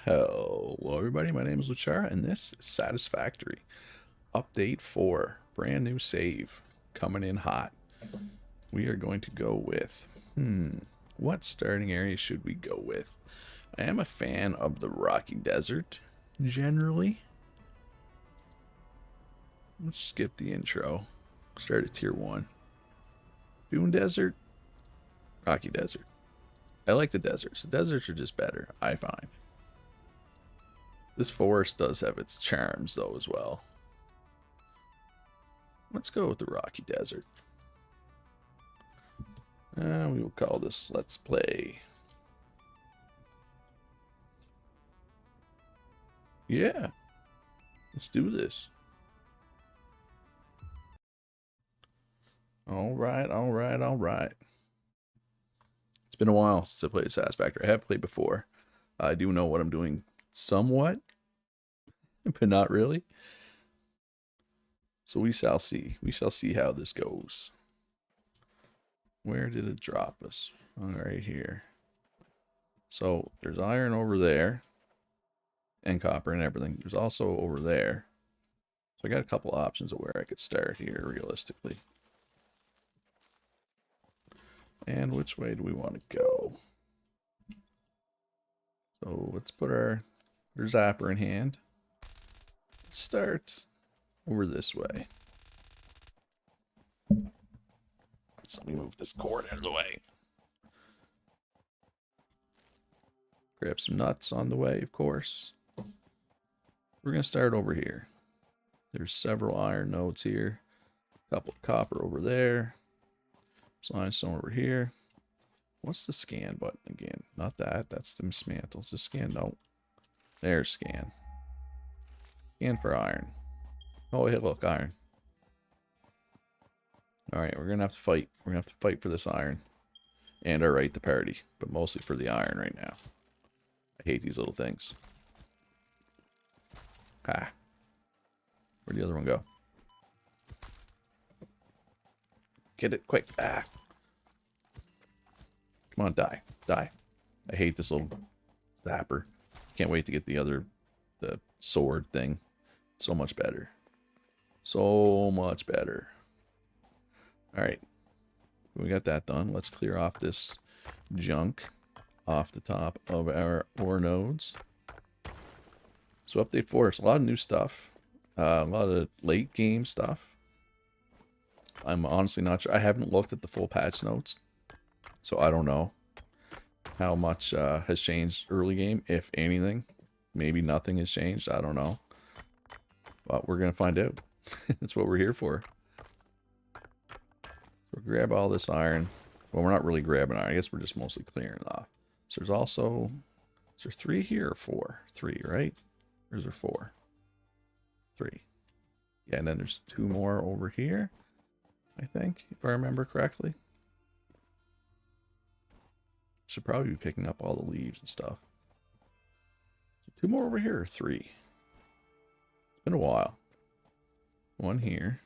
Hello everybody, my name is Luchara and this is Satisfactory. Update 4, brand new save, coming in hot. We are going to go with, what starting area should we go with? I am a fan of the Rocky Desert, generally. Let's skip the intro. Start at tier 1. Dune Desert, Rocky Desert. I like the deserts. The deserts are just better, I find. This forest does have its charms, though, as well. Let's go with the Rocky Desert. We will call this Let's Play. Yeah. Let's do this. Alright, alright, alright. It's been a while since I played Satisfactory. I have played before. I do know what I'm doing somewhat, but not really. So we shall see. We shall see how this goes. Where did it drop us? Oh, right here. So there's iron over there. And copper and everything. There's also over there. So I got a couple options of where I could start here, realistically. And which way do we want to go? So let's put our zapper in hand. Let's start over this way. So let me move this cord out of the way. Grab some nuts on the way, of course. We're going to start over here. There's several iron nodes here. A couple of copper over there. Some limestone over here. What's the scan button again? Not that. That's the dismantles. The scan, no. There's scan. Scan for iron. Oh, hey, look, iron. Alright, we're going to have to fight. We're going to have to fight for this iron. And our right to party. But mostly for the iron right now. I hate these little things. Ah. Where'd the other one go? Get it quick. Ah. Come on, die. Die. I hate this little zapper. Can't wait to get the sword thing. So much better. So much better. Alright. We got that done. Let's clear off this junk off the top of our ore nodes. So update 4, it's a lot of new stuff. A lot of late game stuff. I'm honestly not sure. I haven't looked at the full patch notes. So I don't know how much has changed early game, if anything. Maybe nothing has changed. I don't know. But we're going to find out. That's what we're here for. So grab all this iron. Well, we're not really grabbing iron. I guess we're just mostly clearing it off. So there's also... Is there 3 here or 4? 3, right? Or is there 4? 3. Yeah, and then there's 2 more over here, I think, if I remember correctly. Should probably be picking up all the leaves and stuff. So 2 more over here or 3? It's been a while. 1 here.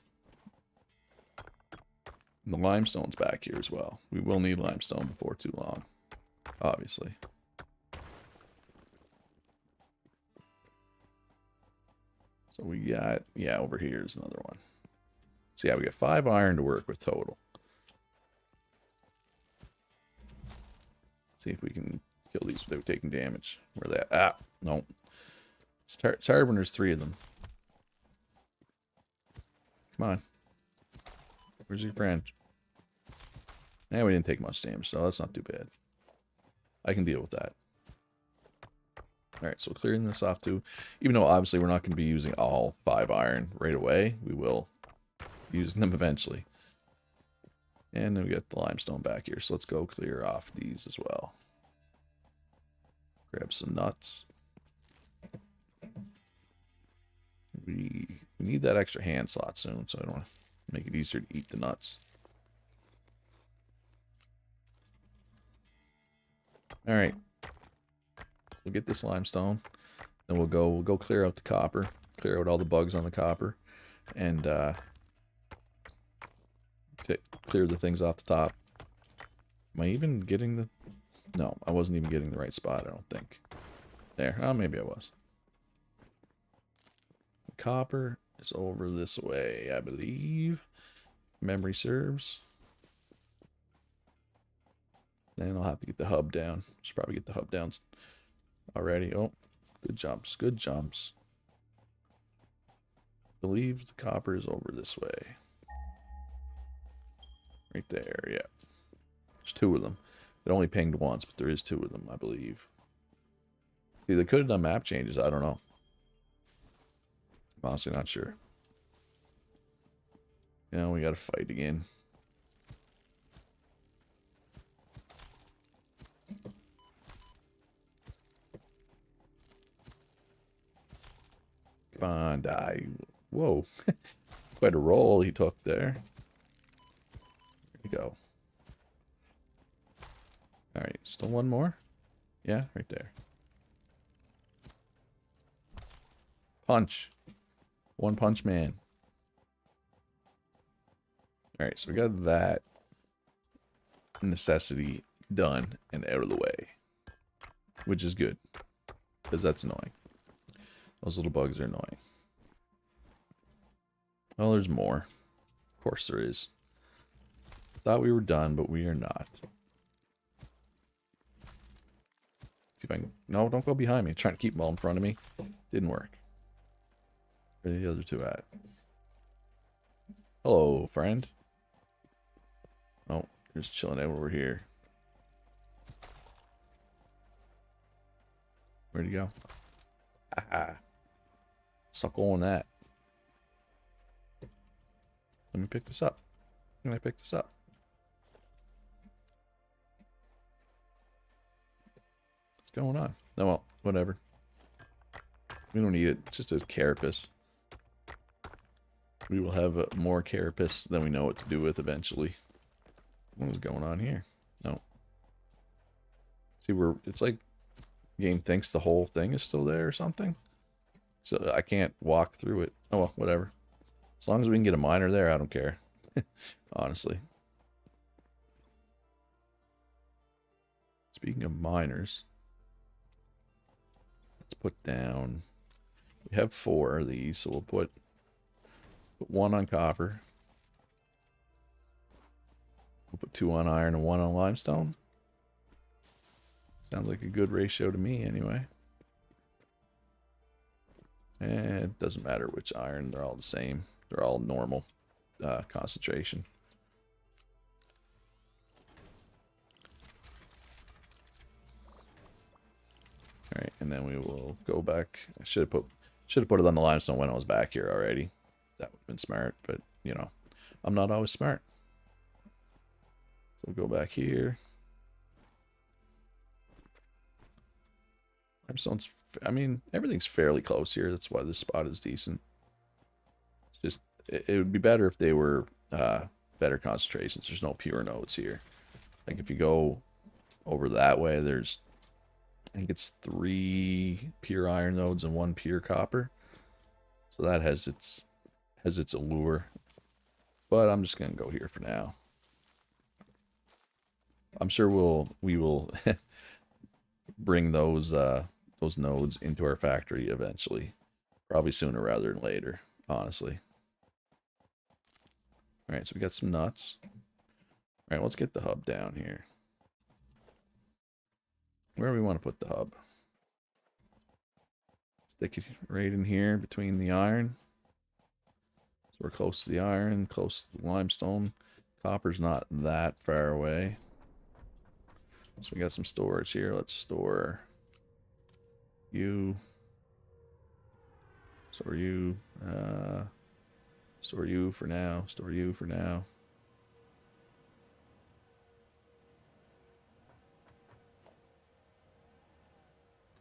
And the limestone's back here as well. We will need limestone before too long, obviously. So we got, yeah, over here is another one. So yeah, we got 5 iron to work with total. See if we can kill these without taking damage. Where they at? Ah, no. It's hard when there's 3 of them. Come on. Where's your friend? And we didn't take much damage, so that's not too bad. I can deal with that. Alright, so clearing this off too. Even though obviously we're not going to be using all 5 iron right away. We will be using them eventually. And then we got the limestone back here. So let's go clear off these as well. Grab some nuts. We need that extra hand slot soon, so I don't want to make it easier to eat the nuts. Alright. We'll get this limestone. Then we'll go clear out the copper. Clear out all the bugs on the copper. And clear the things off the top. Am I even getting the... No, I wasn't even getting the right spot, I don't think. There. Oh, maybe I was. The copper is over this way, I believe. Memory serves. Then I'll have to get the hub down. Should probably get the hub down already. Oh, good jumps. Good jumps. Believe the copper is over this way. Right there, yeah. There's two of them. It only pinged once, but there is two of them, I believe. See, they could have done map changes. I don't know. I'm honestly not sure. Yeah, we got to fight again. Come on, die. Whoa. Quite a roll he took there. There you go. Alright, still one more? Yeah, right there. Punch. One punch man. Alright, so we got that necessity done and out of the way. Which is good. Because that's annoying. Those little bugs are annoying. Well, there's more. Of course there is. Thought we were done, but we are not. See if I can... No, don't go behind me. I'm trying to keep them all in front of me. Didn't work. Where are the other two at? Hello, friend. Oh, they're just chilling out over here. Where'd he go? Ah. Suck on that. Let me pick this up. Can I pick this up? What's going on? Oh, well, whatever. We don't need it. It's just a carapace. We will have more carapace than we know what to do with eventually. What is going on here? No. See, it's like the game thinks the whole thing is still there or something. So I can't walk through it. Oh, well, whatever. As long as we can get a miner there, I don't care. Honestly. Speaking of miners, let's put down... We have 4 of these, so we'll put one on copper. We'll put 2 on iron and 1 on limestone. Sounds like a good ratio to me, anyway. And it doesn't matter which iron, they're all the same. They're all normal concentration. Alright, and then we will go back. I should have put it on the limestone when I was back here already. That would have been smart, but you know, I'm not always smart. So we'll go back here. Limestone's, I mean, everything's fairly close here. That's why this spot is decent. It's just, it would be better if they were better concentrations. There's no pure nodes here. Like if you go over that way, there's, I think it's 3 pure iron nodes and 1 pure copper. So that has its allure. But I'm just gonna go here for now. I'm sure we will bring those nodes into our factory eventually. Probably sooner rather than later, honestly. Alright, so we got some nuts. Alright, let's get the hub down here. Where do we want to put the hub? Stick it right in here between the iron. So we're close to the iron, close to the limestone. Copper's not that far away. So we got some storage here. Let's store you. Store you. Store you for now. Store you for now.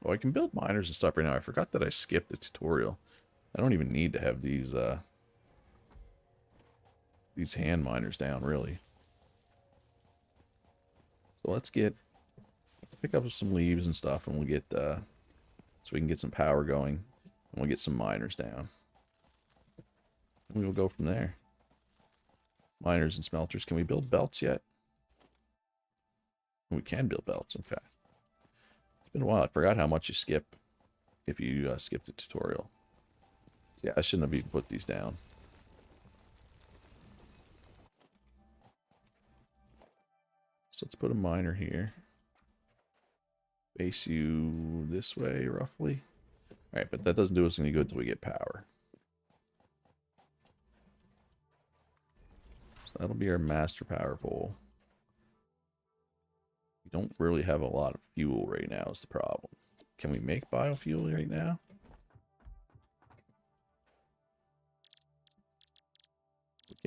Oh, I can build miners and stuff right now. I forgot that I skipped the tutorial. I don't even need to have these hand miners down, really. So let's pick up some leaves and stuff, and we'll get so we can get some power going, and we'll get some miners down. And we will go from there. Miners and smelters. Can we build belts yet? We can build belts. Okay. It's been a while. I forgot how much you skip if you skip the tutorial. Yeah, I shouldn't have even put these down. So let's put a miner here. Base you this way, roughly. Alright, but that doesn't do us any good until we get power. So that'll be our master power pole. We don't really have a lot of fuel right now is the problem. Can we make biofuel right now?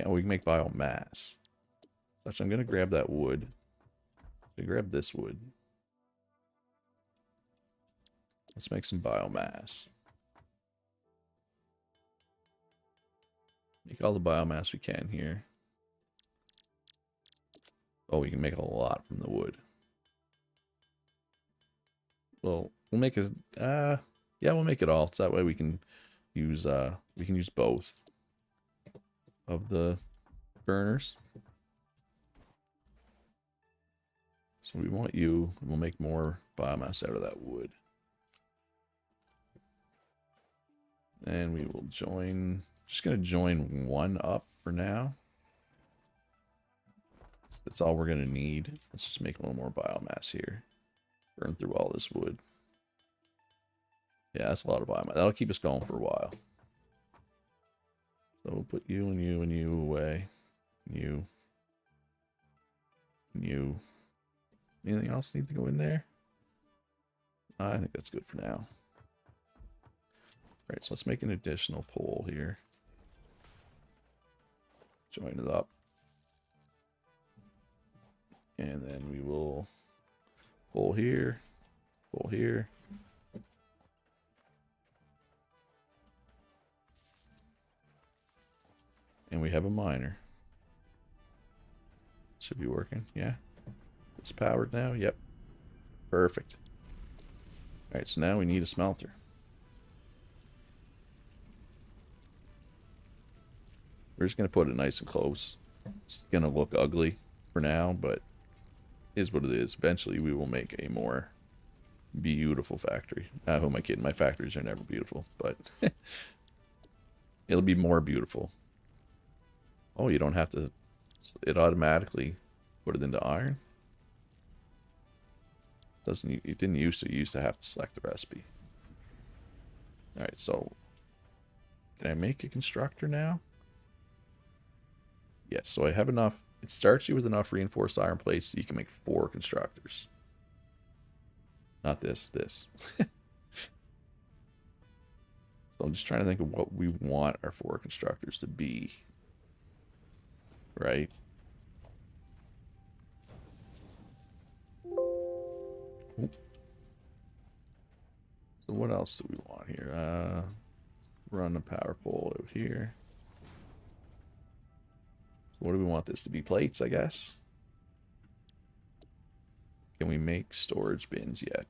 We can make biomass. Actually, I'm going to grab that wood. I'm going to grab this wood. Let's make some biomass. Make all the biomass we can here. Oh, we can make a lot from the wood. Well, we'll make it. Yeah, we'll make it all. So that way we can use both of the burners. So we want you. We'll make more biomass out of that wood. And we will join. Just gonna join one up for now. That's all we're gonna need. Let's just make a little more biomass here. Burn through all this wood. Yeah, that's a lot of biomass. That'll keep us going for a while. So we'll put you and you and you away. You. And you. Anything else need to go in there? I think that's good for now. Alright, so let's make an additional pole here. Join it up. And then we will pull here, pull here. And we have a miner. Should be working, yeah. It's powered now, yep. Perfect. Alright, so now we need a smelter. We're just going to put it nice and close. It's going to look ugly for now, but is what it is. Eventually we will make a more beautiful factory. Who am I kidding? My factories are never beautiful, but it'll be more beautiful. Oh, you don't have to... It automatically put it into iron? Doesn't it didn't used to. You used to have to select the recipe. Alright, so... Can I make a constructor now? Yes, so I have enough. It starts you with enough reinforced iron plates so you can make 4 constructors. Not this, this. So I'm just trying to think of what we want our 4 constructors to be. Right? Oop. So what else do we want here? Run a power pole out here. What do we want this to be? Plates, I guess? Can we make storage bins yet?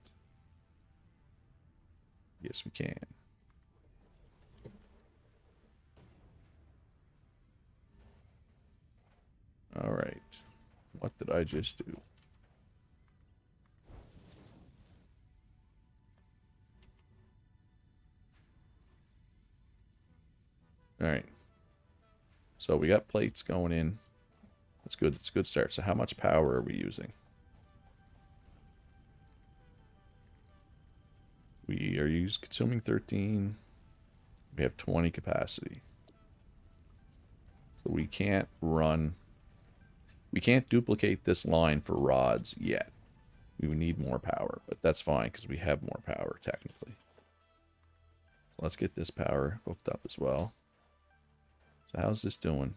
Yes, we can. Alright. What did I just do? Alright. So we got plates going in. That's good. That's a good start. So how much power are we using? We are consuming 13. We have 20 capacity. So we can't run. We can't duplicate this line for rods yet. We would need more power, but that's fine because we have more power technically. So let's get this power hooked up as well. So how's this doing?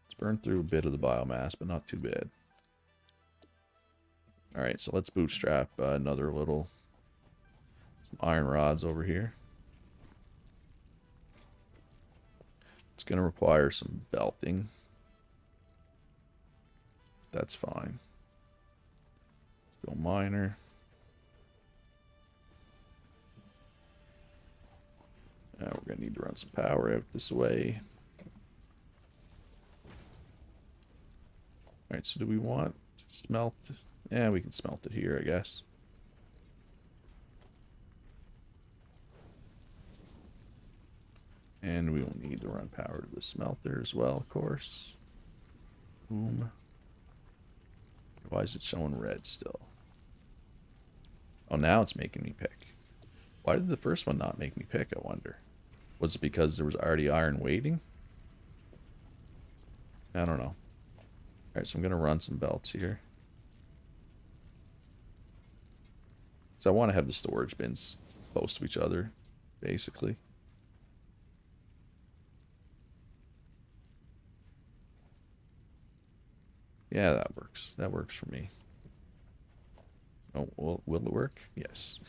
It's burned through a bit of the biomass, but not too bad. Alright, so let's bootstrap another little... some iron rods over here. It's going to require some belting. That's fine. Let's go miner. Now we're going to need to run some power out this way. Alright, so do we want to smelt? Yeah, we can smelt it here, I guess. And we will need to run power to the smelter as well, of course. Boom. Why is it showing red still? Oh, now it's making me pick. Why did the first one not make me pick, I wonder? Was it because there was already iron waiting? I don't know. Alright, so I'm going to run some belts here. So I want to have the storage bins close to each other, basically. Yeah, that works. That works for me. Oh, will it work? Yes.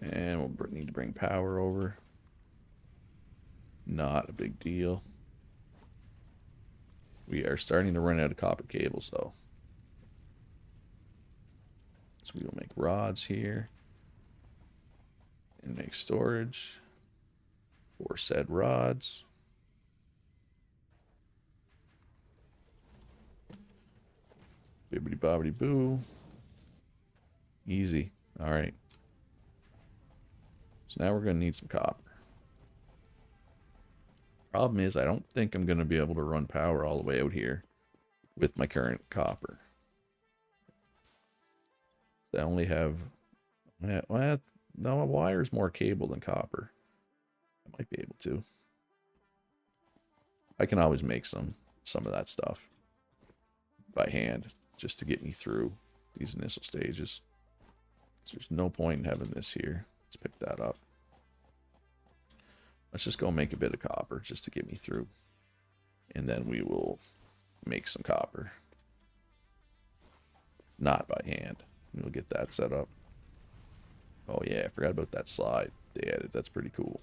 And we'll need to bring power over. Not a big deal. We are starting to run out of copper cables, though. So we will make rods here. And make storage for said rods. Bibbidi bobbidi boo. Easy. Alright. So now we're going to need some copper. Problem is, I don't think I'm going to be able to run power all the way out here with my current copper. I only have... Well, no, a wire is more cable than copper. I might be able to. I can always make some of that stuff by hand just to get me through these initial stages. So there's no point in having this here. Let's pick that up. Let's just go make a bit of copper just to get me through. And then we will make some copper. Not by hand. We'll get that set up. Oh yeah, I forgot about that slide they added. That's pretty cool.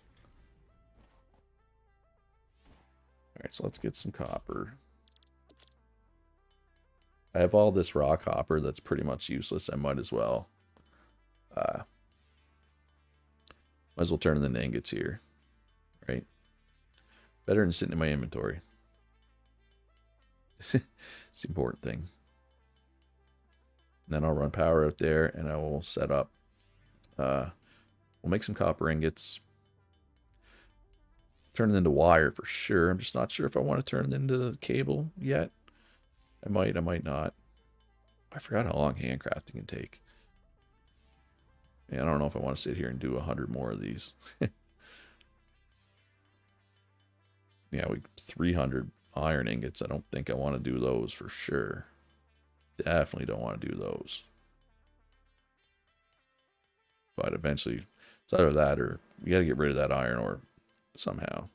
Alright, so let's get some copper. I have all this raw copper that's pretty much useless. I might as well turn it into ingots here. Right? Better than sitting in my inventory. It's the important thing. And then I'll run power out there and I will set up. We'll make some copper ingots. Turn it into wire for sure. I'm just not sure if I want to turn it into cable yet. I might not. I forgot how long handcrafting can take. Yeah, I don't know if I want to sit here and do 100 more of these. Yeah, 300 iron ingots. I don't think I want to do those for sure. Definitely don't want to do those. But eventually, it's either that or we got to get rid of that iron ore somehow.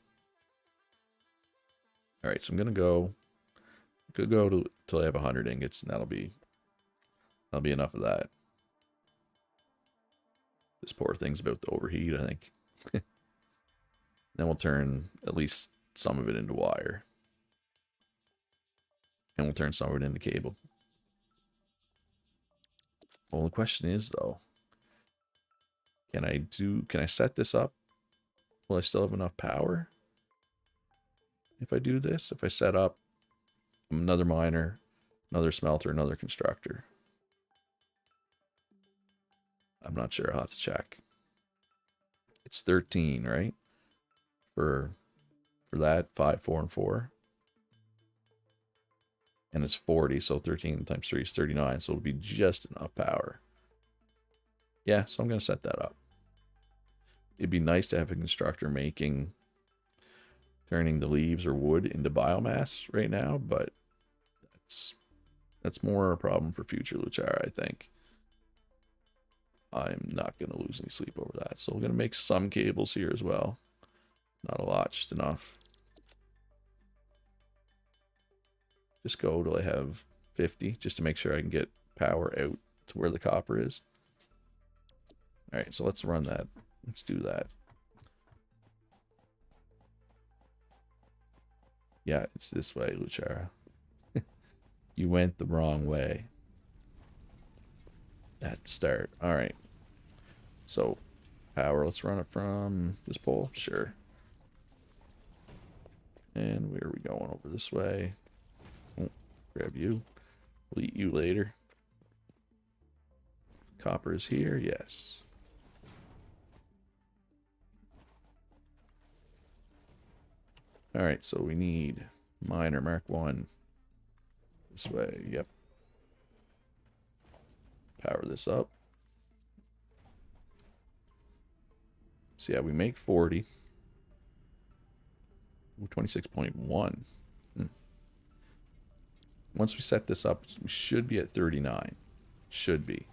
All right, so I'm gonna go. Could go till I have 100 ingots, and that'll be enough of that. This poor thing's about to overheat, I think. Then we'll turn at least some of it into wire. And we'll turn some of it into cable. Well, the question is, though, can I set this up? Will I still have enough power? If I do this, if I set up another miner, another smelter, another constructor. I'm not sure. I'll have to check. It's 13, right? For that, 5, 4, and 4. And it's 40, so 13 times 3 is 39, so it'll be just enough power. Yeah, so I'm going to set that up. It'd be nice to have a constructor turning the leaves or wood into biomass right now, but that's more a problem for future Luchara, I think. I'm not going to lose any sleep over that. So we're going to make some cables here as well. Not a lot, just enough. Just go till I have 50, just to make sure I can get power out to where the copper is. Alright, so let's run that. Let's do that. Yeah, it's this way, Luchara. You went the wrong way at the start. Alright. So, power, let's run it from this pole. Sure. And where are we going? Over this way. Oh, grab you. We'll eat you later. Copper is here. Yes. Alright, so we need miner Mark 1. This way, yep. Power this up. So yeah, we make 40. Ooh, 26.1. Once we set this up, we should be at 39. Should be.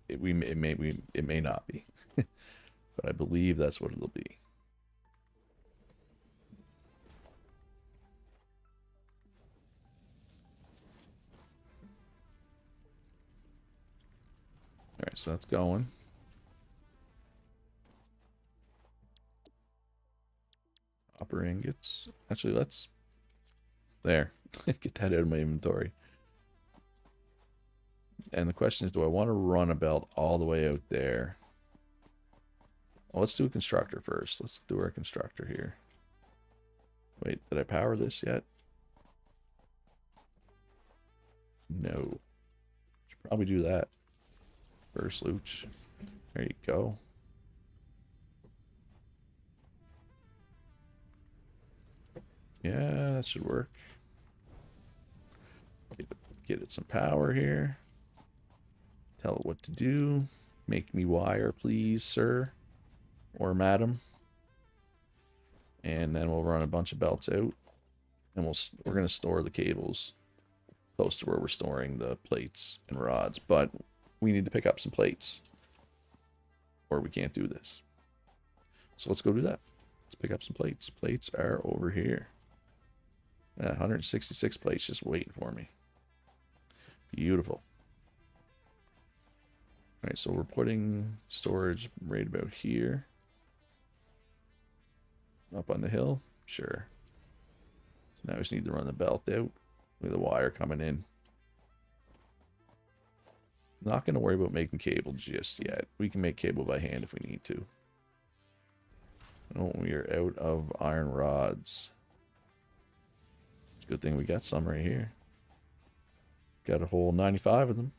It may not be. But I believe that's what it'll be. Alright, so that's going. Copper ingots. Actually, let's... There. Get that out of my inventory. And the question is, do I want to run a belt all the way out there? Well, let's do a constructor first. Let's do our constructor here. Wait, did I power this yet? No. Should probably do that. First looch. There you go. Yeah, that should work. Get it some power here. Tell it what to do. Make me wire, please, sir. Or madam. And then we'll run a bunch of belts out. And we're going to store the cables close to where we're storing the plates and rods. But we need to pick up some plates, or we can't do this. So let's go do that. Let's pick up some plates. Plates are over here. 166 plates just waiting for me. Beautiful. Alright, so we're putting storage right about here. Up on the hill? Sure. So now we just need to run the belt out with the wire coming in. Not going to worry about making cable just yet. We can make cable by hand if we need to. Oh, we are out of iron rods. It's a good thing we got some right here. Got a whole 95 of them.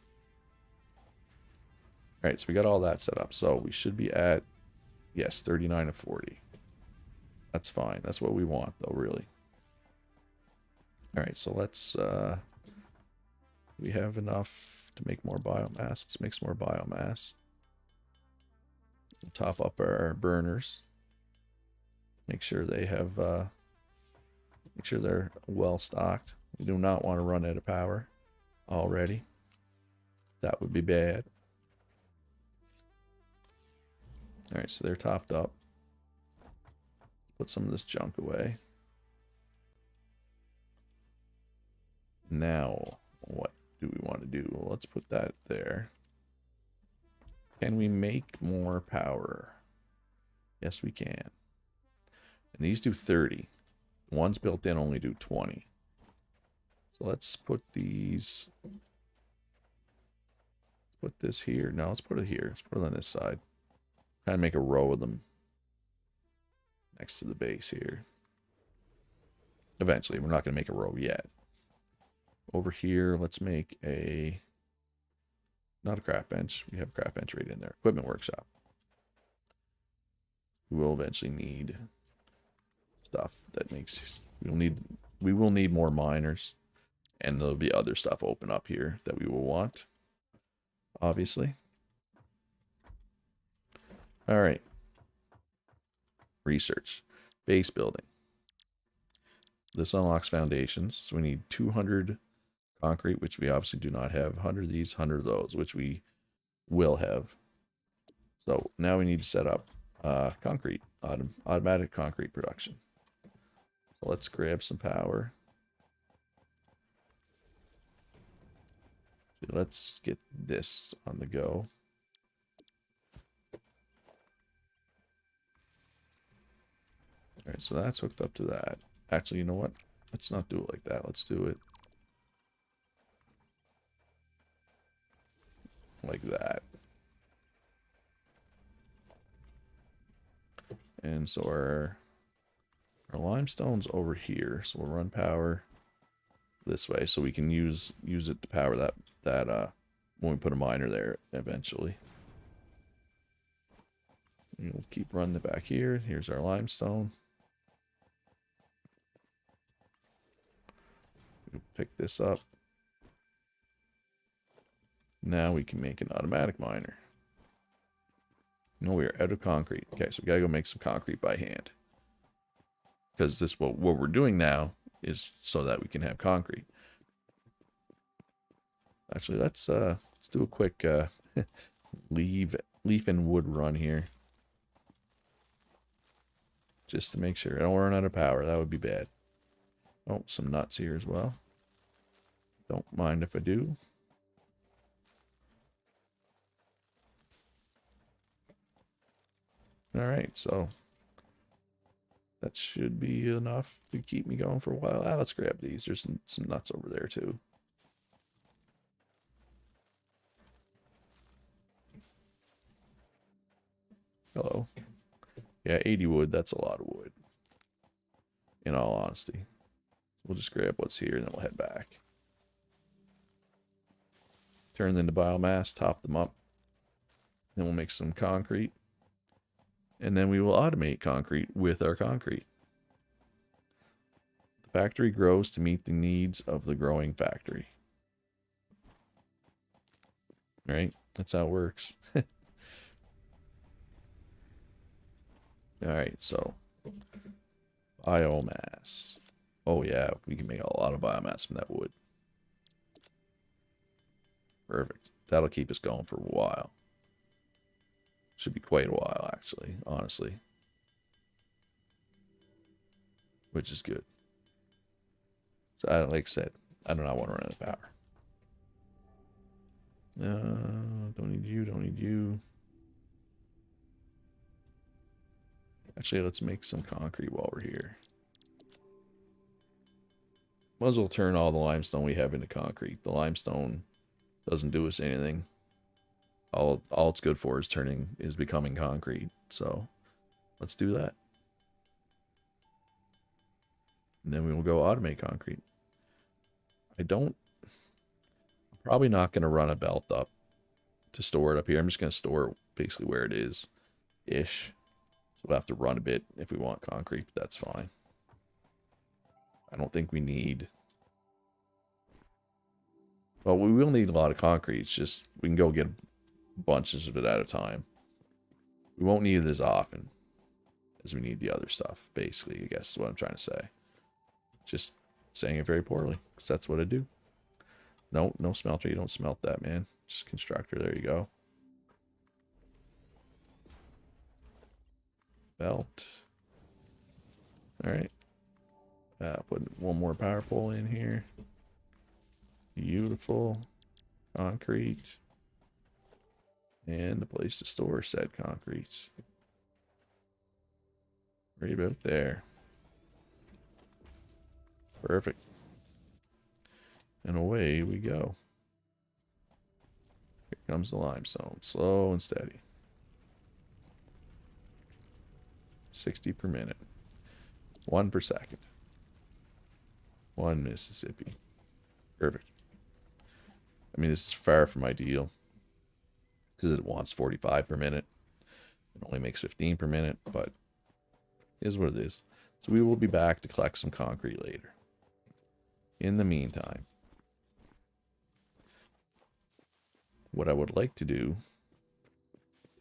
Alright, so we got all that set up. So we should be at, yes, 39 of 40. That's fine. That's what we want, though, really. Alright, so let's, we have enough to make more biomass. Let's make some more biomass. We'll top up our burners. Make sure they have, make sure they're well stocked. We do not want to run out of power already. That would be bad. Alright, so they're topped up. Put some of this junk away. Now, what do we want to do? Well, let's put that there. Can we make more power? Yes, we can. And these do 30. The ones built in only do 20. So let's put these... Put this here. No, let's put it here. Let's put it on this side. Kind of make a row of them next to the base here. Eventually, we're not going to make a row yet. Over here, let's make a... Not a craft bench. We have a craft bench right in there. Equipment workshop. We will eventually need stuff that makes... We will need more miners. And there'll be other stuff open up here that we will want. Obviously. Alright. Research. Base building. This unlocks foundations. So we need 200 concrete, which we obviously do not have. 100 of these, 100 of those, which we will have. So now we need to set up concrete. Automatic concrete production. So let's grab some power. Let's get this on the go. Alright, so that's hooked up to that. Actually, you know what? Let's not do it like that. Let's do it like that. And so our limestone's over here. So we'll run power this way so we can use it to power that when we put a miner there eventually. We'll keep running it back here. Here's our limestone. We'll pick this up. Now we can make an automatic miner. No, we are out of concrete. Okay, so we gotta go make some concrete by hand. Because this what we're doing now is so that we can have concrete. Actually, let's do a quick leaf and wood run here. Just to make sure I don't run out of power. That would be bad. Oh, some nuts here as well. Don't mind if I do. Alright, so that should be enough to keep me going for a while. Ah, let's grab these. There's some nuts over there too. Hello. Yeah, 80 wood. That's a lot of wood. In all honesty. We'll just grab what's here and then we'll head back. Turn them into biomass, top them up. Then we'll make some concrete. And then we will automate concrete with our concrete. The factory grows to meet the needs of the growing factory. Right? That's how it works. Alright, so biomass. Oh yeah, we can make a lot of biomass from that wood. Perfect. That'll keep us going for a while. Should be quite a while, actually, honestly. Which is good. So, like I said, I do not want to run out of power. Don't need you, don't need you. Actually, let's make some concrete while we're here. Might as well turn all the limestone we have into concrete. The limestone doesn't do us anything. All it's good for is becoming concrete. So let's do that. And then we will go automate concrete. I'm probably not going to run a belt up to store it up here. I'm just going to store it basically where it is ish. So we'll have to run a bit if we want concrete, but that's fine. I don't think we need... Well, we will need a lot of concrete. It's just we can go get bunches of it at a time. We won't need it as often as we need the other stuff, basically, I guess is what I'm trying to say. Just saying it very poorly, because that's what I do. No smelter. You don't smelt that, man. Just constructor. There you go. Belt. Alright. Put one more power pole in here. Beautiful. Concrete. And a place to store said concrete. Right about there. Perfect. And away we go. Here comes the limestone. Slow and steady. 60 per minute. 1 per second. 1 Mississippi. Perfect. I mean, this is far from ideal. Because it wants 45 per minute. It only makes 15 per minute, but it is what it is. So we will be back to collect some concrete later. In the meantime, what I would like to do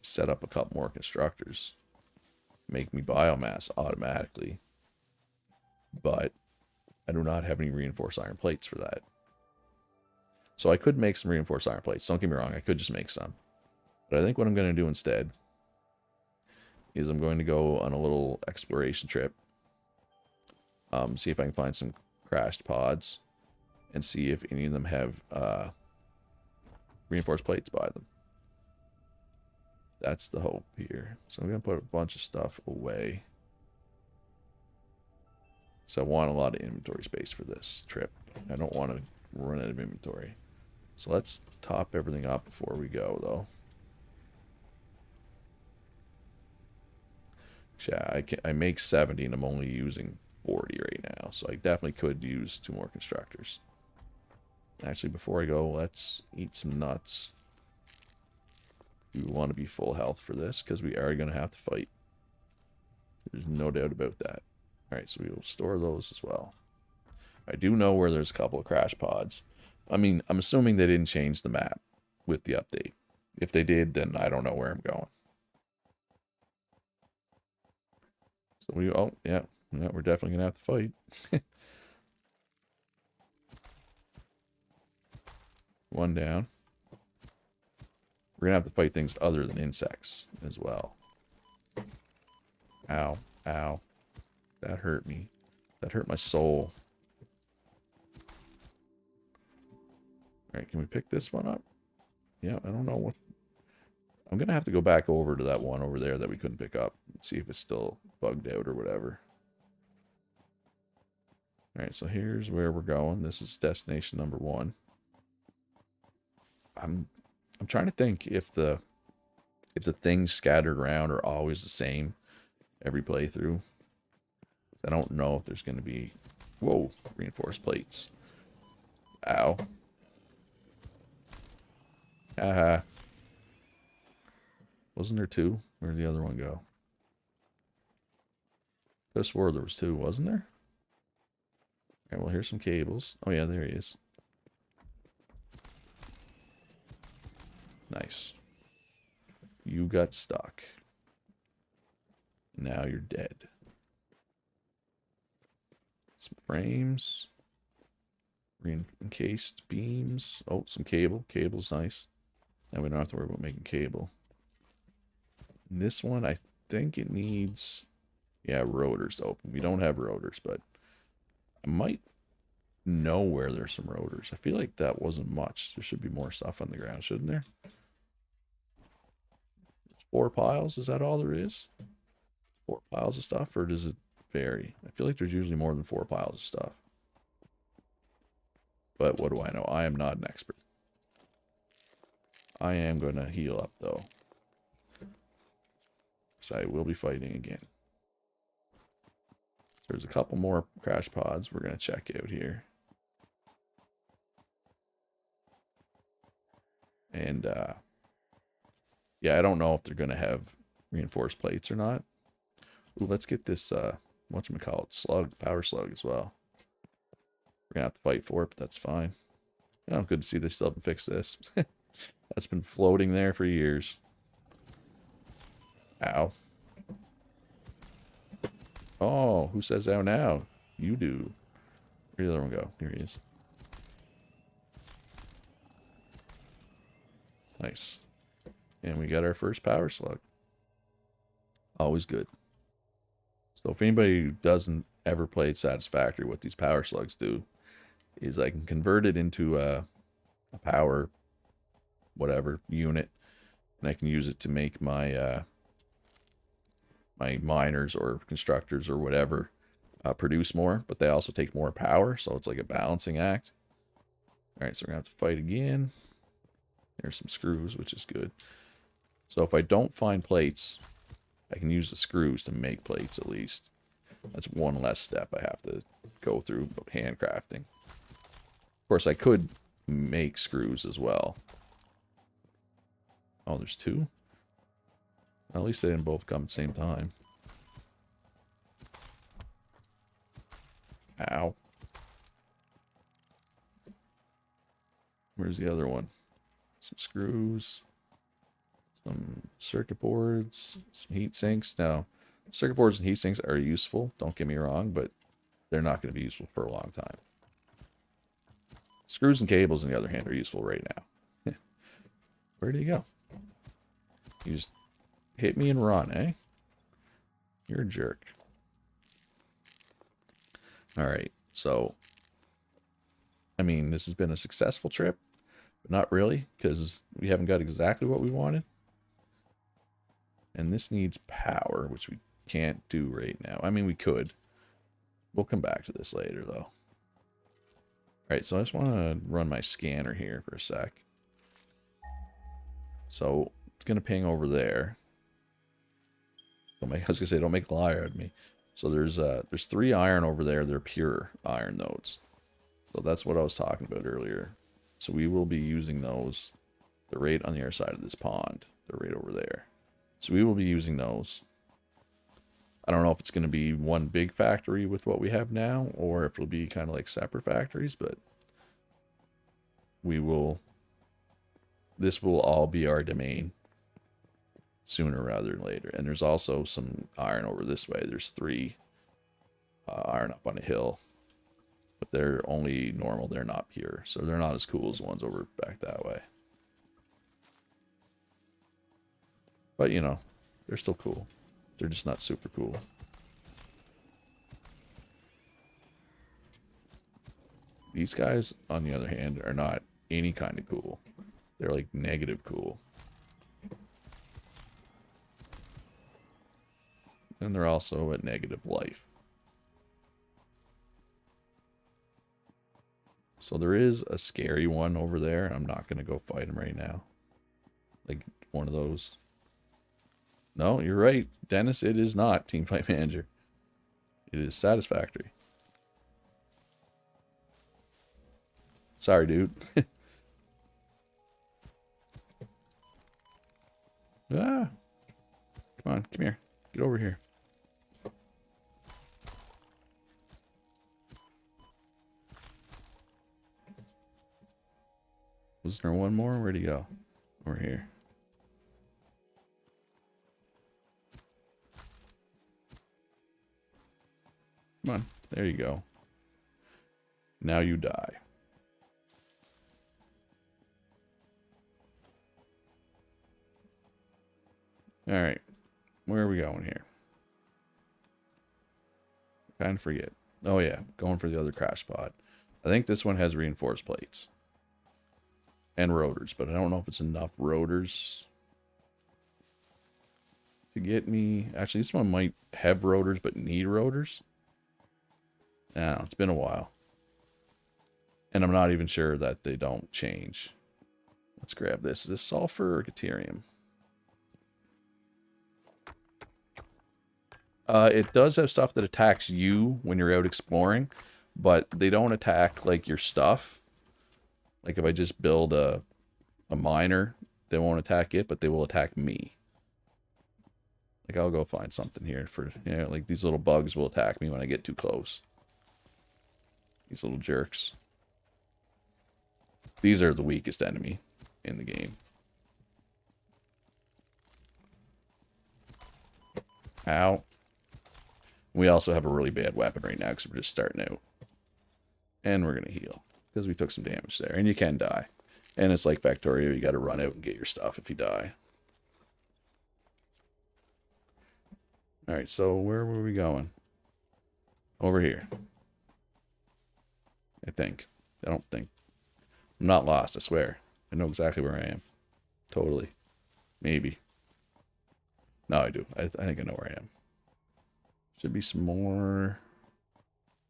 is set up a couple more constructors. Make me biomass automatically. But I do not have any reinforced iron plates for that. So I could make some reinforced iron plates. Don't get me wrong, I could just make some. But I think what I'm going to do instead is I'm going to go on a little exploration trip. See if I can find some crashed pods. And see if any of them have reinforced plates by them. That's the hope here. So I'm going to put a bunch of stuff away. So I want a lot of inventory space for this trip. I don't want to run out of inventory. So let's top everything up before we go, though. Yeah, I make 70 and I'm only using 40 right now. So I definitely could use 2 more constructors. Actually, before I go, let's eat some nuts. We want to be full health for this because we are going to have to fight. There's no doubt about that. Alright, so we will store those as well. I do know where there's a couple of crash pods. I mean, I'm assuming they didn't change the map with the update. If they did, then I don't know where I'm going. So oh, yeah, we're definitely gonna have to fight. One down. We're gonna have to fight things other than insects as well. Ow, ow. That hurt me. That hurt my soul. Alright, can we pick this one up? Yeah, I don't know what... I'm gonna have to go back over to that one over there that we couldn't pick up. See if it's still bugged out or whatever. Alright, so here's where we're going. This is destination number 1. I'm trying to think if the things scattered around are always the same every playthrough. I don't know if there's going to be... Whoa, reinforced plates. Ow. Haha. Wasn't there 2? Where'd the other one go? I swore there was 2, wasn't there? Alright, well, here's some cables. Oh, yeah, there he is. Nice. You got stuck. Now you're dead. Some frames. Encased beams. Oh, some cable. Cable's nice. Now we don't have to worry about making cable. And this one, I think it needs... Yeah, rotors to open. We don't have rotors, but I might know where there's some rotors. I feel like that wasn't much. There should be more stuff on the ground, shouldn't there? 4 piles? Is that all there is? 4 piles of stuff, or does it vary? I feel like there's usually more than 4 piles of stuff. But what do I know? I am not an expert. I am going to heal up, though. So I will be fighting again. There's a couple more crash pods we're going to check out here. And, yeah, I don't know if they're going to have reinforced plates or not. Ooh, let's get this, whatchamacallit, slug, power slug as well. We're going to have to fight for it, but that's fine. You know, good to see they still haven't fixed this. That's been floating there for years. Ow. Oh, who says ow now? You do. Where'd the other one go? Here he is. Nice. And we got our first power slug. Always good. So if anybody who doesn't ever played Satisfactory, what these power slugs do is I can convert it into a power whatever unit, and I can use it to make my my miners or constructors or whatever produce more, but they also take more power, so it's like a balancing act. Alright, so we're gonna have to fight again. There's some screws, which is good. So if I don't find plates, I can use the screws to make plates at least. That's one less step I have to go through handcrafting. Of course, I could make screws as well. Oh, there's 2? At least they didn't both come at the same time. Ow. Where's the other one? Some screws. Some circuit boards. Some heat sinks. Now, circuit boards and heat sinks are useful, don't get me wrong, but they're not going to be useful for a long time. Screws and cables, on the other hand, are useful right now. Where did he go? You just hit me and run, eh? You're a jerk. Alright, so... I mean, this has been a successful trip, but not really, because we haven't got exactly what we wanted. And this needs power, which we can't do right now. I mean, we could. We'll come back to this later, though. Alright, so I just want to run my scanner here for a sec. So, it's going to ping over there. I was going to say, don't make a liar out of me. So there's 3 iron over there. They're pure iron nodes. So that's what I was talking about earlier. So we will be using those. They're right on the other side of this pond. They're right over there. So we will be using those. I don't know if it's going to be one big factory with what we have now, or if it'll be kind of like separate factories, but this will all be our domain sooner rather than later. And there's also some iron over this way. There's 3 iron up on a hill, but they're only normal. They're not pure, so they're not as cool as the ones over back that way. But, you know, they're still cool. They're just not super cool. These guys, on the other hand, are not any kind of cool. They're like negative cool. And they're also at negative life. So there is a scary one over there. I'm not going to go fight him right now. Like one of those. No, you're right, Dennis. It is not Teamfight Manager. It is Satisfactory. Sorry, dude. Ah. Come on, come here. Get over here. Was there one more? Where'd he go? Over here. Come on. There you go. Now you die. Alright. Where are we going here? Kind of forget. Oh yeah, going for the other crash pod. I think this one has reinforced plates. And rotors, but I don't know if it's enough rotors to get me. Actually, this one might have rotors, but need rotors. I don't know, it's been a while. And I'm not even sure that they don't change. Let's grab this. Is this sulfur or deuterium? It does have stuff that attacks you when you're out exploring, but they don't attack like your stuff. Like if I just build a miner, they won't attack it, but they will attack me. Like I'll go find something here for, you know, like these little bugs will attack me when I get too close. These little jerks. These are the weakest enemy in the game. Ow. We also have a really bad weapon right now because we're just starting out. And we're going to heal because we took some damage there. And you can die. And it's like Factorio, you got to run out and get your stuff if you die. Alright, so where were we going? Over here. I think. I don't think. I'm not lost, I swear. I know exactly where I am. Totally. Maybe. No, I do. I think I know where I am. Should be some more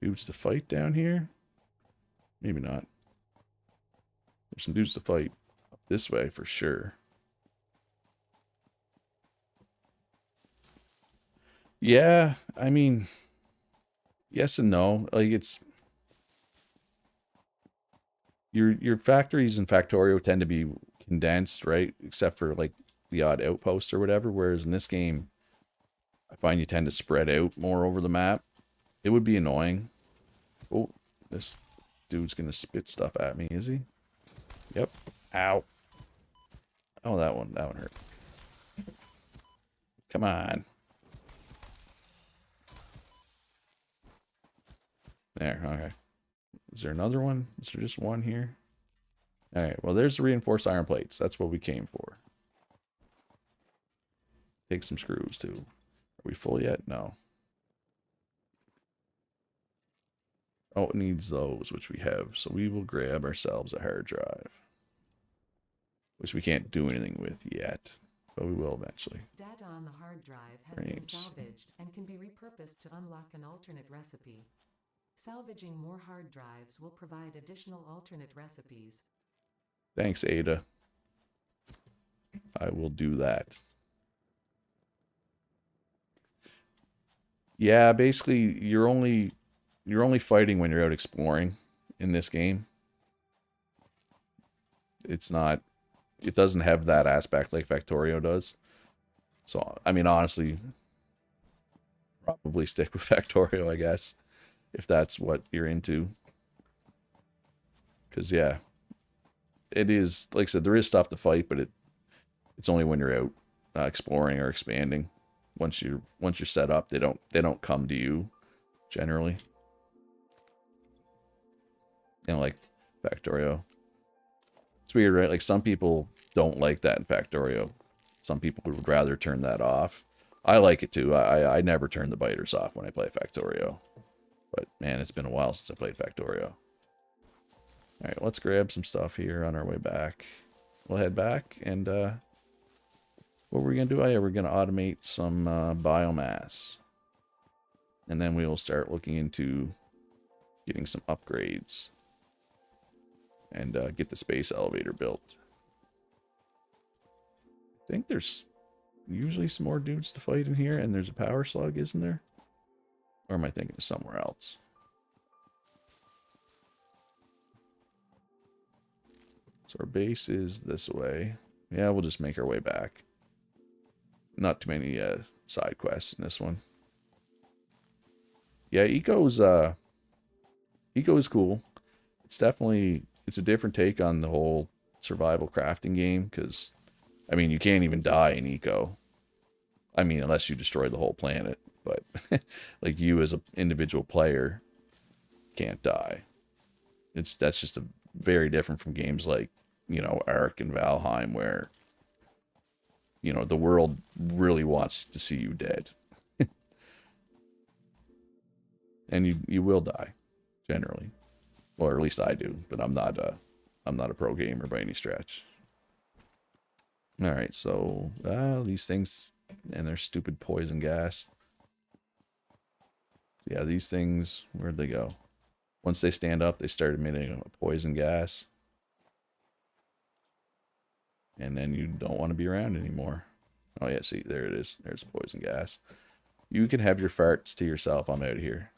dudes to fight down here. Maybe not. There's some dudes to fight up this way for sure. Yeah, I mean, yes and no. Like it's your factories in Factorio tend to be condensed, right? Except for like the odd outpost or whatever. Whereas in this game, I find you tend to spread out more over the map. It would be annoying. Oh, this dude's gonna spit stuff at me, is he? Yep. Ow. Oh, that one hurt. Come on. There, okay. Is there another one? Is there just one here? Alright, well there's the reinforced iron plates. That's what we came for. Take some screws too. Are we full yet? No. Oh, it needs those, which we have. So we will grab ourselves a hard drive. Which we can't do anything with yet. But we will eventually. Data on the hard drive has been salvaged and can be repurposed to unlock an alternate recipe. Salvaging more hard drives will provide additional alternate recipes. Thanks, Ada. I will do that. Yeah, basically you're only fighting when you're out exploring in this game. It doesn't have that aspect like Factorio does. So, I mean, honestly, probably stick with Factorio, I guess, if that's what you're into. Because, yeah, it is, like I said, there is stuff to fight, but it's only when you're out exploring or expanding. Once you're set up, they don't come to you generally. Like Factorio. It's weird, right? Like some people don't like that in Factorio. Some people would rather turn that off. I like it too. I never turn the biters off when I play Factorio. But man, it's been a while since I played Factorio. Alright, let's grab some stuff here on our way back. We'll head back and what we're gonna do? We're gonna automate some biomass. And then we will start looking into getting some upgrades. And get the space elevator built. I think there's usually some more dudes to fight in here, and there's a power slug, isn't there? Or am I thinking of somewhere else? So our base is this way. Yeah, we'll just make our way back. Not too many side quests in this one. Yeah, eco is cool. It's a different take on the whole survival crafting game, because I mean, you can't even die in eco. I mean, unless you destroy the whole planet, but like you as an individual player can't die. That's just very different from games like, Ark and Valheim, where the world really wants to see you dead. And you will die generally. Or at least I do, but I'm not a pro gamer by any stretch. All right, so these things and their stupid poison gas. Yeah, these things, where'd they go? Once they stand up, they start emitting a poison gas. And then you don't want to be around anymore. Oh yeah, see, there it is. There's poison gas. You can have your farts to yourself. I'm out of here.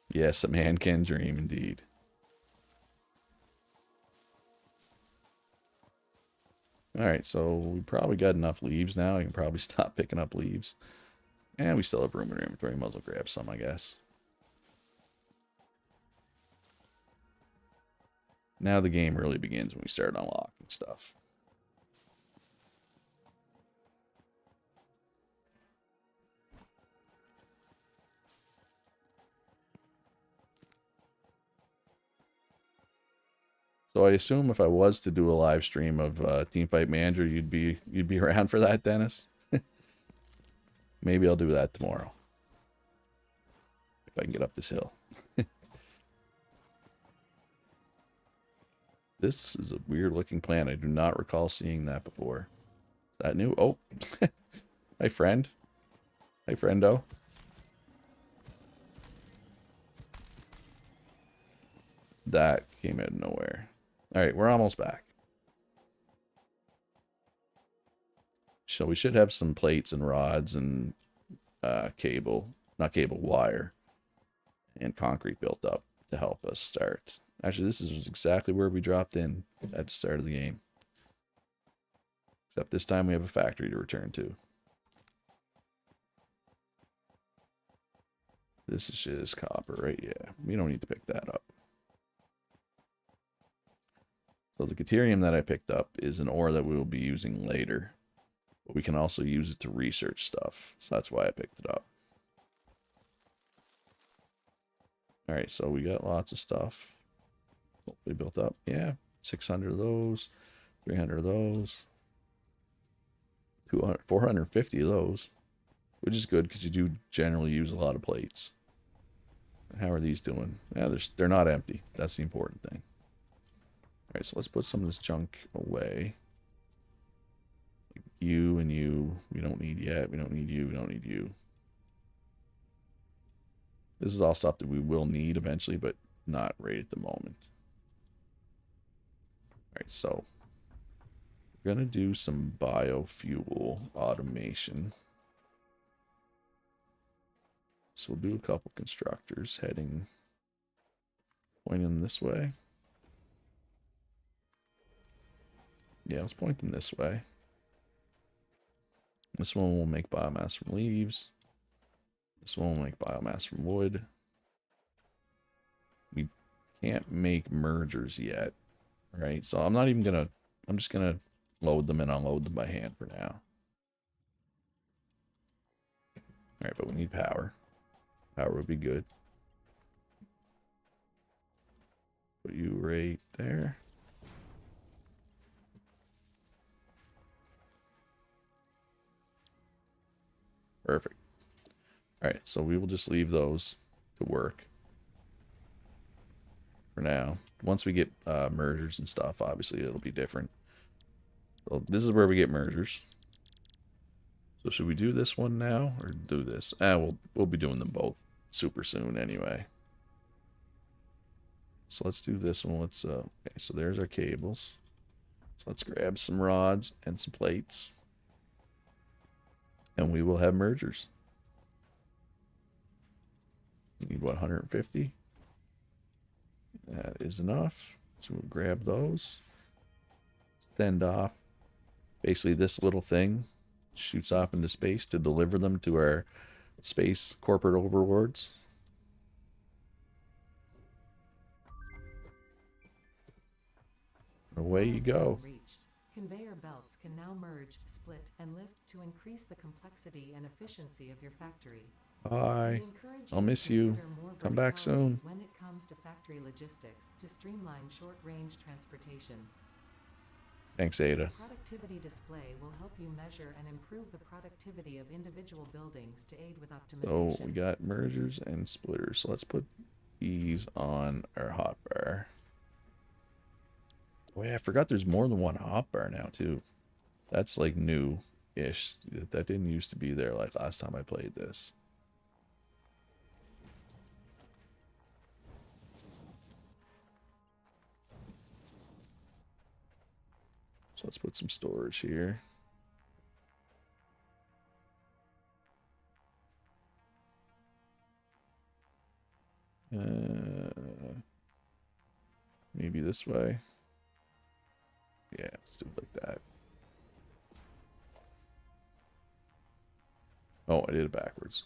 Yes, a man can dream indeed. Alright, so we probably got enough leaves now. I can probably stop picking up leaves. And we still have room in our inventory. Might as well grab some, I guess. Now the game really begins when we start unlocking stuff. So I assume if I was to do a live stream of Teamfight Manager, you'd be around for that, Dennis? Maybe I'll do that tomorrow. If I can get up this hill. This is a weird looking plant. I do not recall seeing that before. Is that new? Oh. Hi, friend. Hi, friendo. That came out of nowhere. Alright, we're almost back. So we should have some plates and rods and wire and concrete built up to help us start. Actually, this is exactly where we dropped in at the start of the game. Except this time we have a factory to return to. This is just copper, right? Yeah, we don't need to pick that up. So the Caterium that I picked up is an ore that we will be using later. But we can also use it to research stuff. So that's why I picked it up. Alright, so we got lots of stuff. Hopefully built up. Yeah, 600 of those. 300 of those. 200, 450 of those. Which is good because you do generally use a lot of plates. How are these doing? Yeah, they're not empty. That's the important thing. Alright, so let's put some of this junk away. Like you and you. We don't need yet. We don't need you. We don't need you. This is all stuff that we will need eventually, but not right at the moment. Alright, so we're going to do some biofuel automation. So we'll do a couple constructors pointing this way. Yeah, let's point them this way. This one will make biomass from leaves. This one will make biomass from wood. We can't make mergers yet, right? So I'm not even gonna, I'm just gonna load them and unload them by hand for now. All right, but we need power. Power would be good. Put you right there. Perfect. All right, so we will just leave those to work for now. Once we get mergers and stuff, obviously it'll be different. So this is where we get mergers. So should we do this one now or do this? We'll be doing them both super soon anyway. So let's do this one. Let's okay, so there's our cables. So let's grab some rods and some plates. And we will have mergers. You need what, 150? That is enough. So we'll grab those. Send off. Basically this little thing shoots off into space to deliver them to our space corporate overlords. Away you go. Reached. Conveyor belts can now merge, split, and lift to increase the complexity and efficiency of your factory. Bye. I'll miss you. Come back soon. When it comes to factory logistics to streamline short-range transportation. Thanks, Ada. Productivity display will help you measure and improve the productivity of individual buildings to aid with optimization. So we got mergers and splitters. So let's put these on our hotbar. Oh yeah, I forgot there's more than one hotbar now too. That's like new-ish. That didn't used to be there like last time I played this. So let's put some storage here. Maybe this way. Yeah, let's do it like that. Oh, I did it backwards.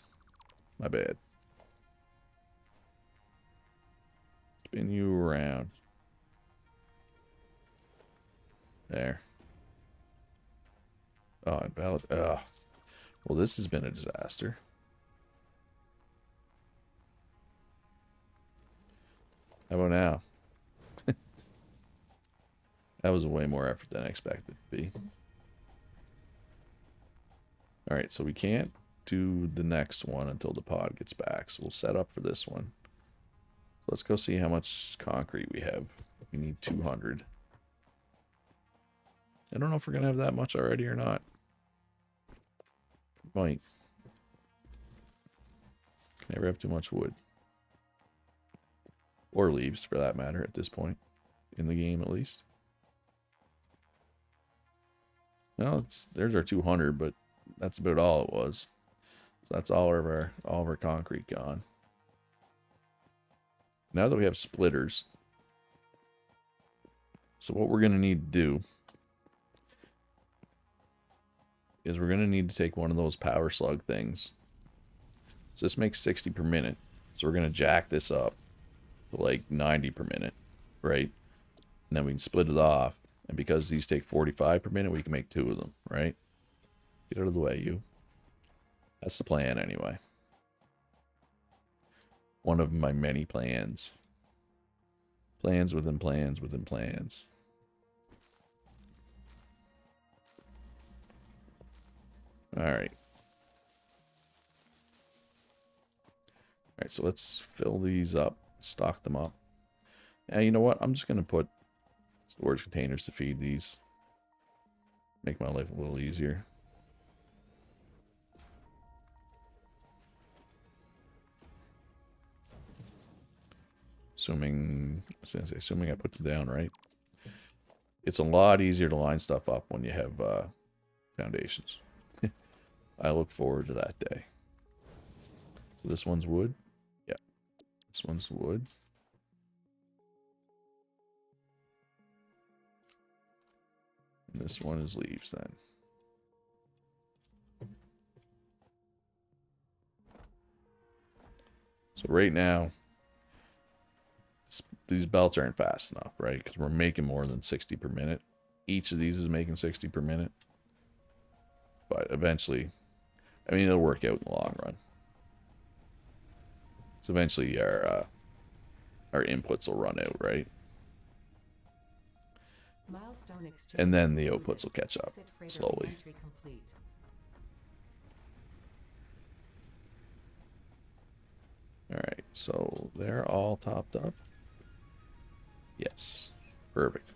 My bad. Spin you around. There. Oh, invalid. Ugh. Well, this has been a disaster. How about now? That was way more effort than I expected it to be. Alright, so we can't do the next one until the pod gets back. So we'll set up for this one. So let's go see how much concrete we have. We need 200. I don't know if we're going to have that much already or not. Might. Can never have too much wood. Or leaves, for that matter, at this point. In the game, at least. No, there's our 200, but that's about all it was. So that's all of our concrete gone. Now that we have splitters, so what we're going to need to do is we're going to need to take one of those power slug things. So this makes 60 per minute. So we're going to jack this up to like 90 per minute, right? And then we can split it off. And because these take 45 per minute, we can make 2 of them, right? Get out of the way, you. That's the plan anyway. One of my many plans. Plans within plans within plans. Alright. Alright, so let's fill these up. Stock them up. And you know what? I'm just going to put storage containers to feed these. Make my life a little easier. Assuming I put them down right. It's a lot easier to line stuff up when you have foundations. I look forward to that day. So this one's wood. Yeah. This one's wood. This one is leaves then. So right now, these belts aren't fast enough, right? Because we're making more than 60 per minute. Each of these is making 60 per minute. But eventually, I mean, it'll work out in the long run. So eventually our inputs will run out, right? And then the outputs will catch up slowly. Alright, so they're all topped up. Yes. Perfect.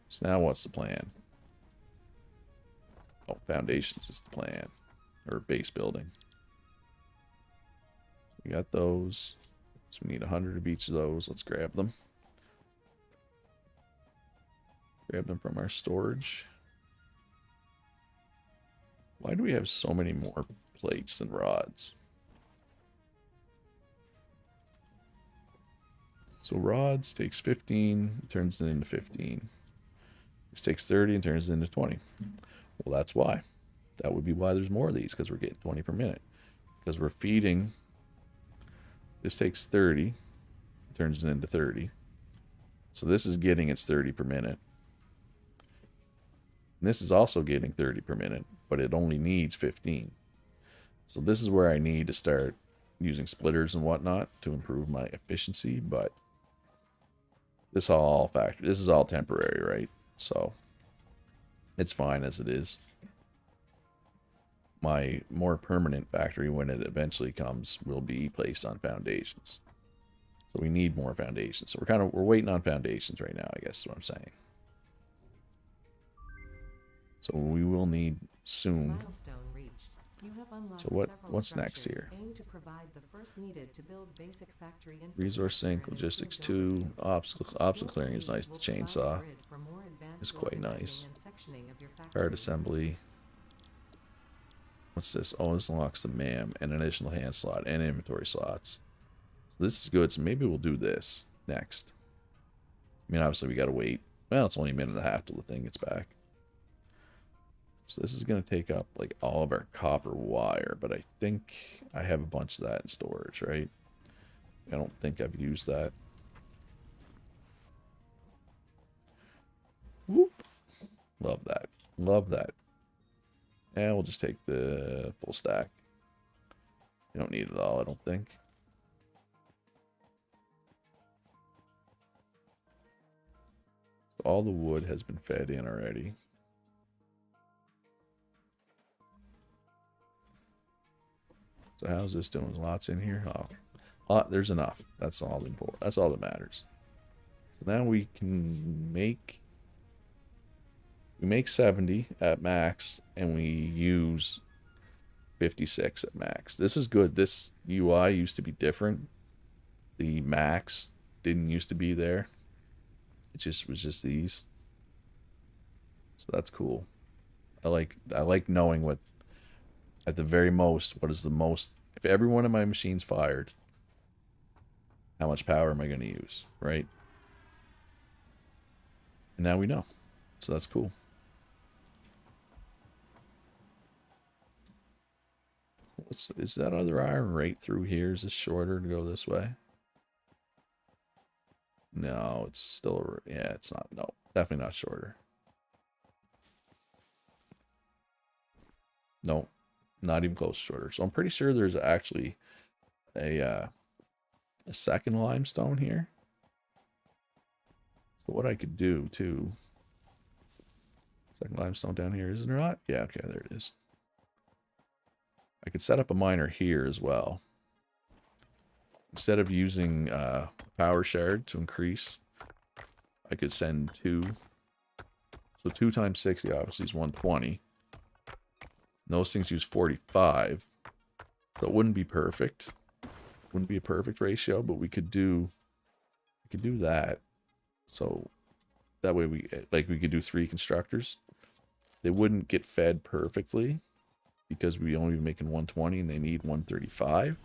So now what's the plan? Oh, foundations is the plan. Or base building. We got those. So we need 100 of each of those. Let's grab them. Grab them from our storage. Why do we have so many more plates than rods? So rods takes 15, turns it into 15. This takes 30 and turns it into 20. Well, that's why. That would be why there's more of these, because we're getting 20 per minute. Because we're feeding. This takes 30, turns it into 30. So this is getting its 30 per minute. And this is also getting 30 per minute, but it only needs 15. So this is where I need to start using splitters and whatnot to improve my efficiency, but this is all temporary, right? So it's fine as it is. My more permanent factory, when it eventually comes, will be placed on foundations. So we need more foundations. So we're waiting on foundations right now, I guess is what I'm saying. So we will need soon. So what's next here? Resource sink, logistics 2, obstacle clearing is nice. The chainsaw is quite nice. Part assembly. What's this? Oh, this unlocks the MAM and an additional hand slot and inventory slots. So this is good. So maybe we'll do this next. I mean, obviously we gotta wait. Well, it's only a minute and a half till the thing gets back. So this is going to take up like all of our copper wire, but I think I have a bunch of that in storage, right? I don't think I've used that. Whoop. Love that. Love that. And we'll just take the full stack. You don't need it all, I don't think. So all the wood has been fed in already. So how's this doing? Lots in here? Oh, there's enough. That's all important. That's all that matters. So now we can make 70 at max, and we use 56 at max. This is good. This UI used to be different. The max didn't used to be there. It was just these. So that's cool. I like knowing what, at the very most, what is the most, if every one of my machines fired, how much power am I going to use, right? And now we know. So that's cool. Is that other iron right through here? Is this shorter to go this way? No, it's still, yeah, it's not, no, definitely not shorter. No, not even close to shorter. So I'm pretty sure there's actually a second limestone here. So what I could do too, second limestone down here, is there not? Yeah, okay, there it is. I could set up a miner here as well. Instead of using power shard to increase, I could send 2. So 2 times 60 obviously is 120. And those things use 45. So it wouldn't be perfect. Wouldn't be a perfect ratio, but we could do that. So that way we could do 3 constructors. They wouldn't get fed perfectly because we only be making 120 and they need 135.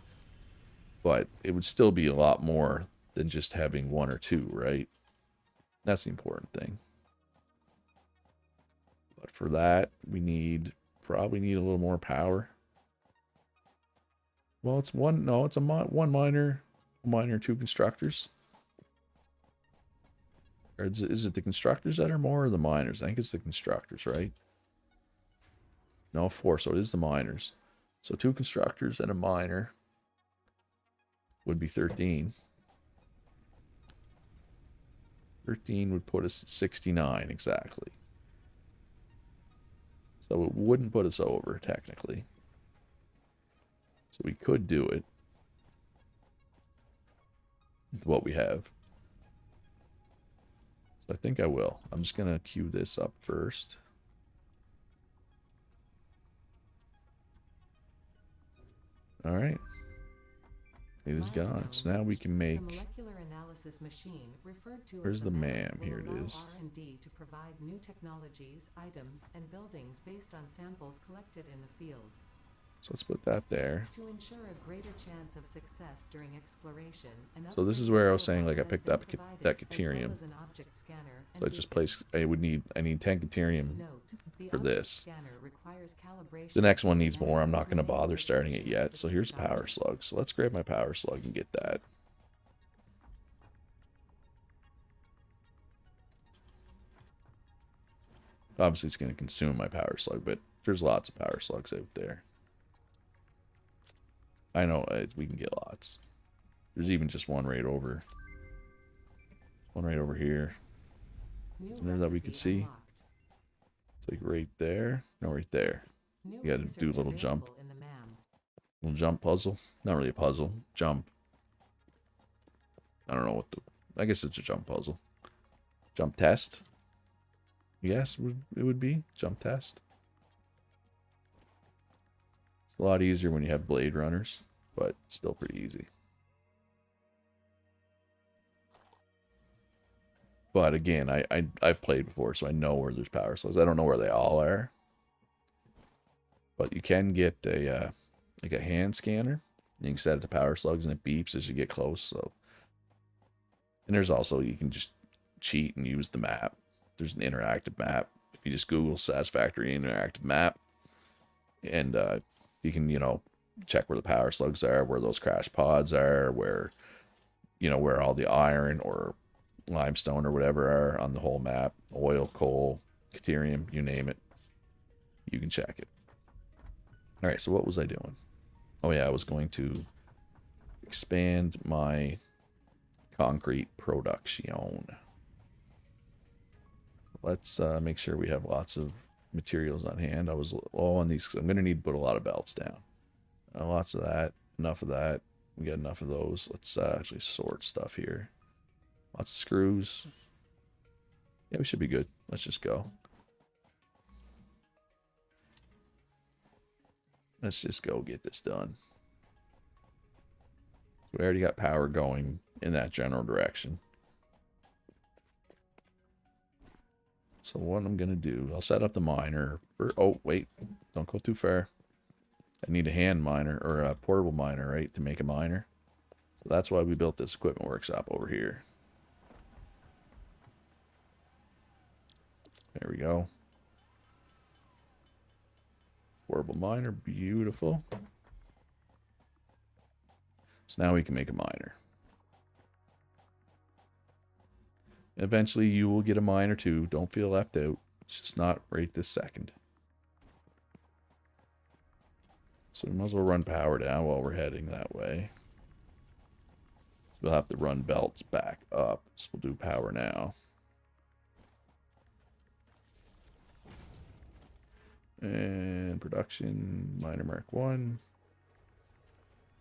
But it would still be a lot more than just having 1 or 2, right? That's the important thing. But for that, we probably need a little more power. Well, it's one. No, it's one miner, two constructors. Or is it the constructors that are more or the miners? I think it's the constructors, right? No, 4. So it is the miners. So 2 constructors and a miner would be 13. 13 would put us at 69 exactly. So it wouldn't put us over, technically. So we could do it with what we have. So I think I will. I'm just going to queue this up first. All right. It is gone. So now we can make... The molecular analysis machine, referred to Where's as the MAM, Here will it allow is. R&D to provide new technologies, items, and buildings based on samples collected in the field. So let's put that there. To ensure a greater chance of success during exploration, so this is where I was saying, like, I picked up that Caterium. So I just placed... I need 10 Caterium for this. The next one needs more. I'm not going to bother starting it yet. So here's Power Slug. So let's grab my Power Slug and get that. Obviously, it's going to consume my Power Slug, but there's lots of Power Slugs out there. I know we can get lots. There's even just one right over. One right over here. There that we could see. It's like right there. No, right there. You got to do a little jump. Little jump puzzle. Not really a puzzle. Jump. I don't know what the... I guess it's a jump puzzle. Jump test. Yes, it would be. Jump test. It's a lot easier when you have Blade Runners, but still pretty easy. But again, I've played before, so I know where there's power slugs. I don't know where they all are. But you can get a like a hand scanner. You can set it to power slugs and it beeps as you get close. So, and there's also, you can just cheat and use the map. There's an interactive map. If you just Google Satisfactory interactive map, and you can, you know, check where the power slugs are, where those crash pods are, where, you know, where all the iron or limestone or whatever are on the whole map. Oil, coal, Caterium, you name it. You can check it. All right, so what was I doing? Oh yeah, I was going to expand my concrete production. Let's make sure we have lots of materials on hand. I was low on these because I'm going to need to put a lot of belts down. Lots of that. Enough of that. We got enough of those. Let's actually sort stuff here. Lots of screws. Yeah, we should be good. Let's just go. Let's just go get this done. We already got power going in that general direction. So what I'm going to do, I'll set up the miner. Oh, wait. Don't go too far. I need a hand miner, or a portable miner, right, to make a miner. So that's why we built this equipment workshop over here. There we go. Portable miner, beautiful. So now we can make a miner. Eventually you will get a miner too. Don't feel left out. It's just not right this second. So we might as well run power down while we're heading that way. So we'll have to run belts back up. So we'll do power now. And production, miner mark 1.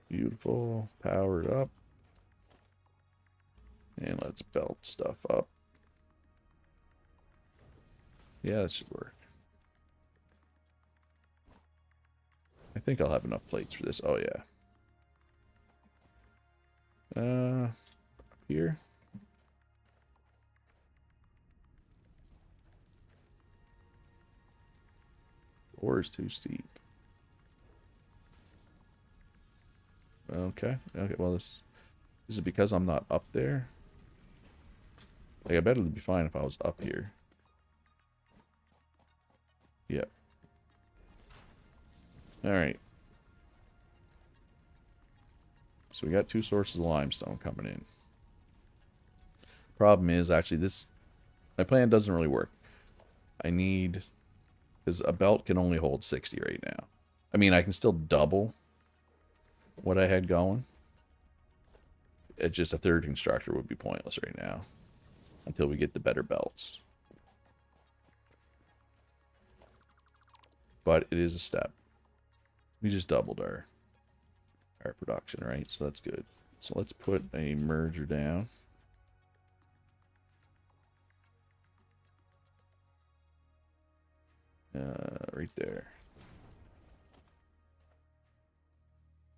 Beautiful. Powered up. And let's belt stuff up. Yeah, that should work. I think I'll have enough plates for this. Oh, yeah. Up here. Floor is too steep. Okay. Okay, well, this is it because I'm not up there? Like, I bet it'd be fine if I was up here. Yep. All right. So we got 2 sources of limestone coming in. Problem is, actually, my plan doesn't really work. I need, because a belt can only hold 60 right now. I mean, I can still double what I had going. It's just a 3rd constructor would be pointless right now until we get the better belts. But it is a step. We just doubled our production, right? So that's good. So let's put a merger down. Right there.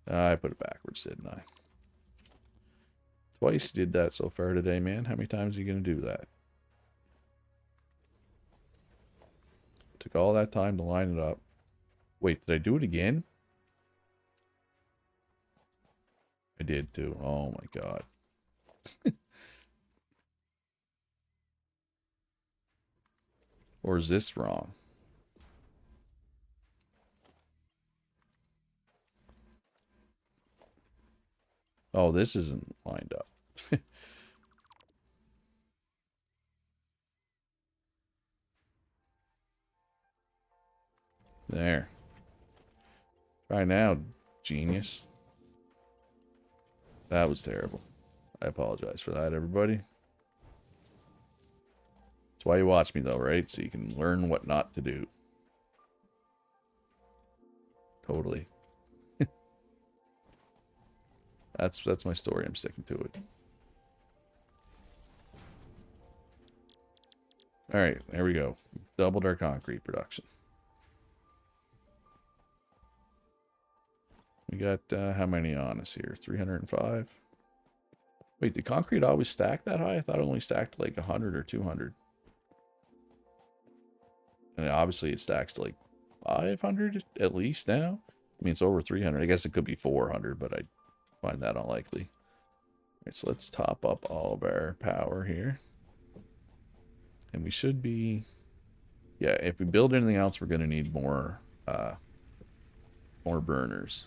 I put it backwards, didn't I? Twice you did that so far today, man. How many times are you going to do that? Took all that time to line it up. Wait, did I do it again? I did too. Oh my god. Or is this wrong? Oh, this isn't lined up. There. Try now, genius. That was terrible. I apologize for that, everybody. That's why you watch me, though, right? So you can learn what not to do. Totally. That's my story. I'm sticking to it. All right, there we go. Doubled our concrete production. We got how many on us here? 305. Wait, did concrete always stack that high? I thought it only stacked like 100 or 200. And obviously it stacks to like 500 at least now. I mean, it's over 300. I guess it could be 400, but I find that unlikely. All right, so let's top up all of our power here. And we should be... Yeah, if we build anything else, we're going to need more burners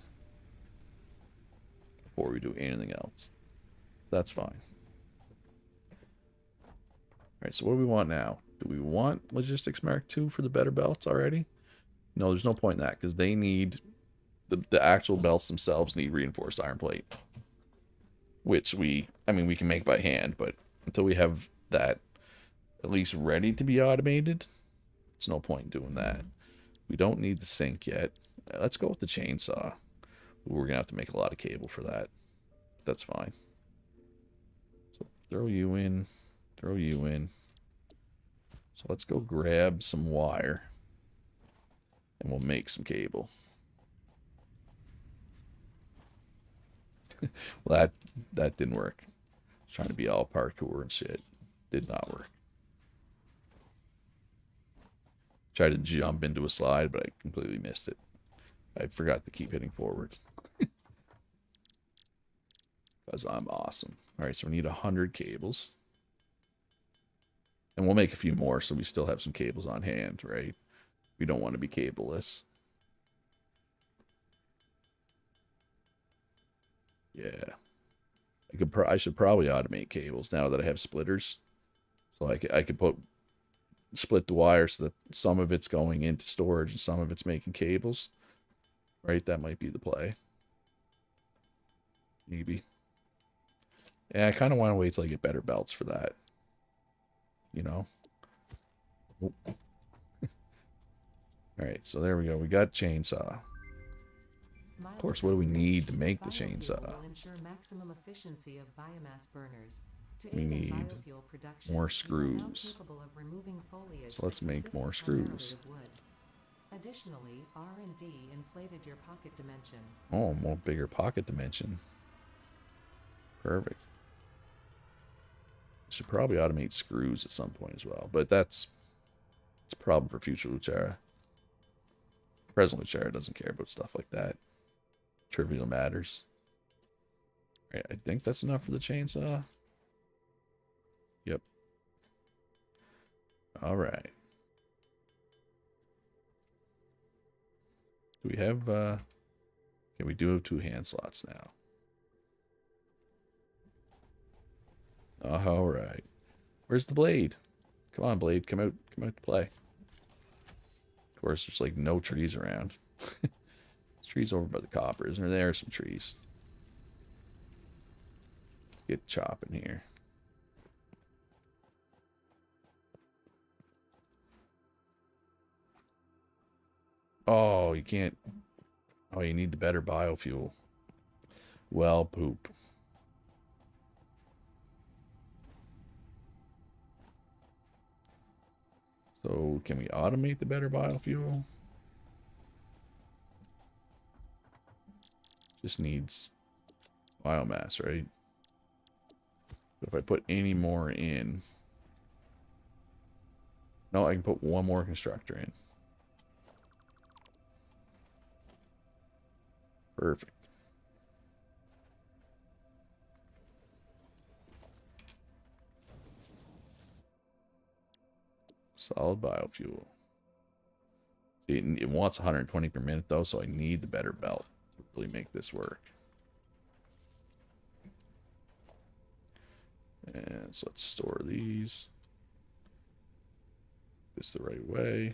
before we do anything else. That's fine. All right, so what do we want now? Do we want Logistics Mark II for the better belts already? No, there's no point in that because they need... The actual belts themselves need reinforced iron plate. Which we can make by hand, but until we have that at least ready to be automated, there's no point in doing that. We don't need the sink yet. Let's go with the chainsaw. We're going to have to make a lot of cable for that. That's fine. So throw you in. Throw you in. So let's go grab some wire. And we'll make some cable. Well, that didn't work. I was trying to be all parkour and shit. Did not work. Tried to jump into a slide, but I completely missed it. I forgot to keep hitting forward. Because I'm awesome. Alright, so we need 100 cables. And we'll make a few more so we still have some cables on hand, right? We don't want to be cableless. Yeah. I should probably automate cables now that I have splitters. So I could split the wire so that some of it's going into storage and some of it's making cables. Right? That might be the play. Maybe. Yeah, I kind of want to wait till I get better belts for that. You know? Alright, so there we go. We got chainsaw. Of course, what do we need to make the chainsaw? We need more screws. So let's make more screws. Additionally, R&D inflated your pocket dimension. Oh, more bigger pocket dimension. Perfect. Should probably automate screws at some point as well, but it's a problem for future Luchara. Present Luchara doesn't care about stuff like that. Trivial matters. Right, I think that's enough for the chainsaw. Yep. All right. Do we have, okay, we do have 2 hand slots now. All right. Where's the blade? Come on, blade, come out to play. Of course, there's like no trees around. There's trees over by the copper, isn't there? There are some trees. Let's get chopping here. Oh, you can't. Oh, you need the better biofuel. Well, poop. So, can we automate the better biofuel? Just needs biomass, right? But if I put any more in... No, I can put one more constructor in. Perfect. Solid biofuel. See, it wants 120 per minute though, so I need the better belt to really make this work. And so let's store these. This the right way.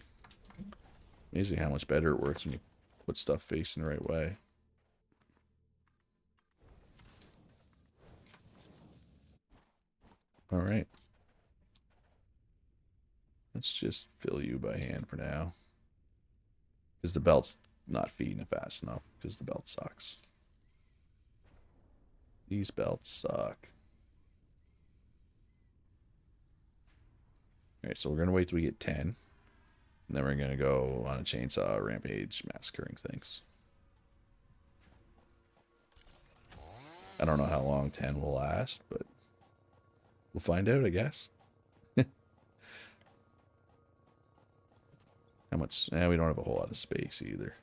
Amazing how much better it works when you put stuff facing the right way. All right. Let's just fill you by hand for now. Because the belt's not feeding it fast enough. Because the belt sucks. These belts suck. Alright, so we're going to wait till we get 10. And then we're going to go on a chainsaw rampage massacring things. I don't know how long 10 will last, but we'll find out, I guess. How much? We don't have a whole lot of space either.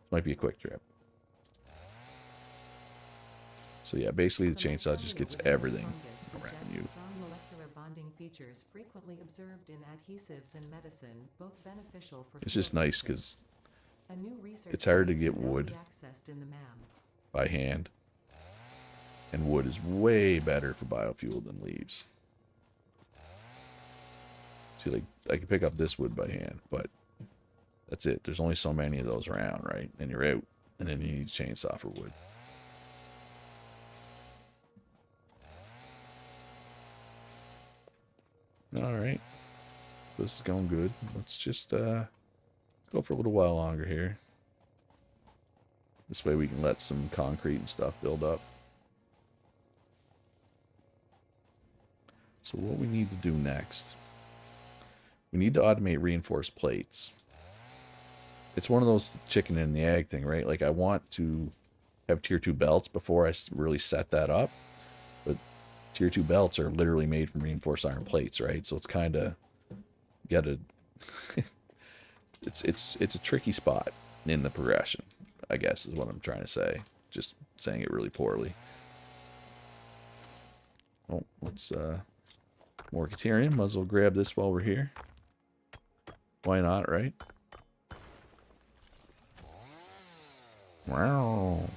This might be a quick trip. So yeah, basically the chainsaw just gets everything around you. Strong molecular bonding features frequently observed in adhesives and medicine, both beneficial for... It's just nice because it's hard to get wood by hand. And wood is way better for biofuel than leaves. See, like, I can pick up this wood by hand, but that's it. There's only so many of those around, right? And you're out. And then you need chainsaw for wood. Alright. This is going good. Let's just go for a little while longer here. This way we can let some concrete and stuff build up. So what we need to do next... We need to automate reinforced plates. It's one of those chicken and the egg thing, right? Like, I want to have tier 2 belts before I really set that up. But tier 2 belts are literally made from reinforced iron plates, right? So it's kind of... You gotta... it's a tricky spot in the progression, I guess, is what I'm trying to say. Just saying it really poorly. Oh, let's... more Caterium. Might as well grab this while we're here. Why not, right? Wow.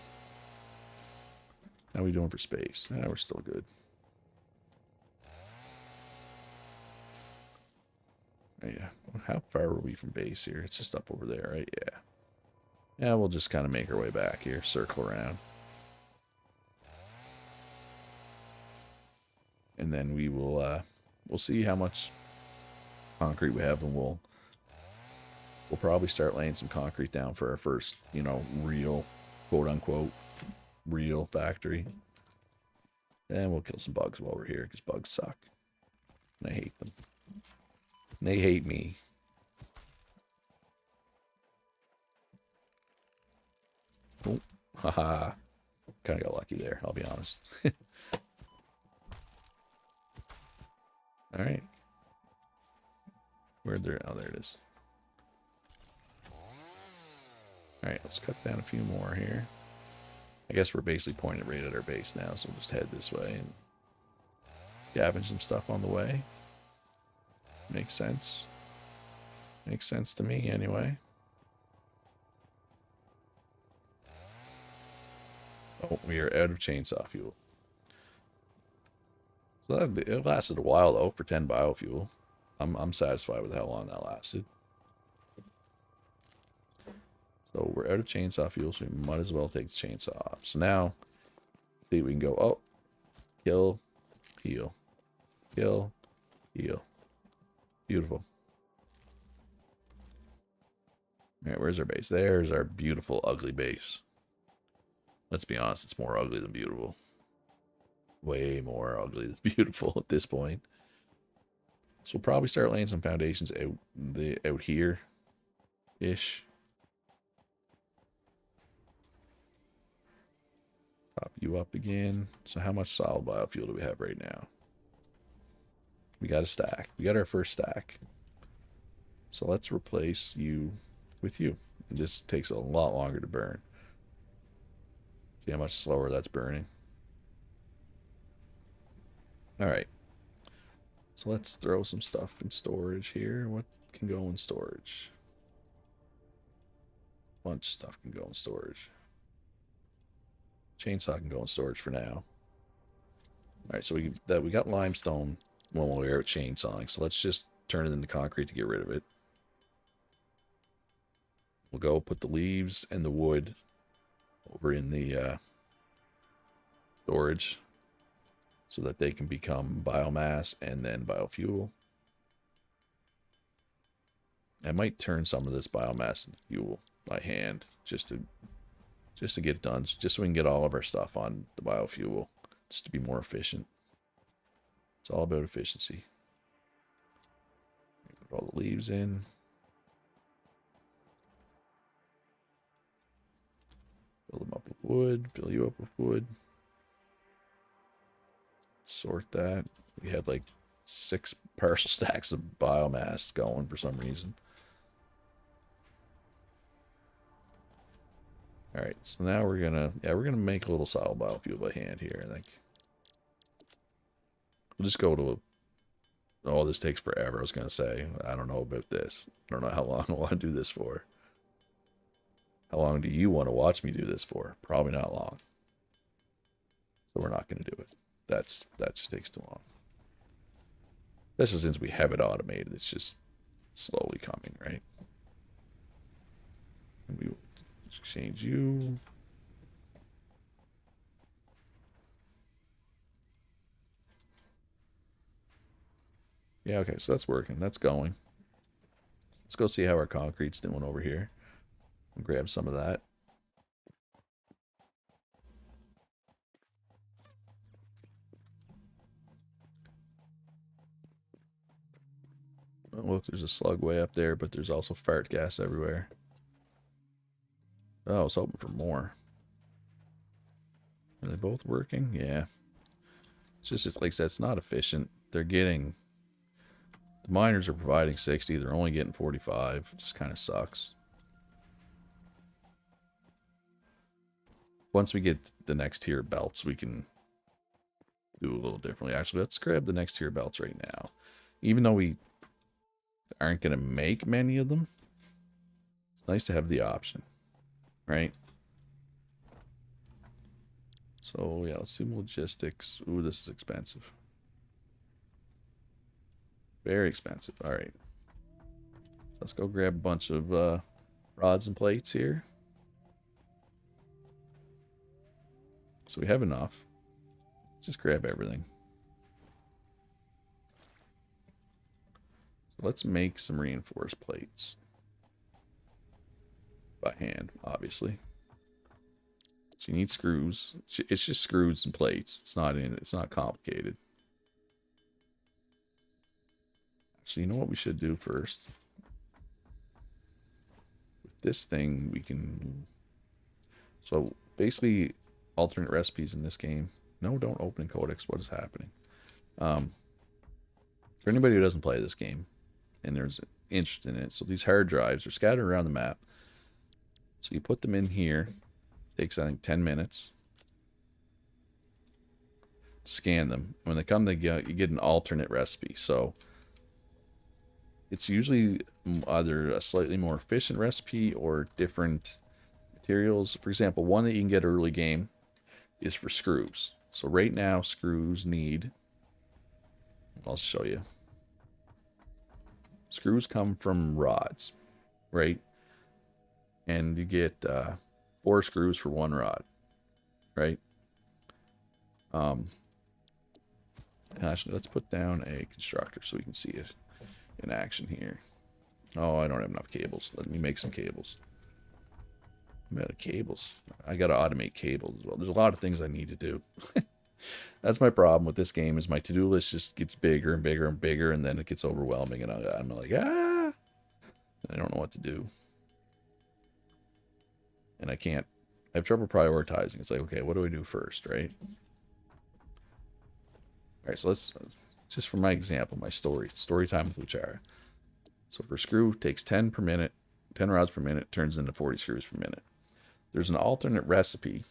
How are we doing for space? We're still good. Oh, yeah. How far are we from base here? It's just up over there, right? Yeah. Yeah, we'll just kind of make our way back here. Circle around. And then we will, we'll see how much concrete we have, and we'll probably start laying some concrete down for our first, you know, real, quote-unquote, real factory. And we'll kill some bugs while we're here, because bugs suck. And I hate them. And they hate me. Oh, haha. Kind of got lucky there, I'll be honest. Alright. Where'd there... Oh, there it is. Alright, let's cut down a few more here. I guess we're basically pointed right at our base now, so we'll just head this way and scavenge some stuff on the way. Makes sense. Makes sense to me, anyway. Oh, we are out of chainsaw fuel. So it lasted a while though for 10 biofuel. I'm satisfied with how long that lasted. So we're out of chainsaw fuel, so we might as well take the chainsaw off. So now, see, we can go, oh, kill, heal, kill, heal. Beautiful. All right, where's our base? There's our beautiful, ugly base. Let's be honest, it's more ugly than beautiful. Way more ugly than beautiful at this point. So we'll probably start laying some foundations out here-ish. Pop you up again. So how much solid biofuel do we have right now? We got a stack. We got our first stack. So let's replace you with you. This takes a lot longer to burn. See how much slower that's burning. All right. So let's throw some stuff in storage here. What can go in storage? Bunch of stuff can go in storage. Chainsaw can go in storage for now. All right, so we got limestone when we were chainsawing. So let's just turn it into concrete to get rid of it. We'll go put the leaves and the wood over in the storage so that they can become biomass and then biofuel. I might turn some of this biomass into fuel by hand just to get it done, just so we can get all of our stuff on the biofuel, just to be more efficient. It's all about efficiency. Put all the leaves in. Fill them up with wood. Fill you up with wood. Sort that. We had like 6 partial stacks of biomass going for some reason. All right, so now we're gonna make a little solid biofuel by hand here. I think we'll just go to a. Oh, this takes forever. I was gonna say I don't know about this. I don't know how long I want to do this for. How long do you want to watch me do this for? Probably not long. So we're not gonna do it. That just takes too long. Especially since we have it automated, it's just slowly coming, right? And we will exchange you. Yeah, okay, so that's working. That's going. Let's go see how our concrete's doing over here. And grab some of that. Oh, look, there's a slug way up there, but there's also fart gas everywhere. Oh, I was hoping for more. Are they both working? Yeah. It's like I said, it's not efficient. They're getting... The miners are providing 60. They're only getting 45. It just kind of sucks. Once we get the next tier belts, we can do a little differently. Actually, let's grab the next tier belts right now. Even though we aren't going to make many of them, it's nice to have the option, right? So, yeah, let's see logistics. Ooh, this is expensive. Very expensive. All right. Let's go grab a bunch of rods and plates here. So we have enough. Just grab everything. So let's make some reinforced plates. By hand, obviously. So you need screws. It's just screws and plates. It's not complicated. Actually, you know what we should do first? With this thing, we can... So, basically, alternate recipes in this game. No, don't open codex. What is happening? For anybody who doesn't play this game, and there's interest in it, so these hard drives are scattered around the map. So you put them in here. Takes, I think, 10 minutes. Scan them. When they come, you get an alternate recipe. So it's usually either a slightly more efficient recipe or different materials. For example, one that you can get early game is for screws. So right now, screws need, I'll show you. Screws come from rods, right? And you get 4 screws for 1 rod, right? Actually, let's put down a constructor so we can see it in action here. Oh, I don't have enough cables. Let me make some cables. I'm out of cables. I gotta automate cables as well. There's a lot of things I need to do. That's my problem with this game, is my to-do list just gets bigger and bigger and bigger, and then it gets overwhelming, and I'm like, I don't know what to do. And I have trouble prioritizing. It's like, okay, what do I do first, right? All right, so let's, just for my example, my story time with Luchara. So for screw, takes 10 per minute, 10 rods per minute, turns into 40 screws per minute. There's an alternate recipe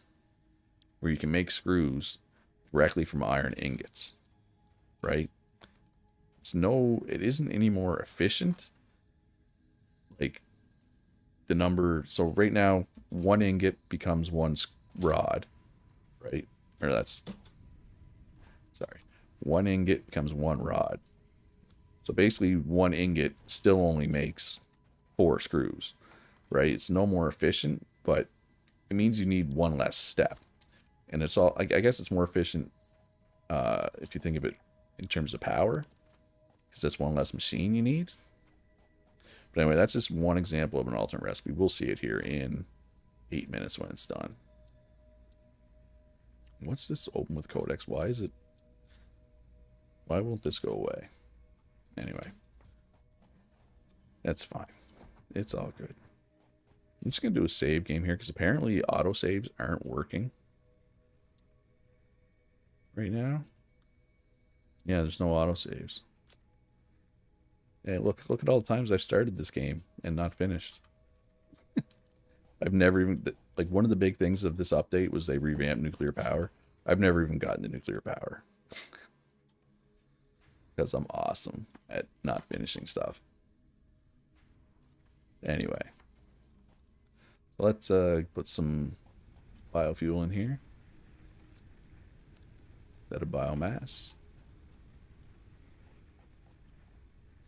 where you can make screws directly from iron ingots, right? It isn't any more efficient. Like the number, so right now, 1 ingot becomes 1 rod, right? Or that's, sorry, 1 ingot becomes 1 rod. So basically 1 ingot still only makes 4 screws, right? It's no more efficient, but it means you need 1 less step. And it's all, I guess it's more efficient if you think of it in terms of power, because that's 1 less machine you need. But anyway, that's just one example of an alternate recipe. We'll see it here in 8 minutes when it's done. What's this open with codex? Why won't this go away? Anyway, that's fine. It's all good. I'm just going to do a save game here because apparently autosaves aren't working right now. Yeah, there's no autosaves. Hey, look at all the times I've started this game and not finished. I've never even, like, one of the big things of this update was they revamped nuclear power. I've never even gotten to nuclear power. Because I'm awesome at not finishing stuff. Anyway. So let's put some biofuel in here. Is that a biomass?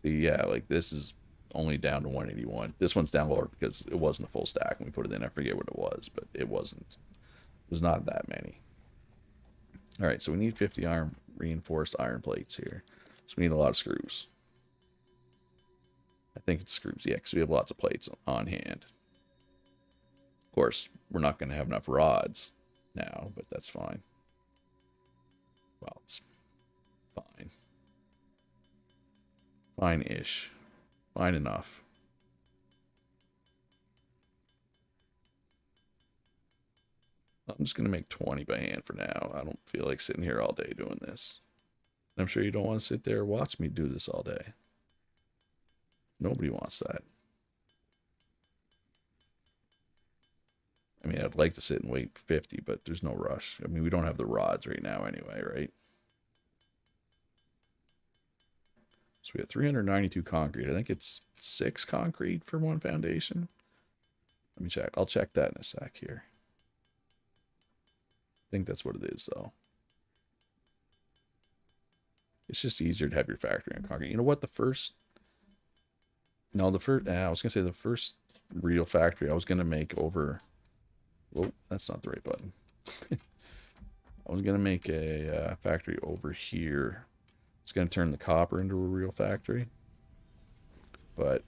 See, yeah, like this is only down to 181. This one's down lower because it wasn't a full stack when we put it in. I forget what it was, but it wasn't. It was not that many. All right, so we need 50 reinforced iron plates here. So we need a lot of screws. I think it's screws, yeah, because we have lots of plates on hand. Of course, we're not going to have enough rods now, but that's fine. Well, it's fine. Fine-ish. Fine enough. I'm just going to make 20 by hand for now. I don't feel like sitting here all day doing this. I'm sure you don't want to sit there and watch me do this all day. Nobody wants that. I mean, I'd like to sit and wait for 50, but there's no rush. I mean, we don't have the rods right now anyway, right? So we have 392 concrete. I think it's 6 concrete for 1 foundation. Let me check. I'll check that in a sec here. I think that's what it is, though. It's just easier to have your factory on concrete. You know what? I was going to say the first real factory I was going to make over... Oh, that's not the right button. I was going to make a factory over here. It's going to turn the copper into a real factory. But,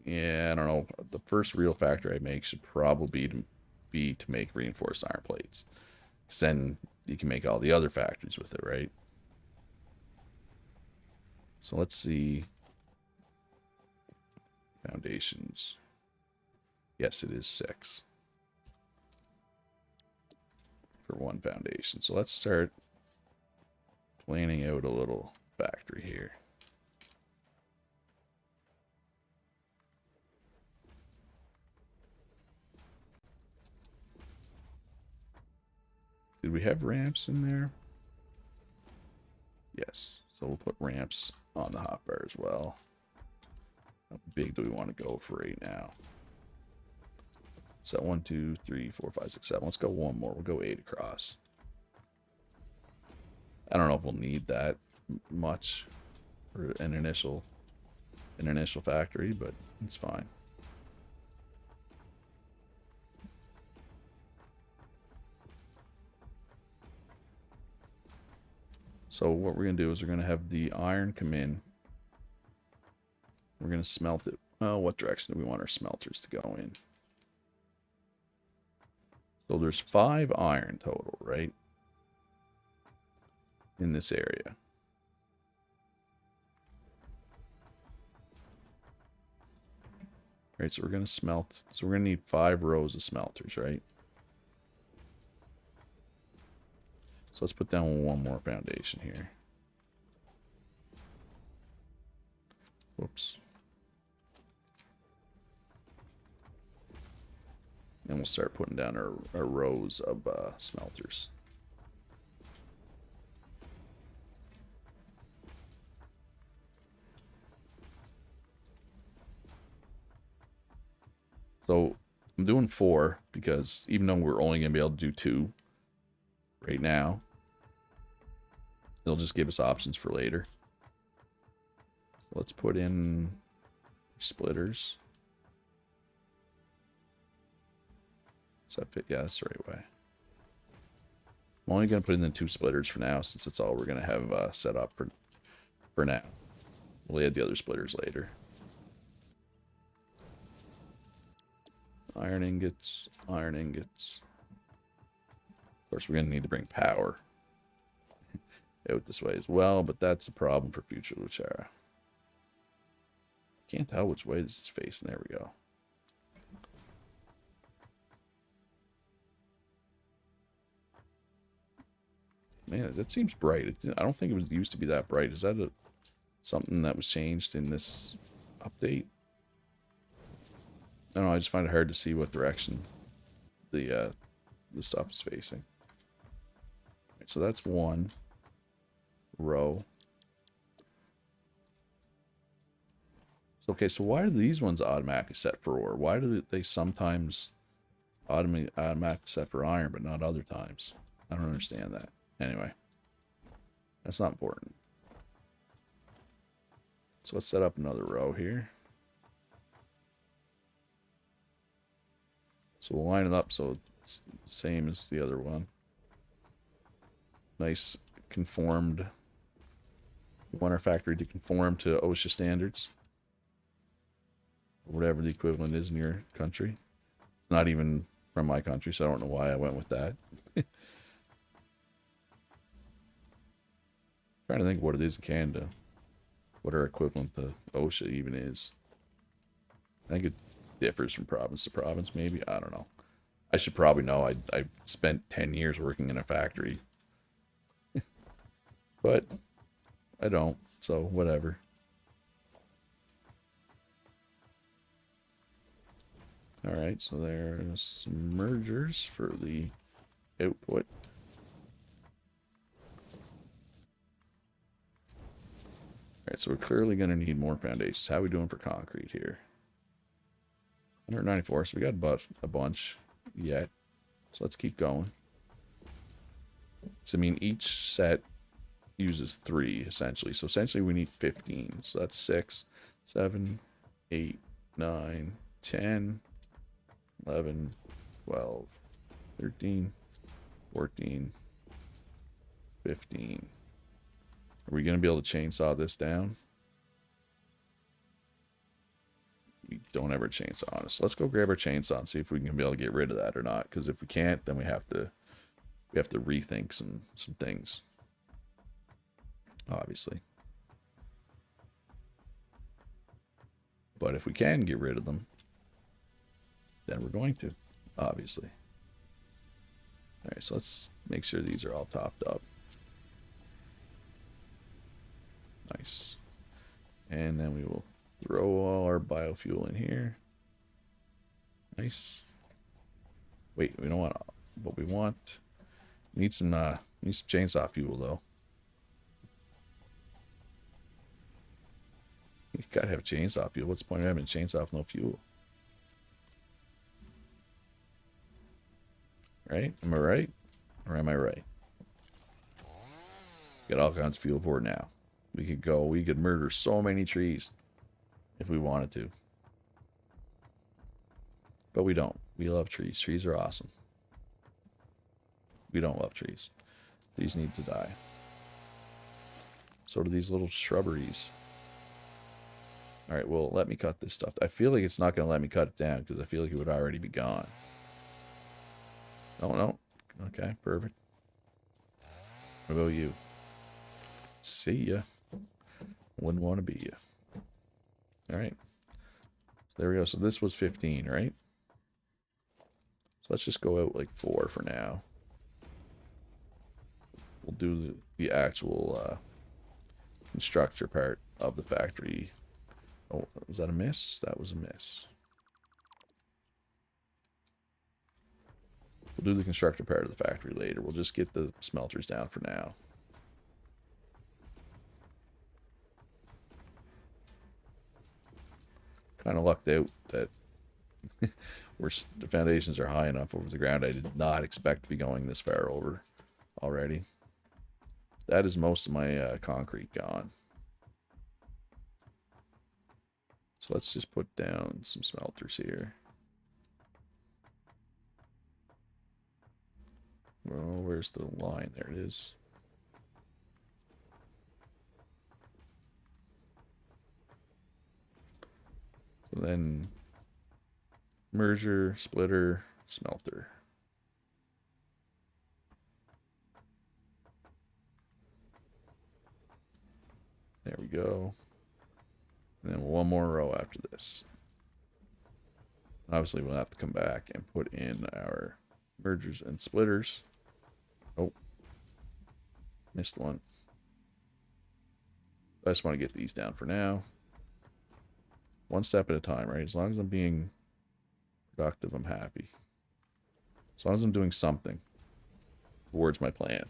yeah, I don't know. The first real factory I make should probably be to make reinforced iron plates. Because then you can make all the other factories with it, right? So let's see. Foundations. Yes, it is 6. For 1 foundation. So let's start planning out a little factory here. Did we have ramps in there? Yes. So we'll put ramps on the hotbar as well. How big do we want to go for right now? So 1, 2, 3, 4, 5, 6, 7. Let's go one more. We'll go 8 across. I don't know if we'll need that much for an initial factory, but it's fine. So what we're going to do is we're going to have the iron come in. We're going to smelt it. Well, what direction do we want our smelters to go in? So there's 5 iron total, right? In this area. Right, so we're going to smelt. So we're going to need 5 rows of smelters, right? So let's put down one more foundation here. Whoops. And we'll start putting down our rows of smelters. So I'm doing 4 because even though we're only going to be able to do 2 right now, it'll just give us options for later. So let's put in splitters. Does that fit? Yeah, that's the right way. I'm only going to put in the 2 splitters for now, since that's all we're going to have set up for now. We'll add the other splitters later. Iron ingots, iron ingots. Of course, we're going to need to bring power out this way as well, but that's a problem for future Luchara. Can't tell which way this is facing. There we go. Man, that seems bright. I don't think it used to be that bright. Is that something that was changed in this update? I don't know. I just find it hard to see what direction the stuff is facing. Right, so that's 1 row. So, okay, so why are these ones automatically set for ore? Why do they sometimes automatically set for iron, but not other times? I don't understand that. Anyway, that's not important. So let's set up another row here. So we'll line it up so it's the same as the other one. Nice conformed. We want our factory to conform to OSHA standards. Whatever the equivalent is in your country. It's not even from my country, so I don't know why I went with that. Trying to think what it is in Canada. What our equivalent to OSHA even is. I think it differs from province to province, maybe. I don't know. I should probably know. I spent 10 years working in a factory. But I don't, so whatever. Alright, so there's some mergers for the output. Alright, so we're clearly going to need more foundations. How are we doing for concrete here? 194, so we got a bunch yet. So let's keep going. So I mean, each set uses 3 essentially. So essentially we need 15. So that's 6, 7, 8, 9, 10, 11, 12, 13, 14, 15. Are we going to be able to chainsaw this down? We don't ever chainsaw on us. So let's go grab our chainsaw and see if we can be able to get rid of that or not. Because if we can't, then we have to rethink some things. Obviously. But if we can get rid of them, then we're going to, obviously. Alright, so let's make sure these are all topped up. Nice. And then we will throw all our biofuel in here. Nice. Wait, we don't want what we want. We need some chainsaw fuel though. You gotta have chainsaw fuel. What's the point of having chainsaw with no fuel? Right? Am I right? Or am I right? Got all kinds of fuel for it now. We could murder so many trees if we wanted to. But we don't. We love trees. Trees are awesome. We don't love trees. These need to die. So do these little shrubberies. Alright, well, let me cut this stuff. I feel like it's not going to let me cut it down because I feel like it would already be gone. Oh, no. Okay, perfect. What about you? See ya. Wouldn't want to be ya. Alright. So there we go. So this was 15, right? So let's just go out like 4 for now. We'll do the actual constructor part of the factory. Oh, was that a miss? That was a miss. We'll do the constructor part of the factory later. We'll just get the smelters down for now. Kind of lucked out that the foundations are high enough over the ground. I did not expect to be going this far over already. That is most of my concrete gone. So let's just put down some smelters here. Well, where's the line? There it is. So then merger, splitter, smelter. There we go. And then one more row after this. Obviously, we'll have to come back and put in our mergers and splitters. Oh, missed one. I just want to get these down for now. One step at a time, right? As long as I'm being productive, I'm happy. As long as I'm doing something towards my plan.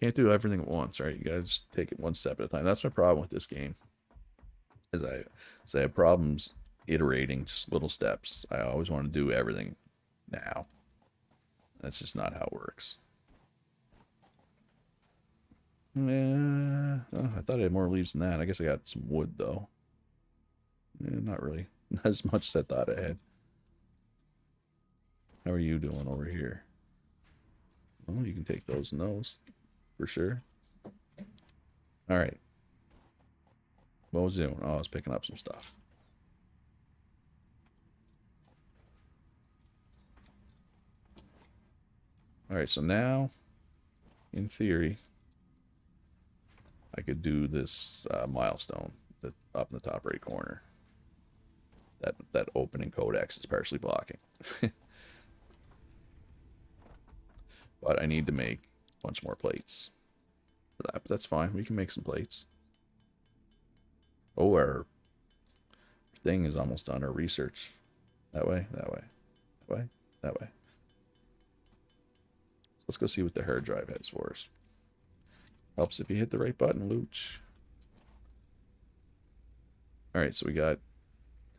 Can't do everything at once, right? You gotta just take it one step at a time. That's my problem with this game. Is I have problems iterating just little steps. I always want to do everything now. That's just not how it works. Yeah, oh, I thought I had more leaves than that. I guess I got some wood though. Not really. Not as much as I thought I had. How are you doing over here? Oh, you can take those and those. For sure. Alright. What was it doing? Oh, I was picking up some stuff. Alright, so now, in theory, I could do this milestone that up in the top right corner. That opening codex is partially blocking. But I need to make a bunch more plates for that. But that's fine. We can make some plates. Oh, our thing is almost done. Our research. That way, that way, that way, that way. Let's go see what the hard drive has for us. Helps if you hit the right button, Looch. Alright, so we got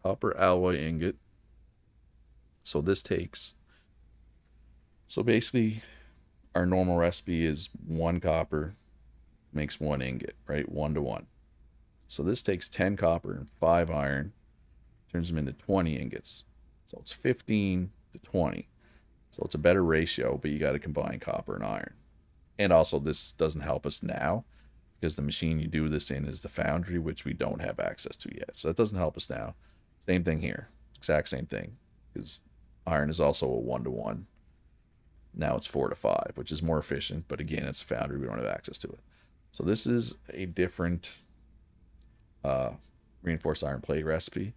copper alloy ingot. So this takes... So basically, our normal recipe is 1 copper makes 1 ingot, right? 1 to 1. So this takes 10 copper and 5 iron, turns them into 20 ingots. So it's 15 to 20. So it's a better ratio, but you got to combine copper and iron. And also, this doesn't help us now because the machine you do this in is the foundry, which we don't have access to yet. So that doesn't help us now. Same thing here. Exact same thing. Because iron is also a 1 to 1. Now it's 4 to 5, which is more efficient. But again, it's a foundry. We don't have access to it. So this is a different reinforced iron plate recipe.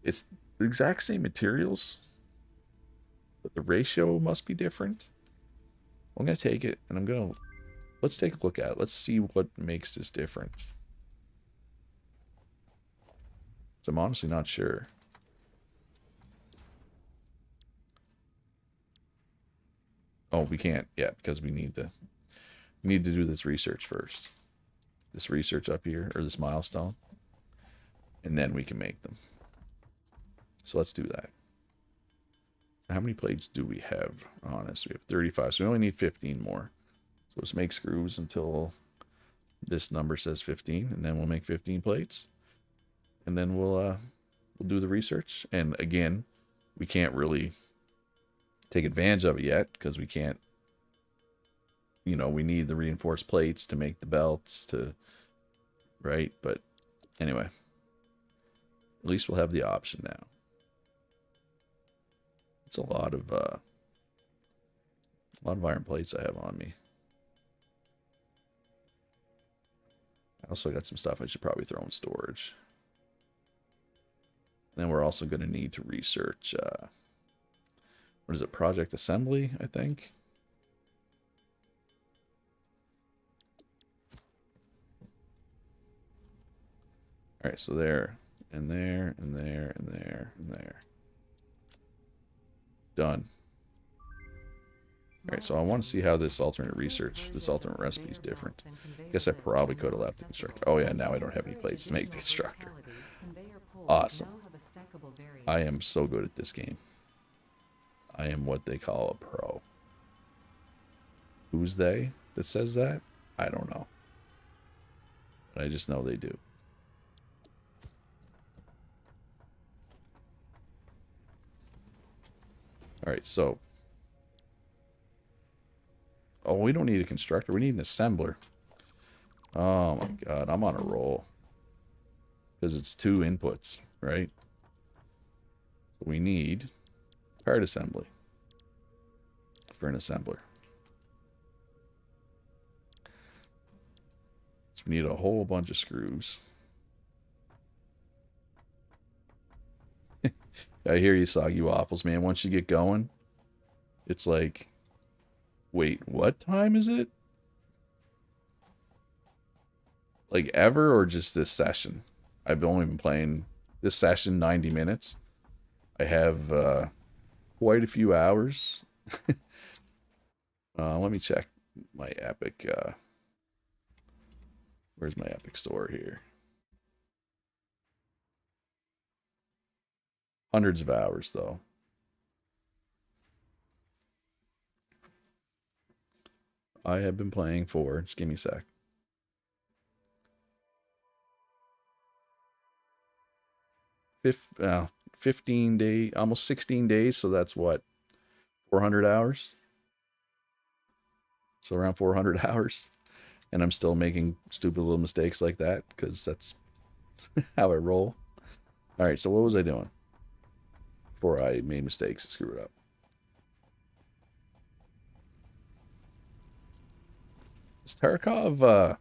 It's the exact same materials, but the ratio must be different. I'm going to take it, and let's take a look at it. Let's see what makes this different. So I'm honestly not sure. Oh, we can't yet because we need to do this research first. This research up here, or this milestone. And then we can make them. So let's do that. How many plates do we have on us? We have 35, so we only need 15 more. So let's make screws until this number says 15, and then we'll make 15 plates. And then we'll do the research. And again, we can't really take advantage of it yet because we can't, you know, we need the reinforced plates to make the belts to, right? But anyway, at least we'll have the option now. It's a lot of iron plates I have on me. I also got some stuff I should probably throw in storage. Then we're also going to need to research, what is it, project assembly, I think. All right, so there, and there, and there, and there, and there. Done. All right, so I want to see how this alternate research, this alternate recipe is different. I guess I probably could have left the constructor. Oh yeah, now I don't have any plates to make the constructor. Awesome. I am so good at this game. I am what they call a pro. Who's they that says that? I don't know. But I just know they do. All right, so. Oh, we don't need a constructor. We need an assembler. Oh my god, I'm on a roll. Because it's 2 inputs, right? So we need part assembly for an assembler. So we need a whole bunch of screws. I hear you, Soggy Waffles, man. Once you get going, it's like, wait, what time is it? Like ever or just this session? I've only been playing this session 90 minutes. I have quite a few hours. Let me check my Epic. Where's my Epic store here? Hundreds of hours, though. I have been playing for, just give me a sec. 15 days, almost 16 days, so that's what, 400 hours? So around 400 hours. And I'm still making stupid little mistakes like that, because that's how I roll. Alright, so what was I doing before I made mistakes and screwed up? Is Tarkov,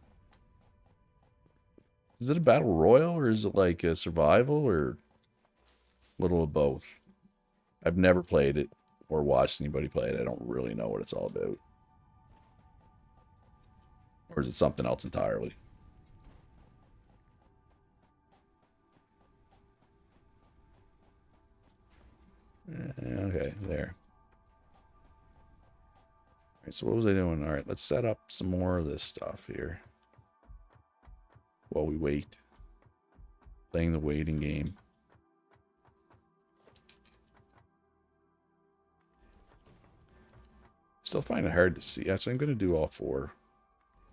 is it a battle royal, or is it like a survival, or a little of both? I've never played it or watched anybody play it. I don't really know what it's all about. Or is it something else entirely? Okay, there. Alright, so what was I doing? Alright, let's set up some more of this stuff here. While we wait. Playing the waiting game. Still find it hard to see. Actually, I'm going to do all 4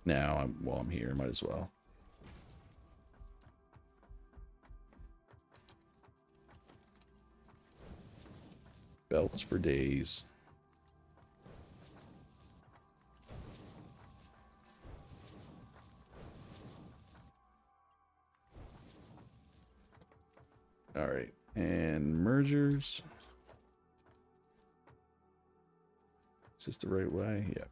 now while I'm here. Might as well. Belts for days. All right, and mergers. Is this the right way? Yeah.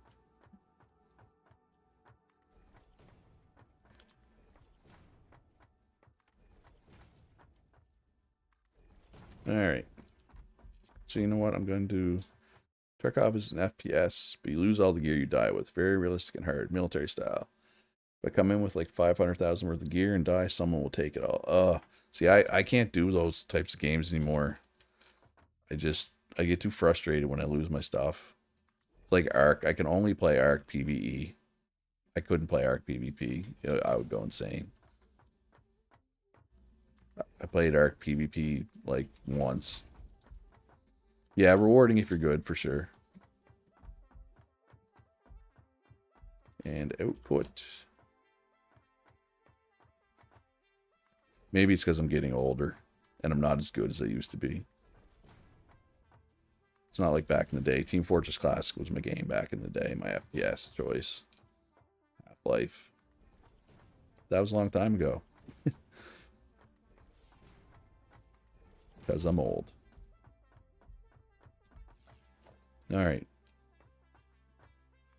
All right. So you know what I'm going to do? Tarkov is an FPS, but you lose all the gear you die with. Very realistic and hard, military style. If I come in with like 500,000 worth of gear and die, someone will take it all. See, I can't do those types of games anymore. I get too frustrated when I lose my stuff. It's like Ark. I can only play Ark PvE. I couldn't play Ark PvP. I would go insane. I played Ark PvP like once. Yeah, rewarding if you're good, for sure. And output. Maybe it's because I'm getting older and I'm not as good as I used to be. It's not like back in the day. Team Fortress Classic was my game back in the day, my FPS choice. Half-Life. That was a long time ago. Because I'm old. Alright.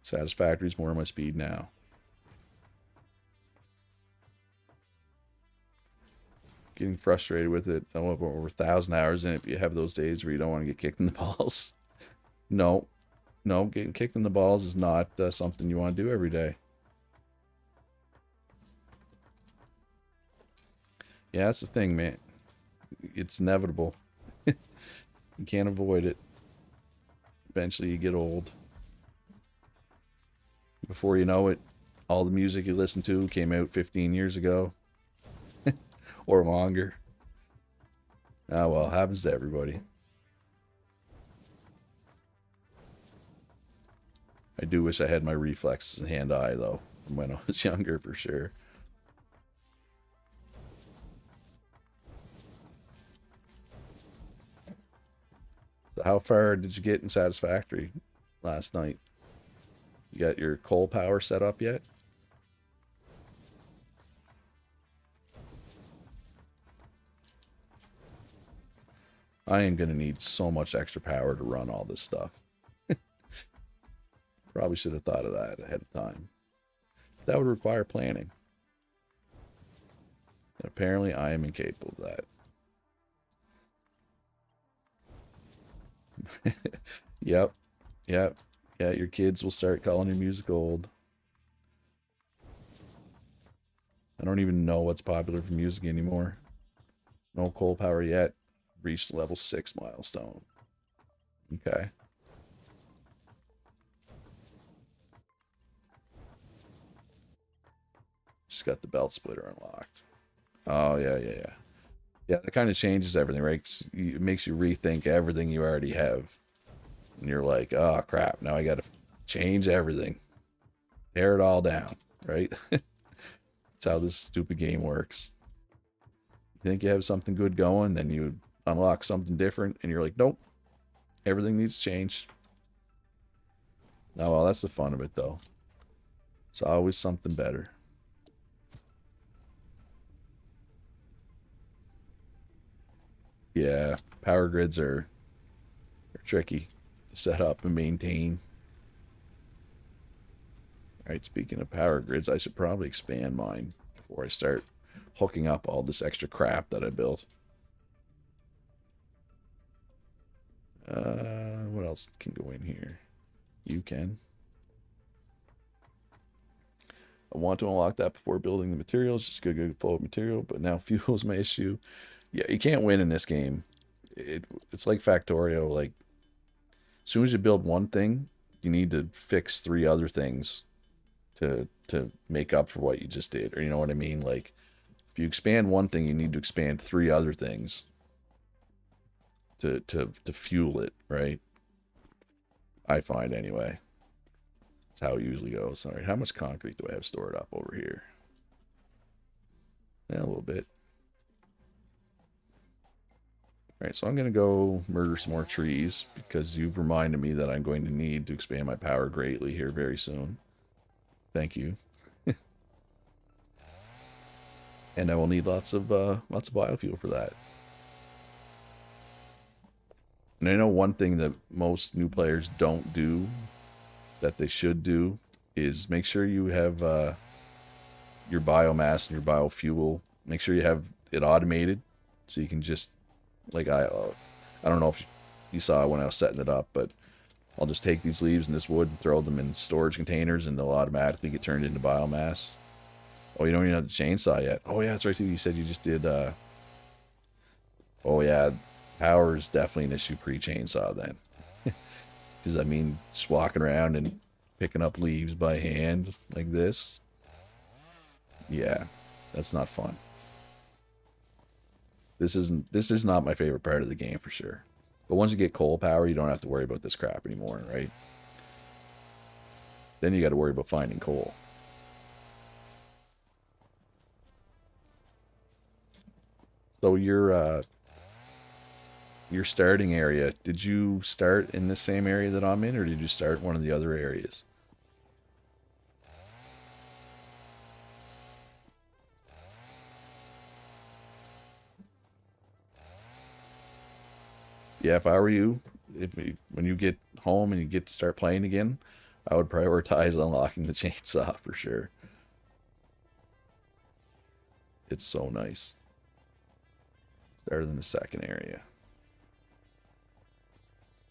Satisfactory is more of my speed now. Getting frustrated with it. I want over 1,000 hours in it, but you have those days where you don't want to get kicked in the balls. No. No, getting kicked in the balls is not something you want to do every day. Yeah, that's the thing, man. It's inevitable. You can't avoid it. Eventually you get old. Before you know it, all the music you listen to came out 15 years ago. Or longer. Ah, well, happens to everybody. I do wish I had my reflexes and hand-eye, though, from when I was younger, for sure. So how far did you get in Satisfactory last night? You got your coal power set up yet? I am going to need so much extra power to run all this stuff. Probably should have thought of that ahead of time. That would require planning. And apparently I am incapable of that. Yep. Yep. Yeah, your kids will start calling your music old. I don't even know what's popular for music anymore. No coal power yet. Reached level 6 milestone. Okay. Just got the belt splitter unlocked. Oh, yeah. Yeah, that kind of changes everything, right? It makes you rethink everything you already have. And you're like, oh, crap. Now I got to change everything. Tear it all down, right? That's how this stupid game works. You think you have something good going, then you unlock something different, and you're like, nope. Everything needs to change. Oh, well, that's the fun of it, though. It's always something better. Yeah, power grids are tricky to set up and maintain. Alright, speaking of power grids, I should probably expand mine before I start hooking up all this extra crap that I built. What else can go in here? You can. I want to unlock that before building the materials. Just good flow of material, but now fuel is my issue. Yeah, you can't win in this game. It's like Factorio. Like, as soon as you build one thing, you need to fix 3 other things to make up for what you just did. Or you know what I mean? Like, if you expand one thing, you need to expand 3 other things to fuel it, right? I find anyway. That's how it usually goes. All right, how much concrete do I have stored up over here? Yeah, a little bit. All right, so I'm going to go murder some more trees because you've reminded me that I'm going to need to expand my power greatly here very soon. Thank you. And I will need lots of biofuel for that. And I know one thing that most new players don't do that they should do is make sure you have your biomass and your biofuel. Make sure you have it automated so you can just, like, I don't know if you saw when I was setting it up, but I'll just take these leaves and this wood and throw them in storage containers and they'll automatically get turned into biomass. Oh, you don't even have the chainsaw yet. Oh yeah, that's right too. You said you just did oh yeah, power is definitely an issue pre-chainsaw then. Because, I mean, just walking around and picking up leaves by hand like this. Yeah, that's not fun. This is not my favorite part of the game for sure. But once you get coal power, you don't have to worry about this crap anymore, right? Then you got to worry about finding coal. So your starting area, did you start in the same area that I'm in, or did you start one of the other areas? Yeah, if I were you, when you get home and you get to start playing again, I would prioritize unlocking the chainsaw for sure. It's so nice. Started in the second area.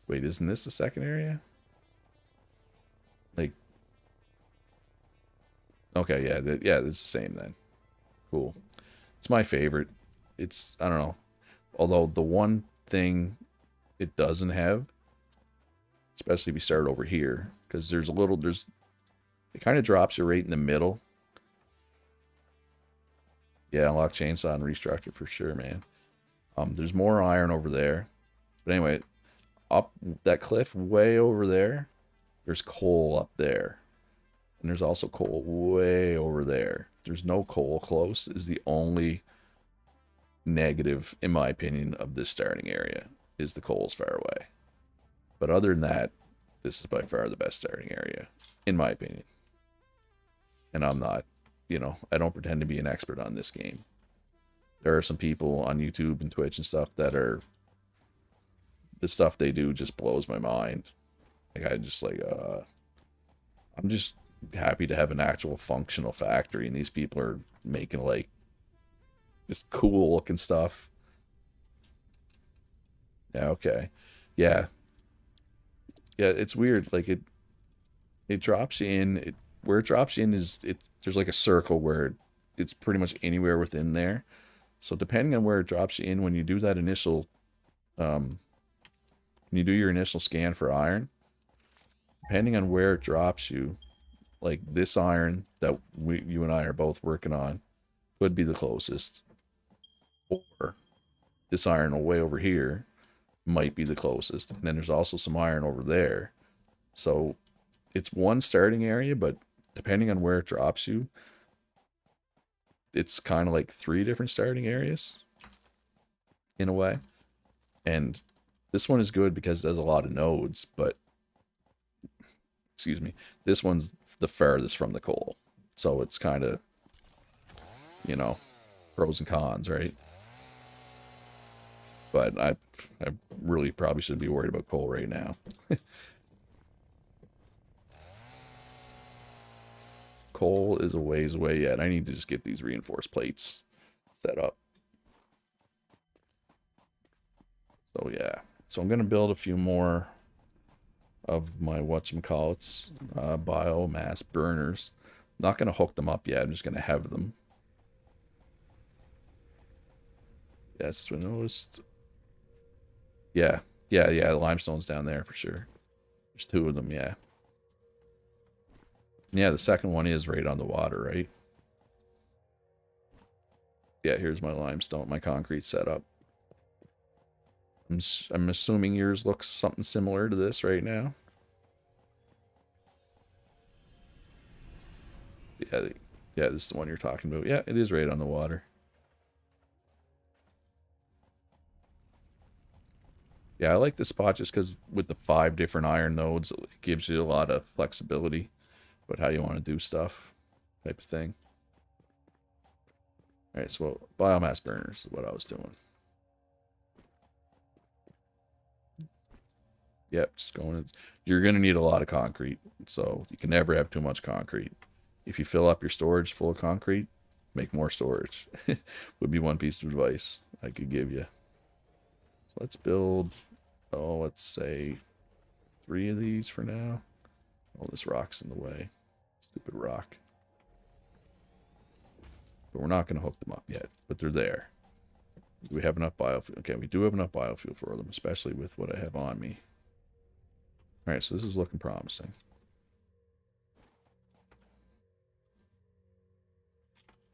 Wait, isn't this the second area? Like, okay, yeah, yeah, it's the same then. Cool. It's my favorite. It's, I don't know. Although the one thing it doesn't have, especially if you start over here, because it kind of drops you right in the middle. Yeah, unlock chainsaw and restructure for sure, man. There's more iron over there. But anyway, up that cliff way over there, there's coal up there. And there's also coal way over there. There's no coal close is the only negative, in my opinion, of this starting area, is the coal's far away. But other than that, this is by far the best starting area, in my opinion. And I'm not, I don't pretend to be an expert on this game. There are some people on YouTube and Twitch and stuff that are, the stuff they do just blows my mind. Like, I'm just happy to have an actual functional factory, and these people are making like this cool looking stuff. Yeah, okay. Yeah. Yeah, it's weird. Like it drops you in, where it drops you in there's like a circle where it's pretty much anywhere within there. So depending on where it drops you in, when you do that initial when you do your initial scan for iron, depending on where it drops you, like this iron that you and I are both working on could be the closest, or this iron way over here might be the closest, and then there's also some iron over there. So it's one starting area, but depending on where it drops you, it's kind of like 3 different starting areas in a way. And this one is good because it has a lot of nodes, but excuse me, this one's the farthest from the coal. So it's kind of, pros and cons, right? But I really probably shouldn't be worried about coal right now. Coal is a ways away yet. I need to just get these reinforced plates set up. So yeah. So I'm going to build a few more of my whatchamacallits, biomass burners. I'm not going to hook them up yet. I'm just going to have them. Yes, we noticed. Yeah. Yeah, limestone's down there for sure. There's 2 of them, yeah. Yeah, the second one is right on the water, right? Yeah, here's my limestone, my concrete setup. I'm assuming yours looks something similar to this right now. Yeah, this is the one you're talking about. Yeah, it is right on the water. Yeah, I like this spot just because with the 5 different iron nodes, it gives you a lot of flexibility about how you want to do stuff, type of thing. All right, so biomass burners is what I was doing. Yep, just going. You're going to need a lot of concrete, so you can never have too much concrete. If you fill up your storage full of concrete, make more storage. Would be one piece of advice I could give you. So let's build, let's say 3 of these for now. Oh, this rock's in the way. Stupid rock. But we're not going to hook them up yet, but they're there. Do we have enough biofuel? Okay, we do have enough biofuel for them, especially with what I have on me. All right, so this is looking promising.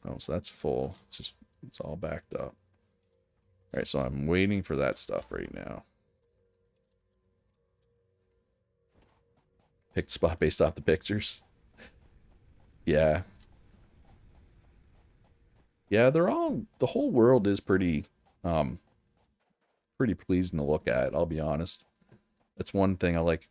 Oh, so that's full. It's all backed up. All right, so I'm waiting for that stuff right now. Picked spot based off the pictures. Yeah. Yeah, they're all, the whole world is um pretty pleasing to look at, I'll be honest. That's one thing I like.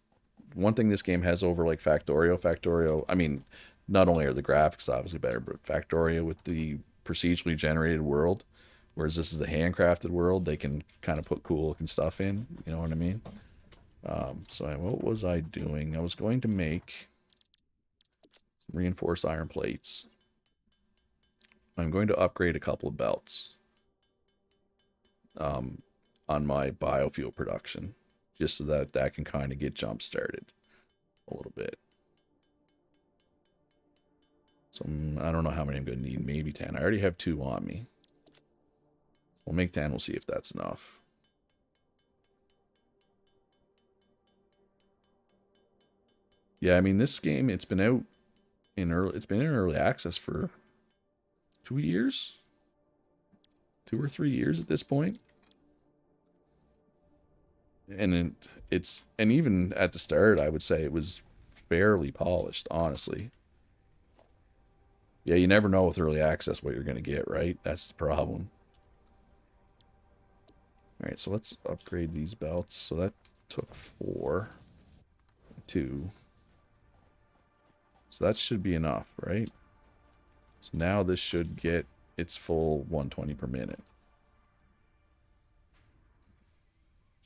One thing this game has over like Factorio, I mean, not only are the graphics obviously better, but Factorio with the procedurally generated world, whereas this is the handcrafted world, they can kind of put cool looking stuff in, you know what I mean? What was I doing? I was going to make some reinforced iron plates. I'm going to upgrade a couple of belts on my biofuel production, just so that that can kind of get jump started a little bit. So I don't know how many I'm going to need. Maybe 10. I already have 2 on me. We'll make 10. We'll see if that's enough. Yeah, I mean, this game, it's been out in early access for 2 years, 2 or 3 years at this point. And and even at the start, I would say it was fairly polished, honestly. Yeah, you never know with early access what you're going to get, right? That's the problem. All right, so let's upgrade these belts. So that took 4, 2. So that should be enough, right? So now this should get its full 120 per minute.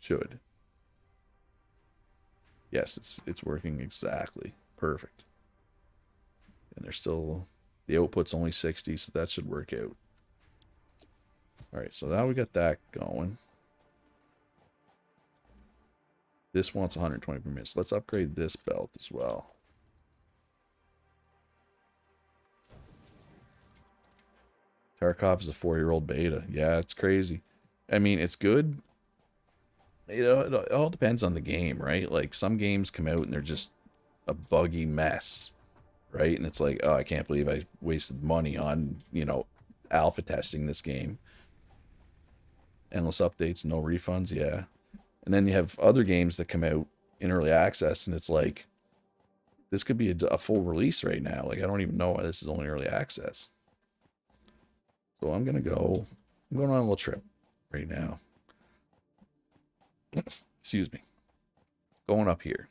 Should. Yes, it's working exactly. Perfect. And there's still, the output's only 60, so that should work out. All right, so now we got that going. This wants 120 per minute. So let's upgrade this belt as well. Tarkov is a 4-year-old beta. Yeah, it's crazy. I mean, it's good. You know, it all depends on the game, right? Like, some games come out and they're just a buggy mess, right? And it's like, oh, I can't believe I wasted money on, you know, alpha testing this game. Endless updates, no refunds, yeah. And then you have other games that come out in early access, and it's like, this could be a full release right now. Like, I don't even know why this is only early access. So I'm going on a little trip right now. Excuse me. Going up here.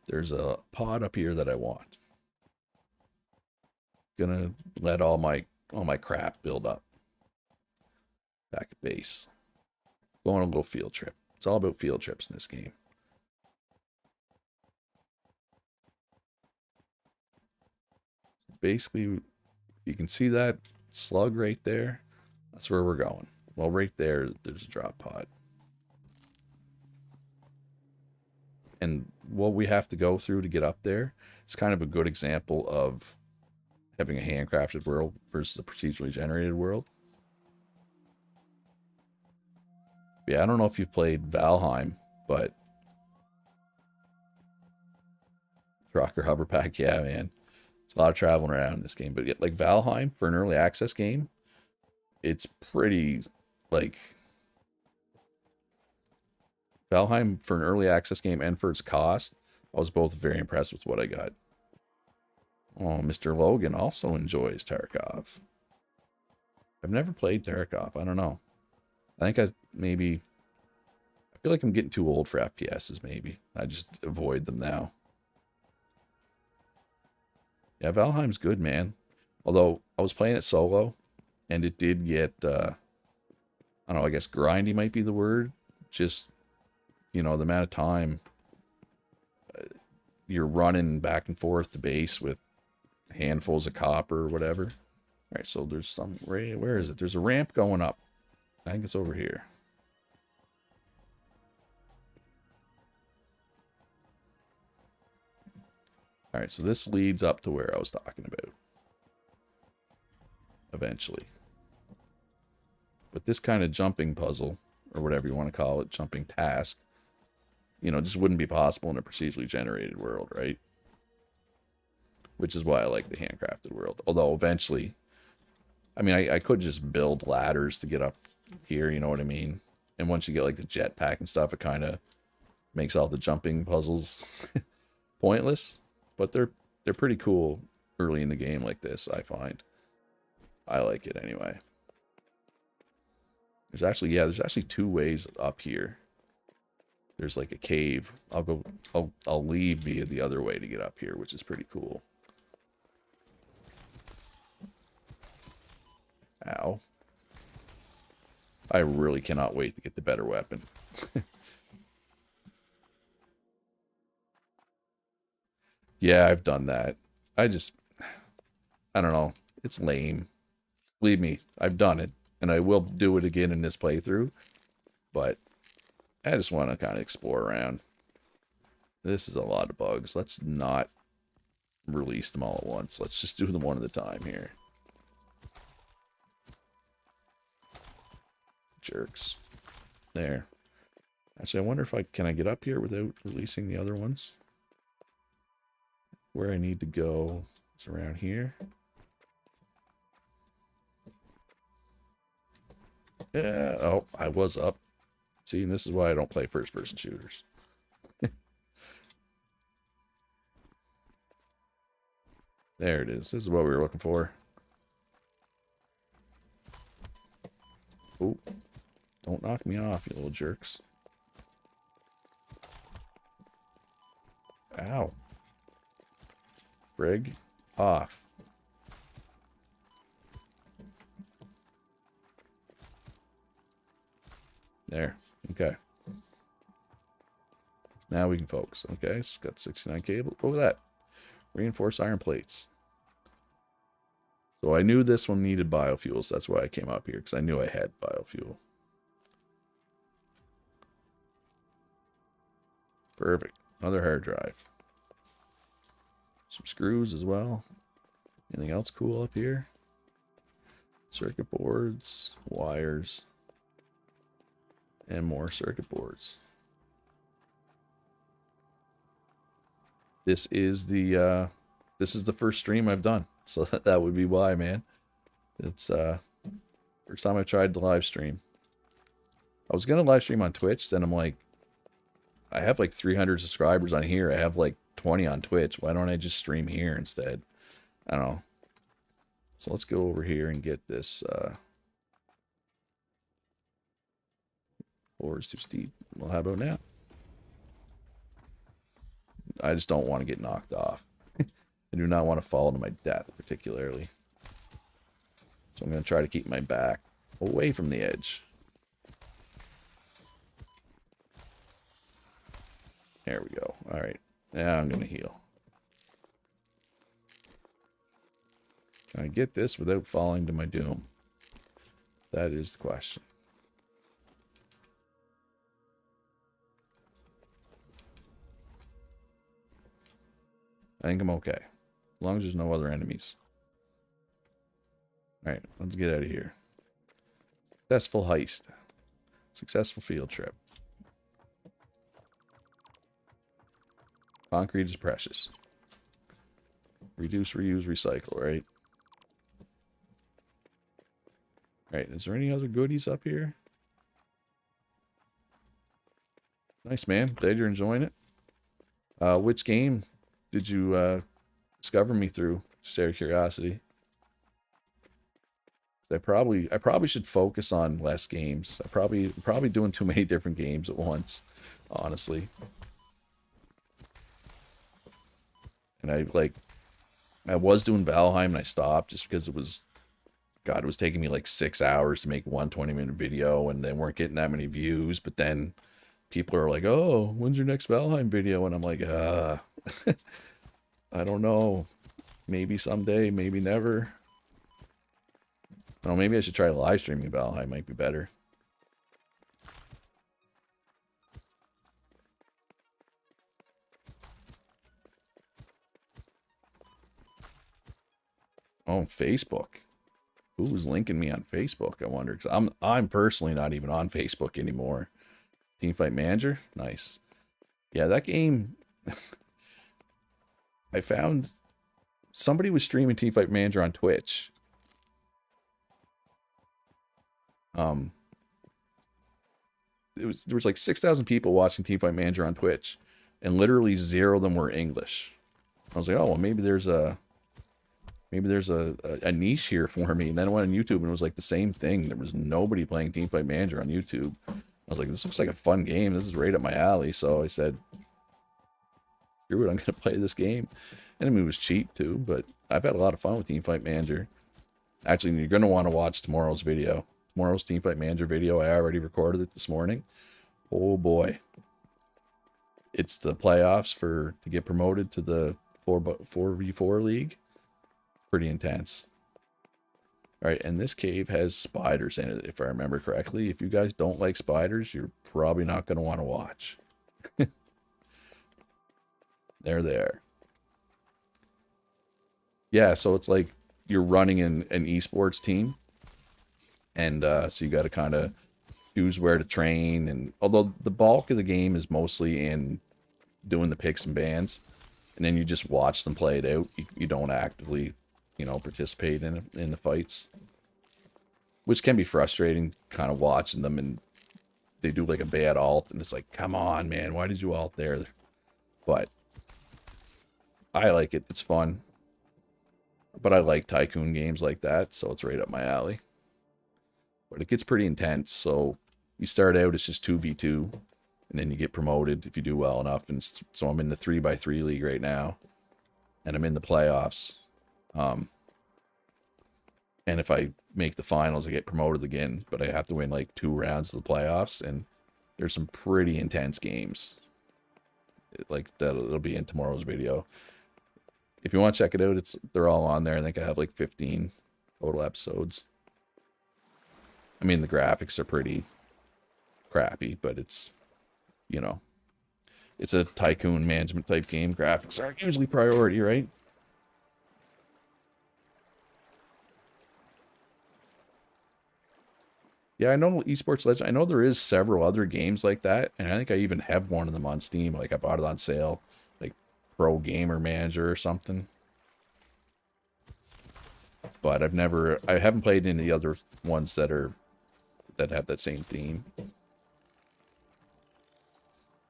There's a pod up here that I want. Gonna let all my crap build up. Back at base. Going on a little field trip. It's all about field trips in this game. Basically, you can see that slug right there. That's where we're going. Well, right there, there's a drop pod. And what we have to go through to get up there is kind of a good example of having a handcrafted world versus a procedurally generated world. Yeah, I don't know if you've played Valheim, but Trucker Hover Pack, yeah, man. It's a lot of traveling around in this game. But like Valheim, for an early access game, it's pretty, like, Valheim for an early access game and for its cost, I was both very impressed with what I got. Oh, Mr. Logan also enjoys Tarkov. I've never played Tarkov. I don't know. I think I feel like I'm getting too old for FPSs, maybe. I just avoid them now. Yeah, Valheim's good, man. Although, I was playing it solo, and it did get, I don't know, I guess grindy might be the word. Just, you know, the amount of time you're running back and forth to base with handfuls of copper or whatever. All right, so there's some, where is it? There's a ramp going up. I think it's over here. All right, so this leads up to where I was talking about. Eventually. But this kind of jumping puzzle, or whatever you want to call it, jumping task, you know, just wouldn't be possible in a procedurally generated world, right? Which is why I like the handcrafted world. Although eventually, I mean, I could just build ladders to get up here, you know what I mean? And once you get like the jetpack and stuff, it kind of makes all the jumping puzzles pointless, but they're pretty cool early in the game like this, I find. I like it anyway. There's actually two ways up here. There's like a cave. I'll leave via the other way to get up here, which is pretty cool. Ow. I really cannot wait to get the better weapon. Yeah, I've done that. I don't know. It's lame. Believe me, I've done it, and I will do it again in this playthrough, but I just want to kind of explore around. This is a lot of bugs. Let's not release them all at once. Let's just do them one at a time here. Jerks. There. Actually, I wonder if can I get up here without releasing the other ones? Where I need to go is around here. Yeah. Oh, I was up. See, and this is why I don't play first-person shooters. There it is. This is what we were looking for. Oh, don't knock me off, you little jerks. Ow. Brig off. There. Okay. Now we can focus. Okay, it's got 69 cable. Look at that. Reinforced iron plates. So I knew this one needed biofuels. That's why I came up here, because I knew I had biofuel. Perfect. Another hard drive. Some screws as well. Anything else cool up here? Circuit boards, wires, and more circuit boards. This is the first stream I've done, so that would be why, man. It's first time I tried to live stream. I was gonna live stream on Twitch, then I'm like, I have like 300 subscribers on here. I have like 20 on Twitch. Why don't I just stream here instead? I don't know. So let's go over here and get this. Floor is too steep. Well, how about now? I just don't want to get knocked off. I do not want to fall to my death, particularly. So I'm going to try to keep my back away from the edge. There we go. All right. Now I'm going to heal. Can I get this without falling to my doom? That is the question. I think I'm okay. As long as there's no other enemies. Alright, let's get out of here. Successful heist. Successful field trip. Concrete is precious. Reduce, reuse, recycle, right? Alright, is there any other goodies up here? Nice, man. Glad you're enjoying it. Which game did you discover me through? Just out of curiosity. I probably should focus on less games. I'm probably doing too many different games at once, honestly. And I was doing Valheim and I stopped just because it was taking me like 6 hours to make one 20-minute video, and they weren't getting that many views. But then people are like, "Oh, when's your next Valheim video?" And I'm like, I don't know. Maybe someday, maybe never. Oh, maybe I should try live streaming Valheim. Might be better. Oh, Facebook. Who's linking me on Facebook? I wonder. Because I'm personally not even on Facebook anymore. Teamfight Manager, nice. Yeah, that game. I found somebody was streaming Teamfight Manager on Twitch. There was like 6,000 people watching Teamfight Manager on Twitch, and literally 0 of them were English. I was like, oh, well, maybe there's a niche here for me. And then I went on YouTube and it was like the same thing. There was nobody playing Teamfight Manager on YouTube. I was like, this looks like a fun game. This is right up my alley. So I said, screw it, I'm going to play this game. And I mean, it was cheap too, but I've had a lot of fun with Teamfight Manager. Actually, you're going to want to watch tomorrow's video. Tomorrow's Teamfight Manager video, I already recorded it this morning. Oh boy. It's the playoffs to get promoted to the 4v4 league. Pretty intense. All right, and this cave has spiders in it, if I remember correctly. If you guys don't like spiders, you're probably not going to want to watch. There they are. Yeah, so it's like you're running an esports team. And so you got to kind of choose where to train. And although the bulk of the game is mostly in doing the picks and bans, and then you just watch them play it out. You don't actively, you know, participate in the fights, which can be frustrating, kind of watching them, and they do like a bad alt, and it's like, come on, man, why did you alt there? But I like it. It's fun. But I like tycoon games like that, so it's right up my alley. But it gets pretty intense, so you start out, it's just 2v2, and then you get promoted if you do well enough. And so I'm in the 3x3 league right now, and I'm in the playoffs. And if I make the finals, I get promoted again, but I have to win like 2 rounds of the playoffs, and there's some pretty intense games. Like that, it'll be in tomorrow's video. If you want to check it out, they're all on there. I think I have like 15 total episodes. I mean, the graphics are pretty crappy, but it's, you know, it's a tycoon management type game. Graphics aren't usually priority, right? Yeah, I know Esports Legend. I know there is several other games like that, and I think I even have one of them on Steam. Like I bought it on sale, like Pro Gamer Manager or something. But I haven't played any of the other ones that have that same theme.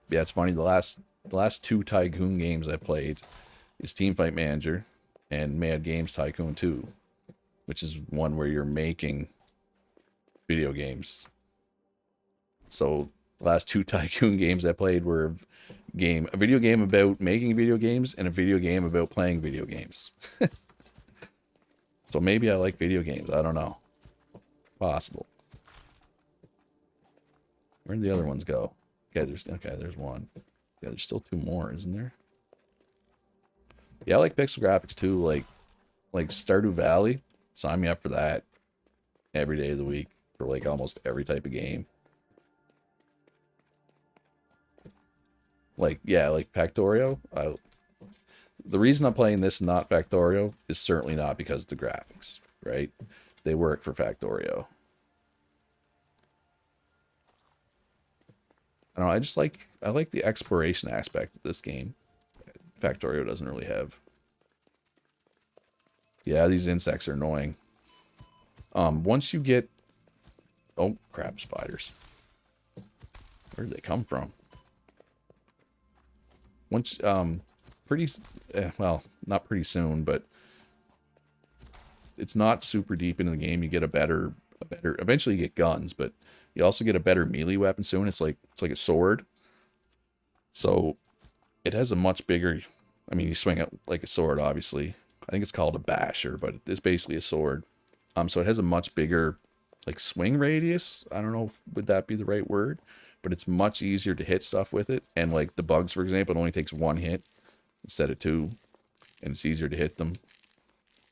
Yeah, it's funny. The last 2 Tycoon games I played is Teamfight Manager and Mad Games Tycoon 2, which is one where you're making video games. So the last 2 Tycoon games I played were a video game about making video games and a video game about playing video games. So maybe I like video games. I don't know. Possible. Where'd the other ones go? Okay, there's one. Yeah, there's still 2 more, isn't there? Yeah, I like pixel graphics too. Like Stardew Valley. Sign me up for that every day of the week for like almost every type of game. Like, yeah, like Factorio. The reason I'm playing this and not Factorio is certainly not because of the graphics, right? They work for Factorio. I don't know, I like the exploration aspect of this game. Factorio doesn't really have. Yeah, these insects are annoying. Once you get... Oh, crap, spiders. Where did they come from? Once, well, not pretty soon, but it's not super deep into the game. You get a better, eventually you get guns, but you also get a better melee weapon soon. It's like a sword. So it has a much bigger, I mean, you swing it like a sword, obviously. I think it's called a basher, but it's basically a sword. So it has a much bigger, like, swing radius. I don't know, would that be the right word? But it's much easier to hit stuff with it. And like the bugs, for example, it only takes 1 hit instead of 2. And it's easier to hit them.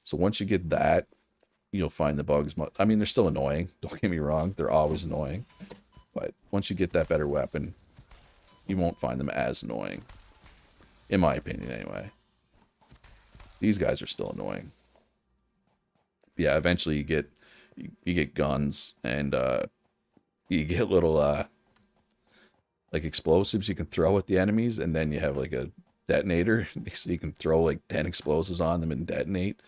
So once you get that, you'll find the bugs. I mean, they're still annoying. Don't get me wrong. They're always annoying. But once you get that better weapon, you won't find them as annoying. In my opinion, anyway. These guys are still annoying. Yeah, eventually you get guns and you get little like explosives you can throw at the enemies, and then you have like a detonator so you can throw like 10 explosives on them and detonate.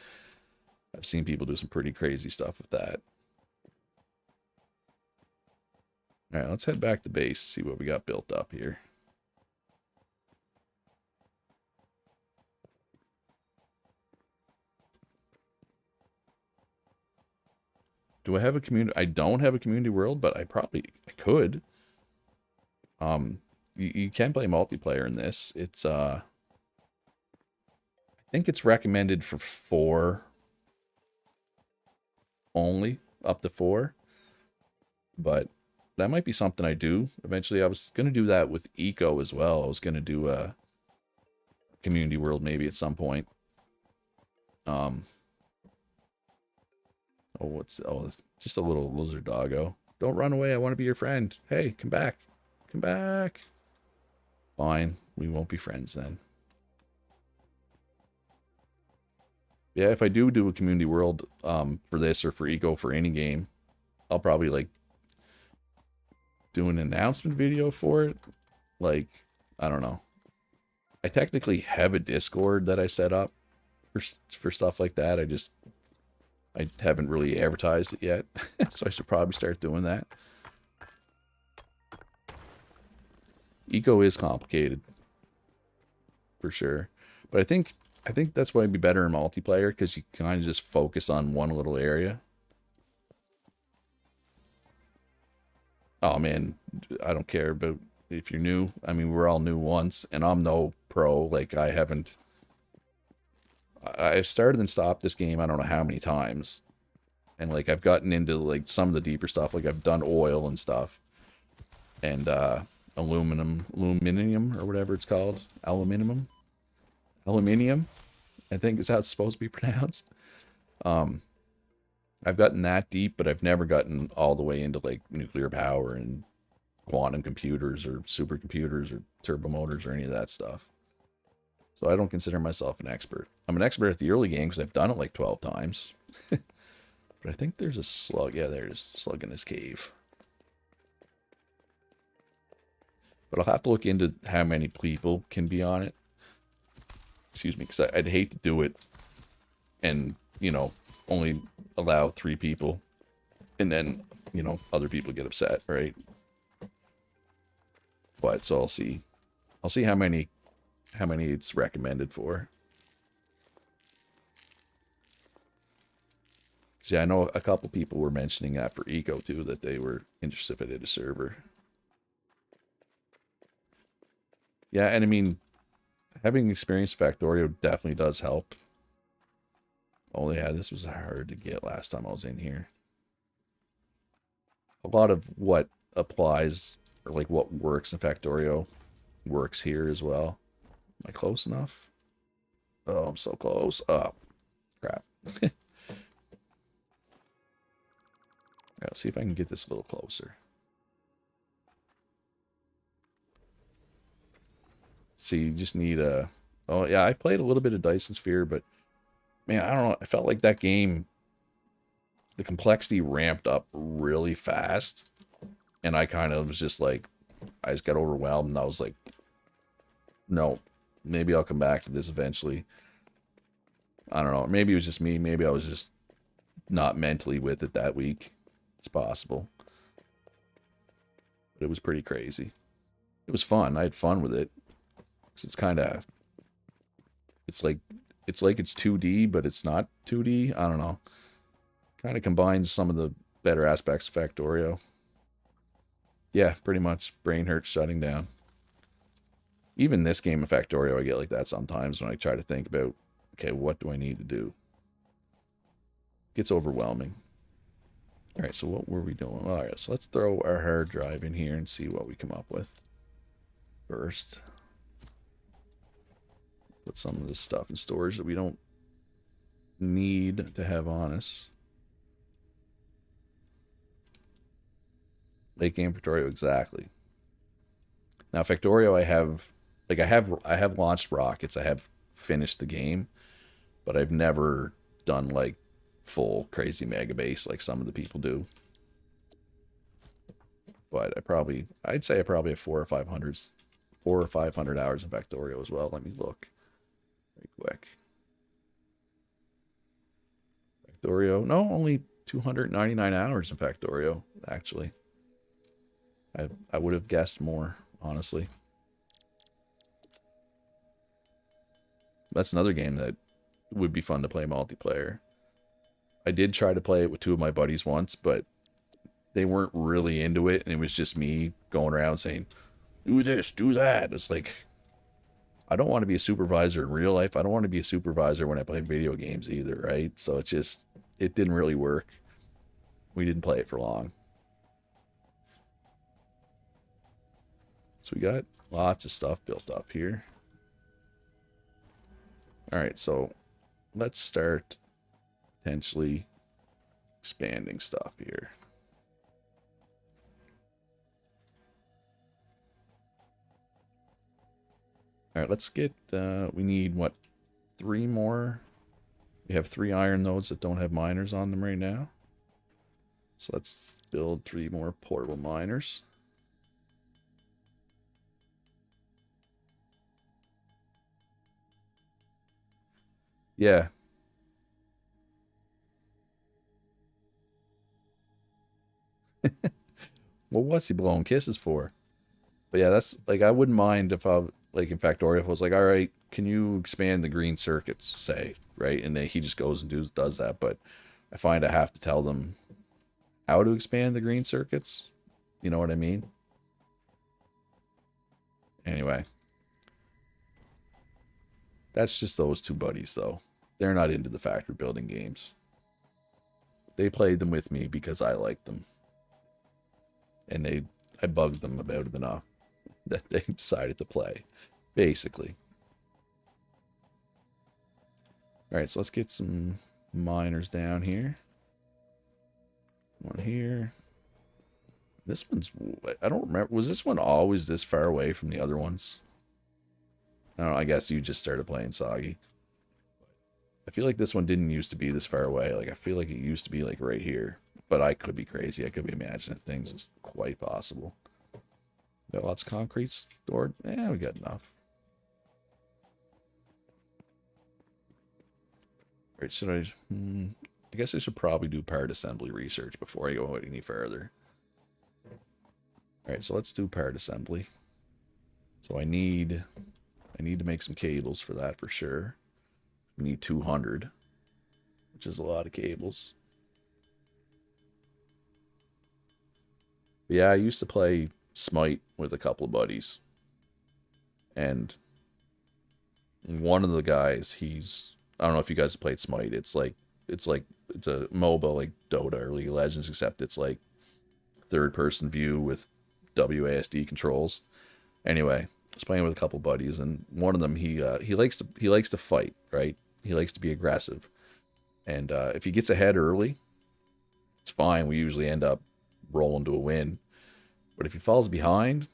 I've seen people do some pretty crazy stuff with that. All right, let's head back to base, see what we got built up here. Do I have a community? I don't have a community world, but I could. You can play multiplayer in this. It's I think it's recommended for 4 only, up to 4. But that might be something I do eventually. I was gonna do that with Eco as well. I was gonna do a community world maybe at some point. Oh, it's just a little lizard doggo. Don't run away. I want to be your friend. Hey, come back. Come back. Fine. We won't be friends then. Yeah, if I do a community world for this or for Eco for any game, I'll probably like do an announcement video for it. Like, I don't know. I technically have a Discord that I set up for stuff like that. I haven't really advertised it yet, so I should probably start doing that. Eco is complicated, for sure, but I think that's why it'd be better in multiplayer, because you kind of just focus on one little area. Oh man, I don't care about if you're new. I mean, we're all new once, and I'm no pro. Like, I've started and stopped this game I don't know how many times. And like I've gotten into like some of the deeper stuff, like I've done oil and stuff. And aluminium or whatever it's called. Aluminium, I think is how it's supposed to be pronounced. I've gotten that deep, but I've never gotten all the way into like nuclear power and quantum computers or supercomputers or turbo motors or any of that stuff. So I don't consider myself an expert. I'm an expert at the early game because I've done it like 12 times. But I think there's a slug. Yeah, there's a slug in this cave. But I'll have to look into how many people can be on it. Excuse me, because I'd hate to do it and, you know, only allow 3 people. And then, you know, other people get upset, right? But so I'll see. I'll see how many it's recommended for. Yeah, I know a couple people were mentioning that for Eco too, that they were interested if I did a server. Yeah, and I mean, having experience Factorio definitely does help. Oh yeah, this was hard to get last time I was in here. A lot of what applies, or like what works in Factorio, works here as well. Am I close enough? Oh, I'm so close. Oh, crap. Let's see if I can get this a little closer. See, you just need a... Oh, yeah, I played a little bit of Dyson Sphere, but... Man, I don't know. I felt like that game... The complexity ramped up really fast. And I kind of was just like... I just got overwhelmed, and I was like... No, maybe I'll come back to this eventually. I don't know. Maybe it was just me. Maybe I was just not mentally with it that week. It's possible. But it was pretty crazy. It was fun. I had fun with it. Cause it's kind of... It's like it's 2D, but it's not 2D. I don't know. Kind of combines some of the better aspects of Factorio. Yeah, pretty much. Brain hurts shutting down. Even this game of Factorio, I get like that sometimes when I try to think about, okay, what do I need to do? It gets overwhelming. All right, so what were we doing? All right, so let's throw our hard drive in here and see what we come up with first. Put some of this stuff in storage that we don't need to have on us. Late game Factorio, exactly. Now Factorio, I have launched rockets. I have finished the game, but I've never done like full crazy mega base like some of the people do. But I'd say I probably have 400 or 500 hours in Factorio as well. Let me look very quick. Factorio, no, only 299 hours in Factorio, actually. I would have guessed more, honestly. That's another game that would be fun to play multiplayer. I did try to play it with two of my buddies once, but they weren't really into it, and it was just me going around saying, do this, do that. It's like, I don't want to be a supervisor in real life. I don't want to be a supervisor when I play video games either, right? So it didn't really work. We didn't play it for long. So we got lots of stuff built up here. All right, so let's start potentially expanding stuff here. All right, let's get, we need, what, 3 more? We have 3 iron nodes that don't have miners on them right now. So let's build 3 more portable miners. Yeah. Well, what's he blowing kisses for? But yeah, that's, like, I wouldn't mind if I, like, in Factorio, if I was like, all right, can you expand the green circuits, say, right? And then he just goes and does that. But I find I have to tell them how to expand the green circuits. You know what I mean? Anyway. That's just those 2 buddies, though. They're not into the factory building games. They played them with me because I liked them. And I bugged them about it enough that they decided to play, basically. Alright, so let's get some miners down here. One here. This one's, I don't remember, was this one always this far away from the other ones? I don't know, I guess you just started playing Soggy. I feel like this one didn't used to be this far away. Like, I feel like it used to be, like, right here. But I could be crazy. I could be imagining things. It's quite possible. Got lots of concrete stored? Yeah, we got enough. Alright, should I guess I should probably do part assembly research before I go any further. Alright, so let's do part assembly. So I need to make some cables for that for sure. We need 200, which is a lot of cables. But yeah, I used to play Smite with a couple of buddies. And one of the guys, I don't know if you guys have played Smite. It's a MOBA like Dota or League of Legends, except it's like third-person view with WASD controls. Anyway, I was playing with a couple buddies, and one of them he likes to fight, right? He likes to be aggressive, and if he gets ahead early, it's fine. We usually end up rolling to a win. But if he falls behind,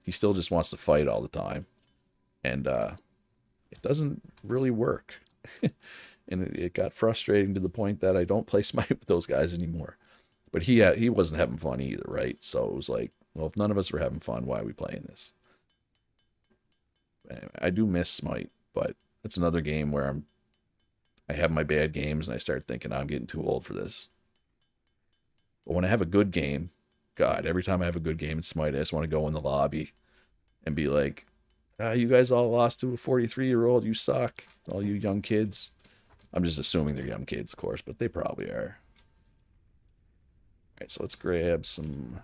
he still just wants to fight all the time, and it doesn't really work. And it got frustrating to the point that I don't play Smite with those guys anymore. But he wasn't having fun either, right? So it was like, well, if none of us were having fun, why are we playing this? Anyway, I do miss Smite, but it's another game where I have my bad games and I start thinking I'm getting too old for this. But when I have a good game, God, every time I have a good game in Smite, I just want to go in the lobby and be like, you guys all lost to a 43-year-old. You suck. All you young kids. I'm just assuming they're young kids, of course, but they probably are. All right, so let's grab some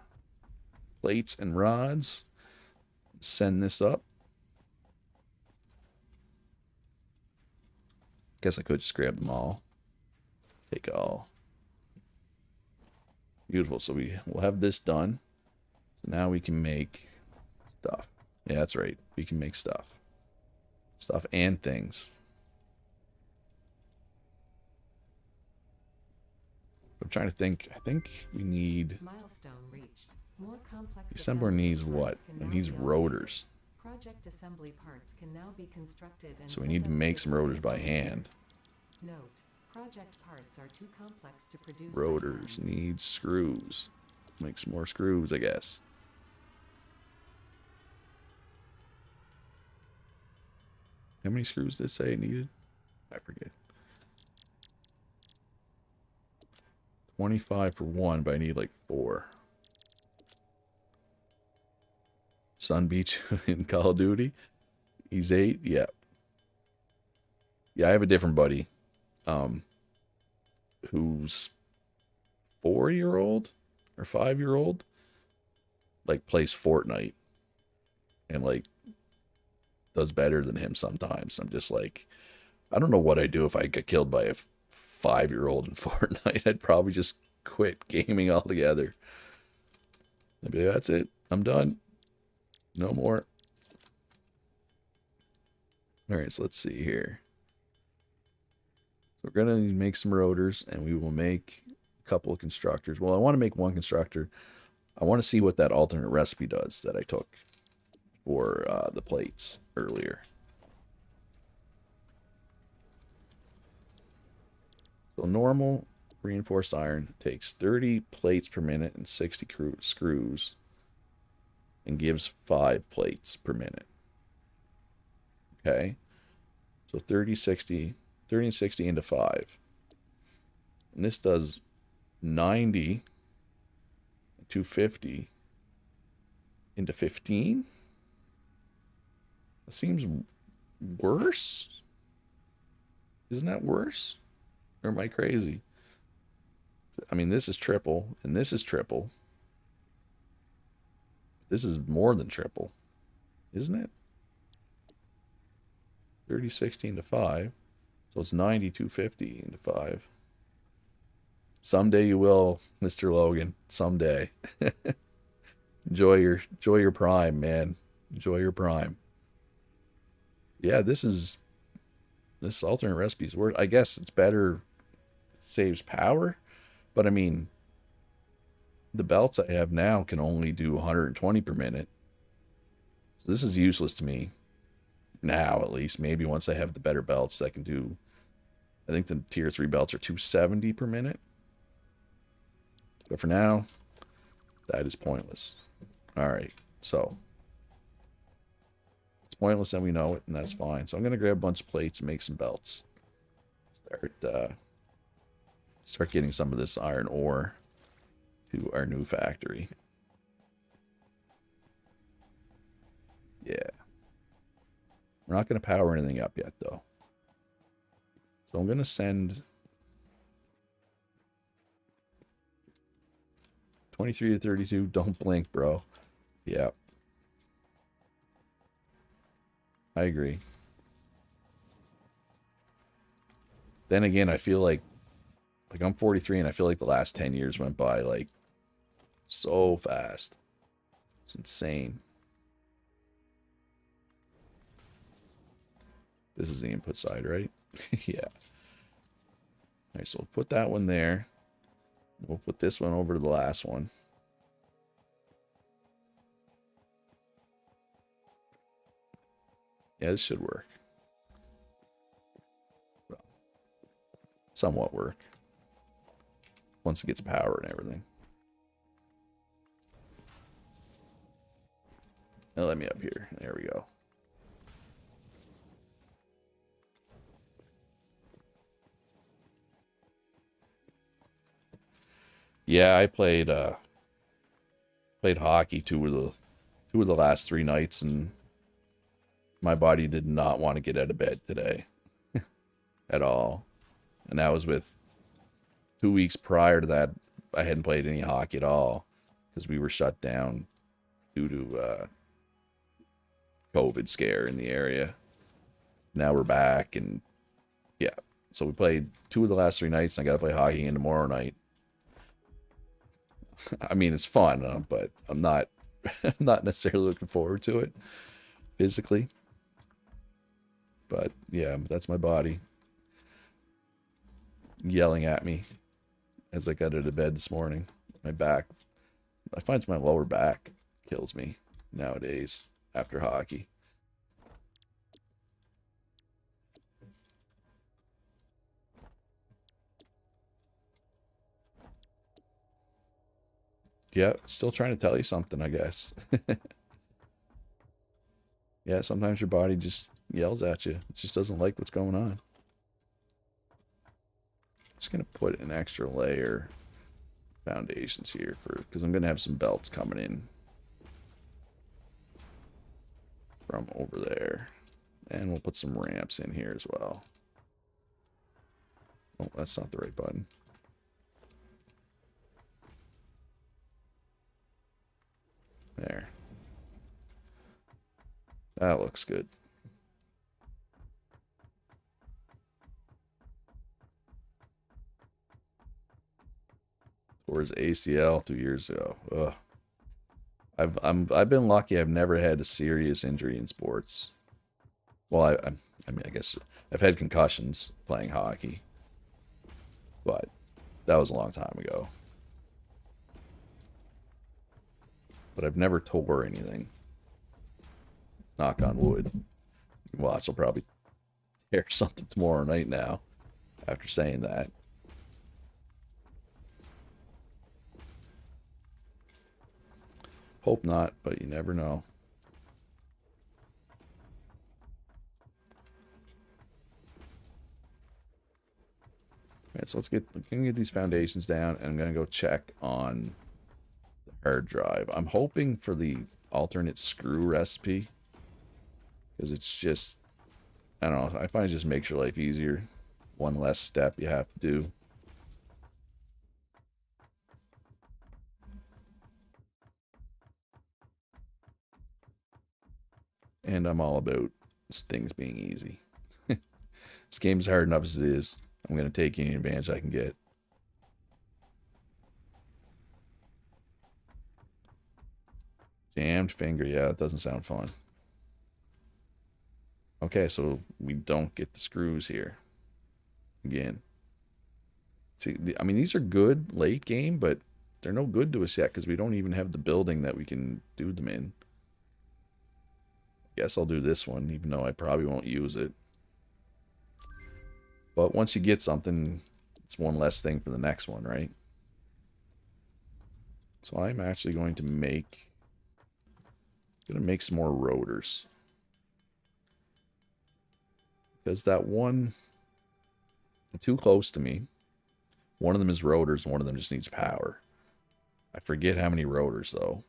plates and rods. Send this up. Guess I could just grab them all. Take all. Beautiful. So we'll have this done. So now we can make stuff. Yeah, that's right. We can make stuff. Stuff and things. I'm trying to think. I think we need... Milestone reached. More complex Assembler needs what? It needs rotors. Project assembly parts can now be constructed and So we need to make some rotors by hand. Note, project parts are too complex to produce. Rotors need screws. Make some more screws, I guess. How many screws did it say it needed? I forget. 25 for one, but I need like 4. Sun Beach in Call of Duty. He's 8. Yeah. Yeah, I have a different buddy. who's 4-year-old or 5-year-old like plays Fortnite and like does better than him sometimes. I'm just like, I don't know what I'd do if I got killed by a 5-year-old in Fortnite. I'd probably just quit gaming altogether. I'd be like, that's it. I'm done. No more. All right, so let's see here. So we're going to make some rotors, and we will make a couple of constructors. Well, I want to make one constructor. I want to see what that alternate recipe does that I took for the plates earlier. So normal reinforced iron takes 30 plates per minute and 60 screws and gives 5 plates per minute. Okay. So 30 and 60 into 5. And this does 90 and 250 into 15. That seems worse. Isn't that worse? Or am I crazy? I mean, this is triple, and this is triple. This is more than triple, isn't it? 30, 60 into 5. So it's 90, 250 into 5. Someday you will, Mr. Logan. Someday. Enjoy your prime, man. Enjoy your prime. Yeah, this alternate recipe is worth. I guess it's better. It saves power, but I mean, the belts I have now can only do 120 per minute. So this is useless to me now, at least. Maybe once I have the better belts, I can do. I think the tier 3 belts are 270 per minute. But for now, that is pointless. All right, so it's pointless and we know it, and that's fine. So I'm going to grab a bunch of plates and make some belts. Start getting some of this iron ore to our new factory. Yeah. We're not going to power anything up yet, though. So I'm going to send 23 to 32. Don't blink, bro. Yeah. I agree. Then again, I feel like I'm 43 and I feel like the last 10 years went by like so fast. It's insane. This is the input side, right? Yeah. All right, so we'll put that one there. We'll put this one over to the last one. Yeah, this should work. Well, somewhat work. Once it gets power and everything. Now let me up here. There we go. Yeah, I played hockey two of the last 3 nights, and my body did not want to get out of bed today at all. And that was with 2 weeks prior to that. I hadn't played any hockey at all because we were shut down due to COVID scare in the area. Now we're back, and yeah. So we played 2 of the last 3 nights, and I got to play hockey again tomorrow night. I mean, it's fun, but I'm not I'm not necessarily looking forward to it physically. But yeah, that's my body yelling at me as I got out of bed this morning. My back, I find my lower back kills me nowadays after hockey. Yeah, still trying to tell you something, I guess. Yeah, sometimes your body just yells at you. It just doesn't like what's going on. Just going to put an extra layer foundations here because I'm going to have some belts coming in from over there. And we'll put some ramps in here as well. Oh, that's not the right button. That looks good. Or his ACL 2 years ago. Ugh. I've been lucky. I've never had a serious injury in sports. Well, I mean, I guess I've had concussions playing hockey, but that was a long time ago. But I've never tore anything. Knock on wood. Watch, I'll probably tear something tomorrow night now after saying that. Hope not, but you never know. Alright, so we can get these foundations down, and I'm gonna go check on the hard drive. I'm hoping for the alternate screw recipe, because it's just, I don't know, I find it just makes your life easier. One less step you have to do. And I'm all about things being easy. This game's hard enough as it is. I'm going to take any advantage I can get. Jammed finger. Yeah, that doesn't sound fun. Okay, so we don't get the screws here. Again. See, I mean, these are good late game, but they're no good to us yet because we don't even have the building that we can do them in. Guess I'll do this one, even though I probably won't use it. But once you get something, it's one less thing for the next one, right? So I'm actually going to make some more rotors. Because that one, too close to me. One of them is rotors, one of them just needs power. I forget how many rotors though.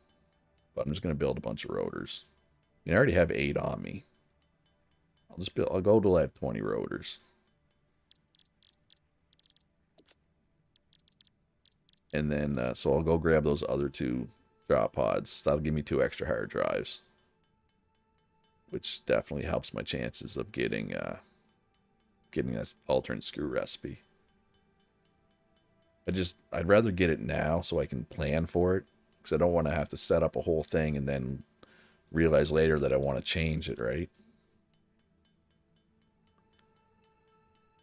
But I'm just going to build a bunch of rotors. I already have 8 on me. I'll go till I have 20 rotors. And then, so I'll go grab those other 2 drop pods. That'll give me 2 extra hard drives. Which definitely helps my chances of getting that alternate screw recipe. I'd rather get it now so I can plan for it. Because I don't want to have to set up a whole thing and then realize later that I want to change it, right?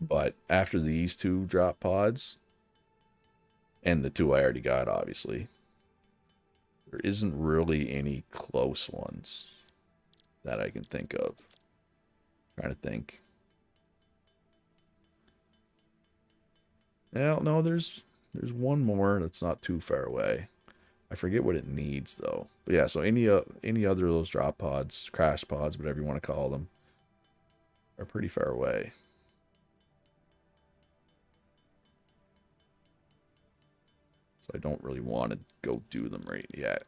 But after these 2 drop pods, and the 2 I already got, obviously, there isn't really any close ones that I can think of. Trying to think. No, there's one more that's not too far away. I forget what it needs though. But yeah, so any other of those drop pods, crash pods, whatever you want to call them, are pretty far away. So I don't really want to go do them right yet.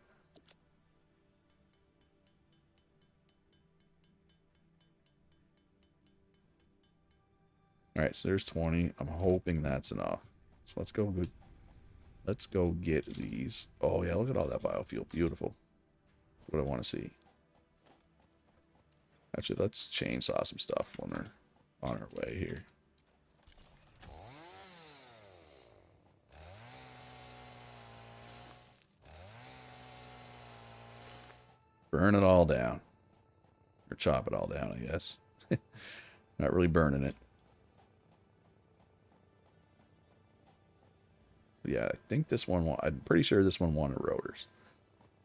Alright, so there's 20. I'm hoping that's enough. So let's go get these. Oh yeah, look at all that biofuel. Beautiful. That's what I want to see. Actually, let's chainsaw some stuff when we're on our way here. Burn it all down. Or chop it all down, I guess. Not really burning it. But yeah, I think this one, I'm pretty sure this one wanted rotors.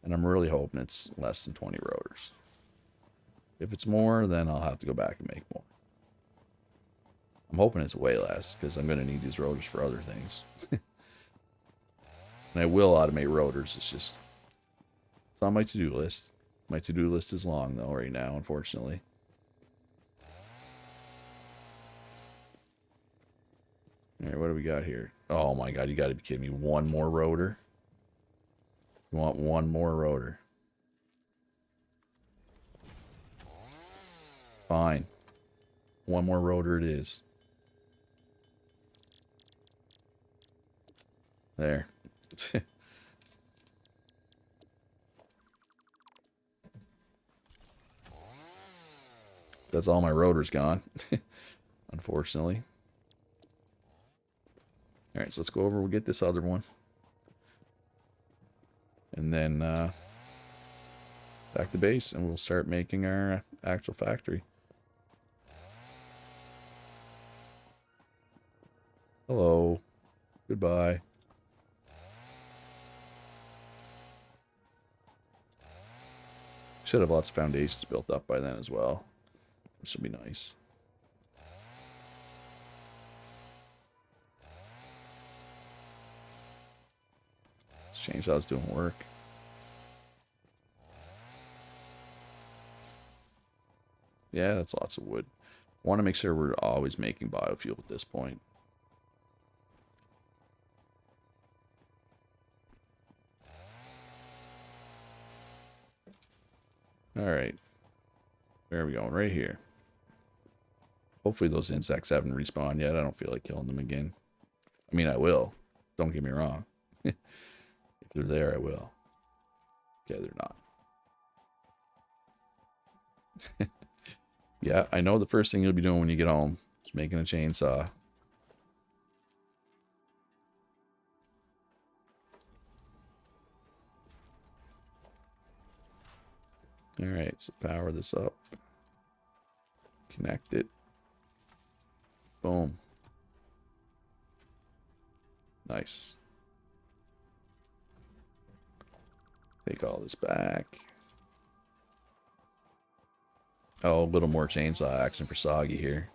And I'm really hoping it's less than 20 rotors. If it's more, then I'll have to go back and make more. I'm hoping it's way less, because I'm going to need these rotors for other things. And I will automate rotors, it's on my to-do list. My to-do list is long, though, right now, unfortunately. Alright, what do we got here? Oh my god, you gotta be kidding me. One more rotor? You want one more rotor? Fine. One more rotor it is. There. That's all my rotors gone, unfortunately. All right, so let's go over. We'll get this other one. And then back to base, and we'll start making our actual factory. Hello. Goodbye. Should have lots of foundations built up by then as well, which will be nice. This chainsaw's doing work. Yeah, that's lots of wood. Want to make sure we're always making biofuel at this point. Alright. Where are we going? Right here. Hopefully those insects haven't respawned yet. I don't feel like killing them again. I mean, I will. Don't get me wrong. If they're there, I will. Okay, they're not. Yeah, I know the first thing you'll be doing when you get home is making a chainsaw. Alright, so power this up. Connect it. Boom. Nice. Take all this back. Oh, a little more chainsaw action for Soggy here.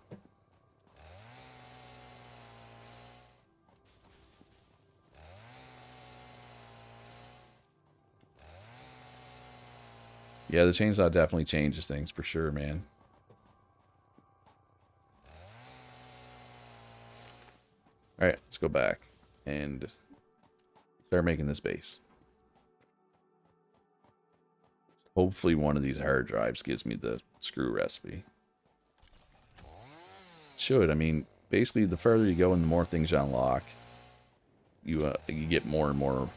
Yeah, the chainsaw definitely changes things for sure, man. Alright, let's go back and start making this base. Hopefully one of these hard drives gives me the screw recipe. Should. I mean, basically the further you go and the more things you unlock, you get more and more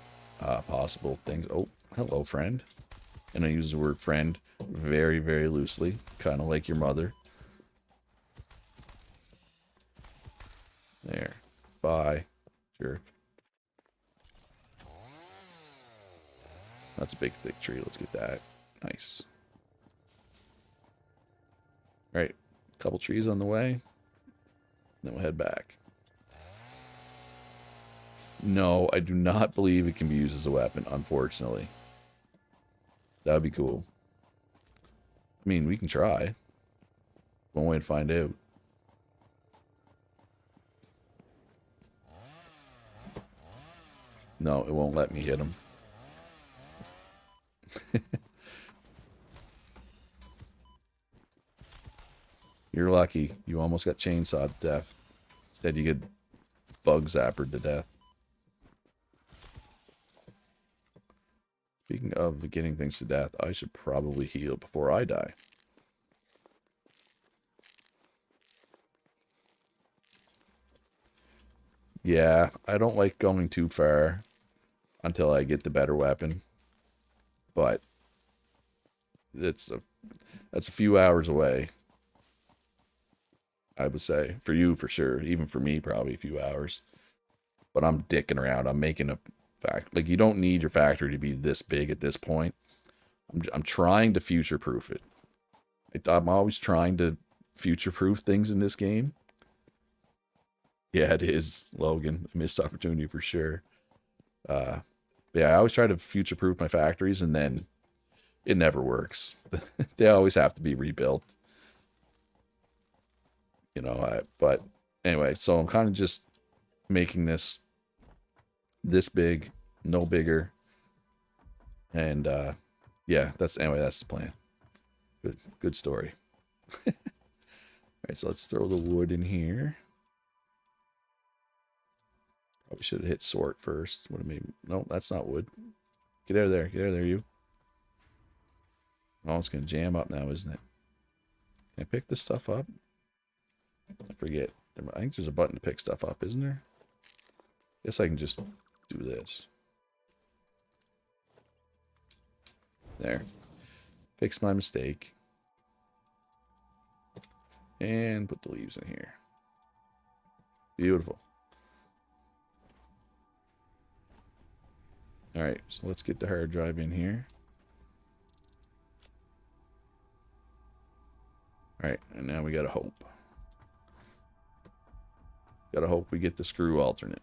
possible things. Oh, hello, friend. And I use the word friend very, very loosely, kind of like your mother. There. Bye, jerk. That's a big, thick tree. Let's get that. Nice. Alright, a couple trees on the way. Then we'll head back. No, I do not believe it can be used as a weapon, unfortunately. That would be cool. I mean, we can try. One way to find out. No, it won't let me hit him. You're lucky. You almost got chainsawed to death. Instead, you get bug zappered to death. Speaking of getting things to death, I should probably heal before I die. Yeah, I don't like going too far until I get the better weapon. But that's a few hours away. I would say. For you, for sure. Even for me, probably a few hours. But I'm dicking around. I'm making a like, you don't need your factory to be this big at this point. I'm trying to future-proof it. I'm always trying to future-proof things in this game. Yeah, it is, Logan. A missed opportunity for sure. But yeah, I always try to future-proof my factories, and then it never works. They always have to be rebuilt. You know, but anyway, so I'm kind of just making this big, no bigger. And yeah, that's the plan. Good story. All right, so let's throw the wood in here. Probably should have hit sort first. Would have made no, that's not wood. Get out of there. Get out of there, you. Oh, it's gonna jam up now, isn't it? Can I pick this stuff up? I forget. I think there's a button to pick stuff up, isn't there? Guess I can just do this. There. Fix my mistake. And put the leaves in here. Beautiful. Alright, so let's get the hard drive in here. Alright, and now we gotta hope. Gotta hope we get the screw alternate.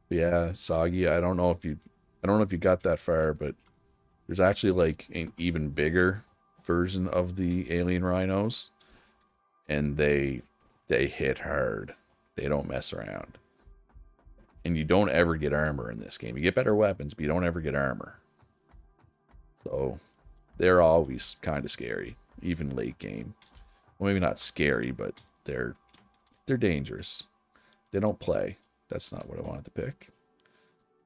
But yeah, Soggy, I don't know if you got that far, but there's actually like an even bigger version of the alien rhinos, and they hit hard. They don't mess around. And you don't ever get armor in this game. You get better weapons, but you don't ever get armor. So they're always kind of scary, even late game. Well, maybe not scary, but they're dangerous. They don't play. That's not what I wanted to pick.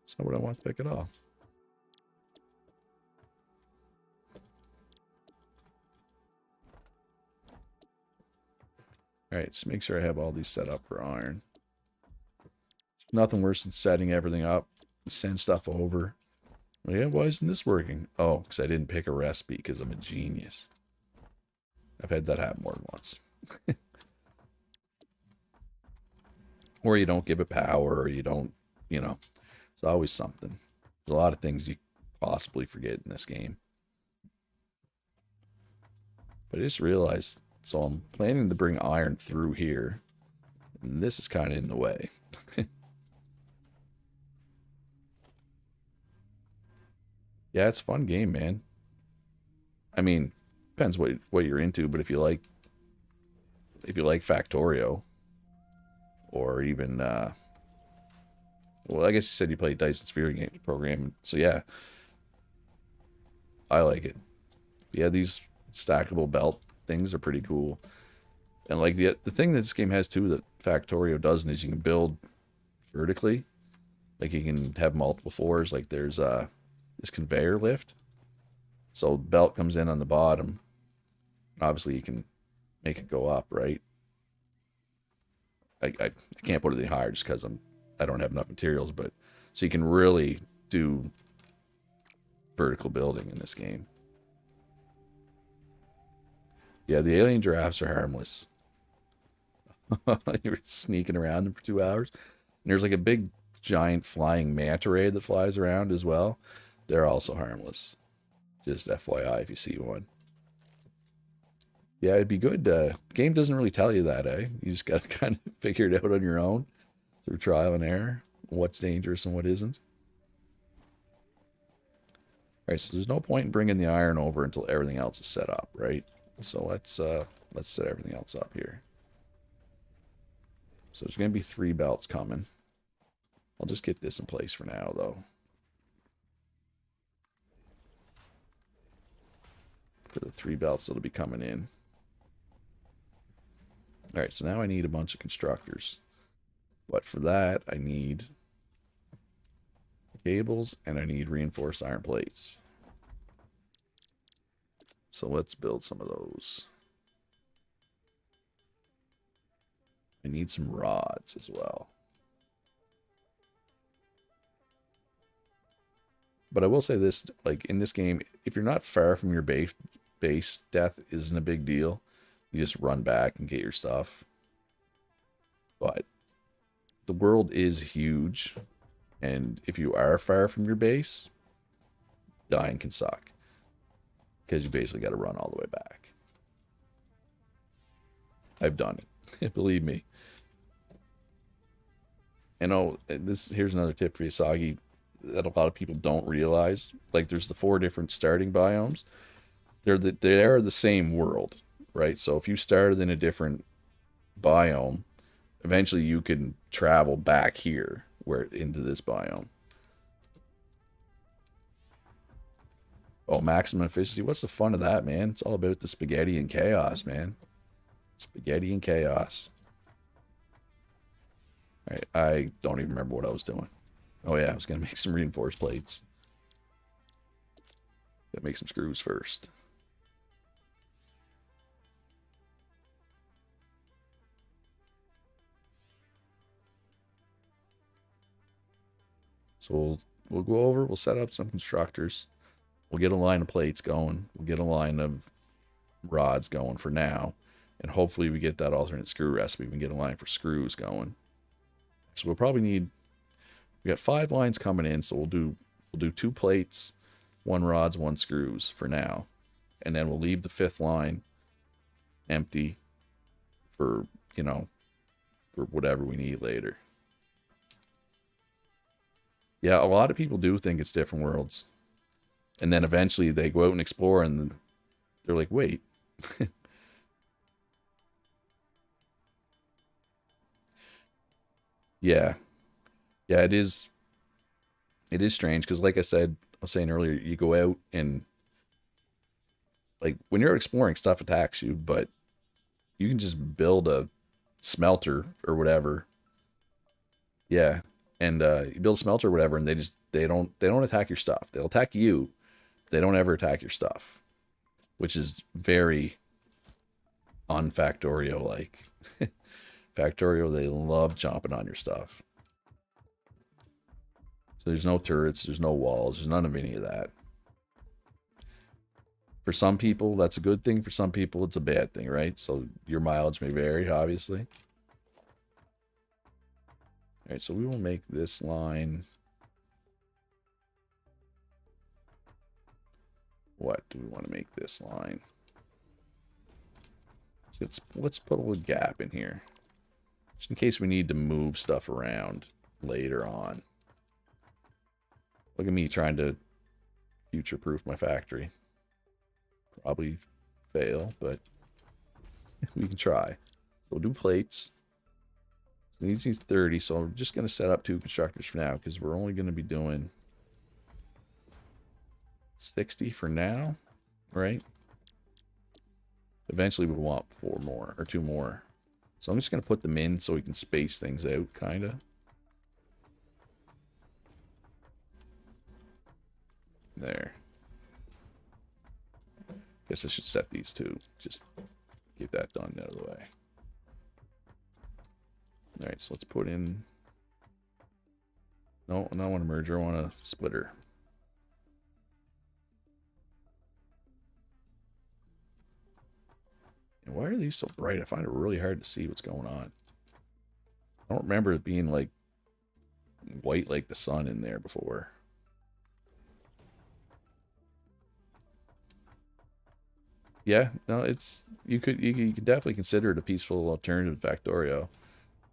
That's not what I want to pick at all. Alright, so make sure I have all these set up for iron. Nothing worse than setting everything up. Send stuff over. Well, yeah, why isn't this working? Oh, because I didn't pick a recipe because I'm a genius. I've had that happen more than once. Or you don't give it power, or you don't, you know. It's always something. There's a lot of things you possibly forget in this game. But I just realized, so I'm planning to bring iron through here. And this is kind of in the way. Yeah, it's a fun game, man. I mean, depends what you're into, but if you like Factorio, or even well, I guess you said you played Dyson Sphere game program, so yeah, I like it. Yeah, these stackable belt things are pretty cool, and like the thing that this game has too that Factorio doesn't is you can build vertically, like you can have multiple floors. Like there's this conveyor lift, so belt comes in on the bottom. Obviously, you can make it go up, right? I can't put it any higher just because I don't have enough materials, but so you can really do vertical building in this game. Yeah, the alien giraffes are harmless. You're sneaking around them for 2 hours. And there's like a big giant flying manta ray that flies around as well. They're also harmless. Just FYI if you see one. Yeah, it'd be good. Game doesn't really tell you that, eh? You just got to kind of figure it out on your own through trial and error. What's dangerous and what isn't. All right, so there's no point in bringing the iron over until everything else is set up, right? So let's set everything else up here. So there's going to be 3 belts coming. I'll just get this in place for now, though. For the 3 belts that'll be coming in. All right, so now I need a bunch of constructors. But for that, I need cables and I need reinforced iron plates. So let's build some of those. I need some rods as well. But I will say this, like in this game, if you're not far from your base, death isn't a big deal. You just run back and get your stuff. But the world is huge, and if you are far from your base, dying can suck. Because you basically got to run all the way back. I've done it. Believe me. And oh, here's another tip for you, Soggy, that a lot of people don't realize. Like there's the 4 different starting biomes. They are the same world, right? So if you started in a different biome, eventually you can travel back here into this biome. Oh, maximum efficiency. What's the fun of that, man? It's all about the spaghetti and chaos, man. Spaghetti and chaos. All right, I don't even remember what I was doing. Oh yeah, I was gonna make some reinforced plates. Gotta make some screws first. So we'll go over, we'll set up some constructors. We'll get a line of plates going. We'll get a line of rods going for now. And hopefully we get that alternate screw recipe. We can get a line for screws going. So we'll probably need, we got 5 lines coming in, so we'll do 2 plates, 1 rods, 1 screws for now. And then we'll leave the 5th line empty for, you know, for whatever we need later. Yeah, a lot of people do think it's different worlds. And then eventually they go out and explore and they're like, wait. Yeah. Yeah, it is strange because like I was saying earlier, you go out and like when you're exploring, stuff attacks you, but you can just build a smelter or whatever. Yeah. And you build a smelter or whatever, and they don't attack your stuff. They'll attack you. They don't ever attack your stuff, which is very unfactorio like. Factorio, they love chomping on your stuff. So there's no turrets, there's no walls, there's none of any of that. For some people, that's a good thing. For some people, it's a bad thing, right? So your mileage may vary, obviously. All right, so we will make this line. What do we want to make this line? So let's put a little gap in here. Just in case we need to move stuff around later on. Look at me trying to future-proof my factory. Probably fail, but we can try. So we'll do plates. So these need 30, so I'm just going to set up 2 constructors for now because we're only going to be doing 60 for now, right? Eventually we'll want 4 more, or 2 more. So I'm just going to put them in so we can space things out, kind of. There. Guess I should set these 2. Just get that done out of the way. Alright, so let's put in... No, I don't want a merger, I want a splitter. And why are these so bright? I find it really hard to see what's going on. I don't remember it being like white like the sun in there before. Yeah, no, it's you could definitely consider it a peaceful alternative to Factorio.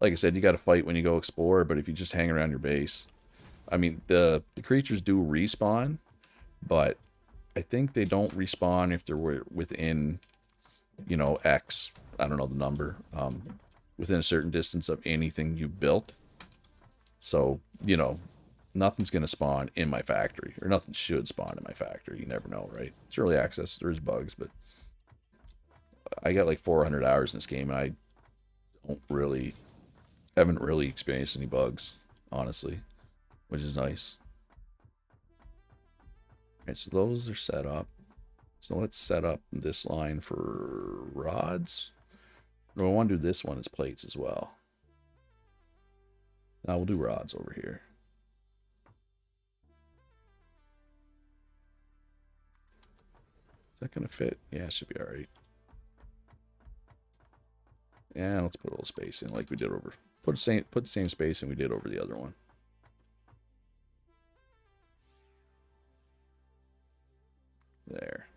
Like I said, you got to fight when you go explore, but if you just hang around your base, I mean, the creatures do respawn, but I think they don't respawn if they're within, you know, X, I don't know the number, within a certain distance of anything you built. So, you know, nothing's going to spawn in my factory, or nothing should spawn in my factory. You never know, right? It's early access, there's bugs, but I got like 400 hours in this game, and I haven't really experienced any bugs, honestly, which is nice. Alright, so those are set up. So let's set up this line for rods. No, I want to do this one as plates as well. Now we'll do rods over here. Is that going to fit? Yeah, it should be alright. Yeah, let's put a little space in like we did over... Put the same space in we did over the other one. There.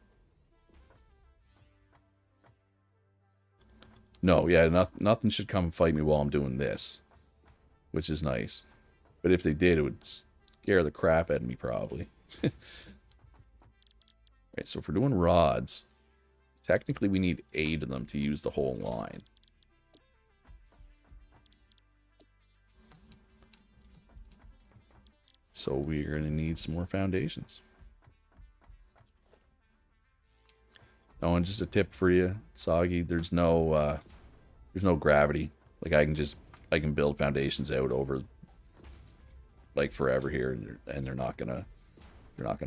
No, yeah, nothing should come fight me while I'm doing this, which is nice. But if they did, it would scare the crap out of me, probably. Right, so if we're doing rods, technically we need 8 of them to use the whole line. So we're going to need some more foundations. Oh, and just a tip for you, Soggy, there's no gravity. Like I can build foundations out over like forever here, and they're not gonna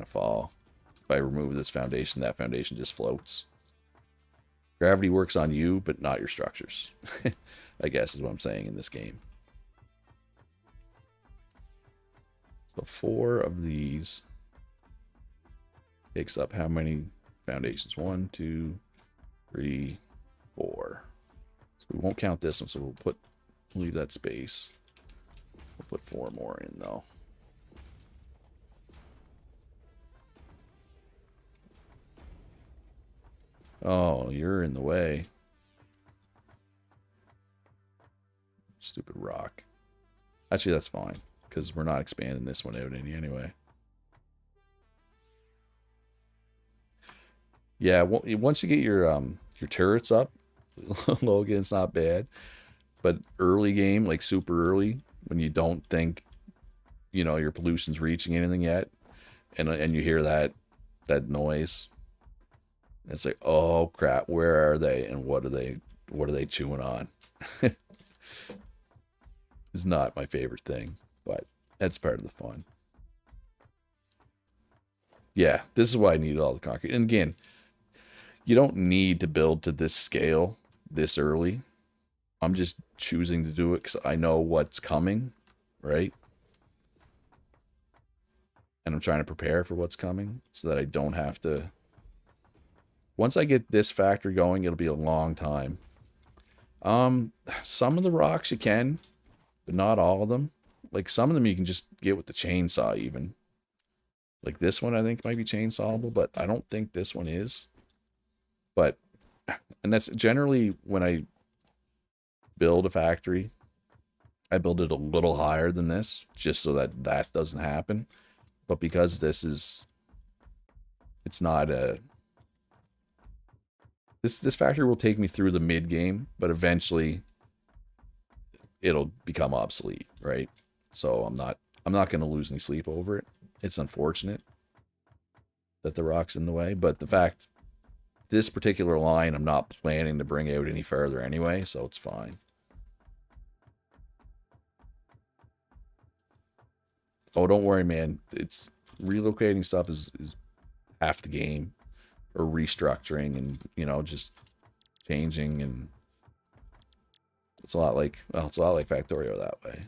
fall. If I remove this foundation, that foundation just floats. Gravity works on you, but not your structures. I guess is what I'm saying in this game. So 4 of these. Takes up how many foundations? 1, 2, 3, 4. So we won't count this one, so we'll leave that space. We'll put 4 more in though. Oh, you're in the way. Stupid rock. Actually, that's fine, because we're not expanding this one out any anyway. Yeah, once you get your turrets up, Logan's not bad. But early game, like super early, when you don't think, you know, your pollution's reaching anything yet, and you hear that noise, it's like, oh crap, where are they and what are they chewing on? It's not my favorite thing, but that's part of the fun. Yeah, this is why I needed all the concrete. And again, you don't need to build to this scale this early. I'm just choosing to do it because I know what's coming, right? And I'm trying to prepare for what's coming so that I don't have to. Once I get this factory going, it'll be a long time. Some of the rocks you can, but not all of them. Like some of them you can just get with the chainsaw even. Like this one I think might be chainsawable, but I don't think this one is. But, and that's generally when I build a factory, I build it a little higher than this, just so that that doesn't happen. But because this is, it's not a, this factory will take me through the mid game, but eventually it'll become obsolete, right? So I'm not going to lose any sleep over it. It's unfortunate that the rock's in the way, but the fact this particular line I'm not planning to bring out any further anyway, so it's fine. Oh, don't worry, man. It's relocating stuff is half the game, or restructuring and, you know, just changing, and it's a lot like, well, it's a lot like Factorio that way.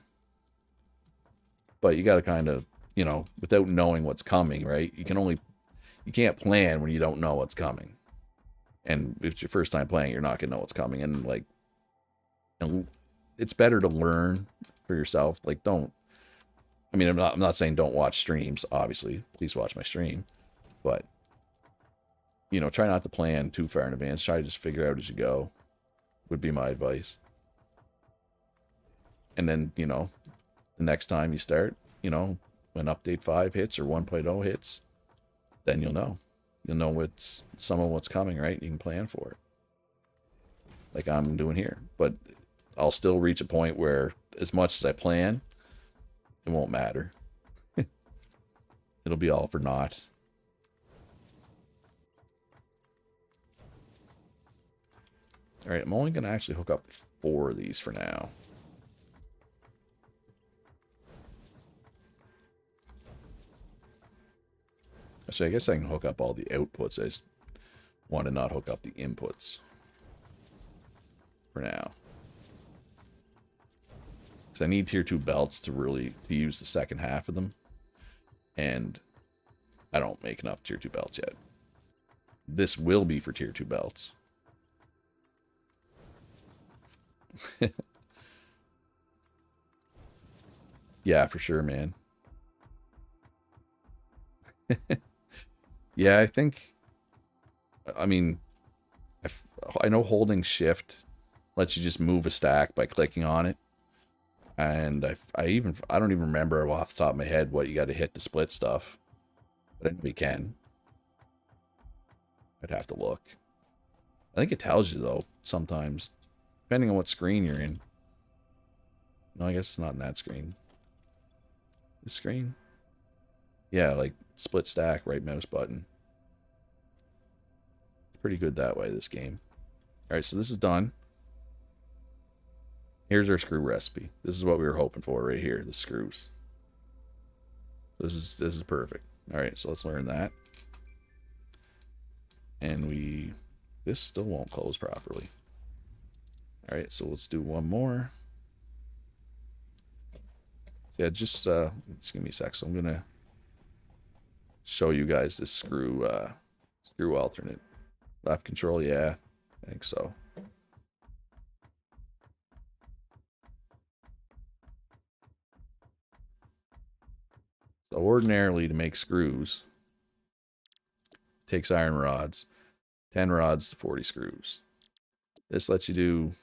But you got to kind of, you know, without knowing what's coming, right? You can't plan when you don't know what's coming. And if it's your first time playing, you're not going to know what's coming. And like, and it's better to learn for yourself. Like, don't, I mean, I'm not saying don't watch streams, obviously. Please watch my stream. But, you know, try not to plan too far in advance. Try to just figure out as you go, would be my advice. And then, you know, the next time you start, you know, when update 5 hits or 1.0 hits, then you'll know. You'll know what's some of what's coming, right? You can plan for it. Like I'm doing here. But I'll still reach a point where as much as I plan, it won't matter. It'll be all for naught. Alright, I'm only going to actually hook up 4 of these for now. Actually, I guess I can hook up all the outputs. I just want to not hook up the inputs for now. Because I need tier 2 belts to use the second half of them. And I don't make enough tier 2 belts yet. This will be for tier 2 belts. Yeah, for sure, man. Yeah, I think, I mean, I know holding shift lets you just move a stack by clicking on it. And I don't even remember off the top of my head what you got to hit to split stuff. But I know we can. I'd have to look. I think it tells you, though, sometimes, depending on what screen you're in. No, I guess it's not in that screen. This screen? Yeah, like split stack, right mouse button. Pretty good that way, this game. Alright, so this is done. Here's our screw recipe. This is what we were hoping for right here, the screws. This is perfect. Alright, so let's learn that. And this still won't close properly. Alright, so let's do one more. Yeah, just give me a sec. So I'm gonna show you guys this screw alternate. Lap control, yeah, I think so. So ordinarily to make screws, takes iron rods, 10 rods to 40 screws. This lets you do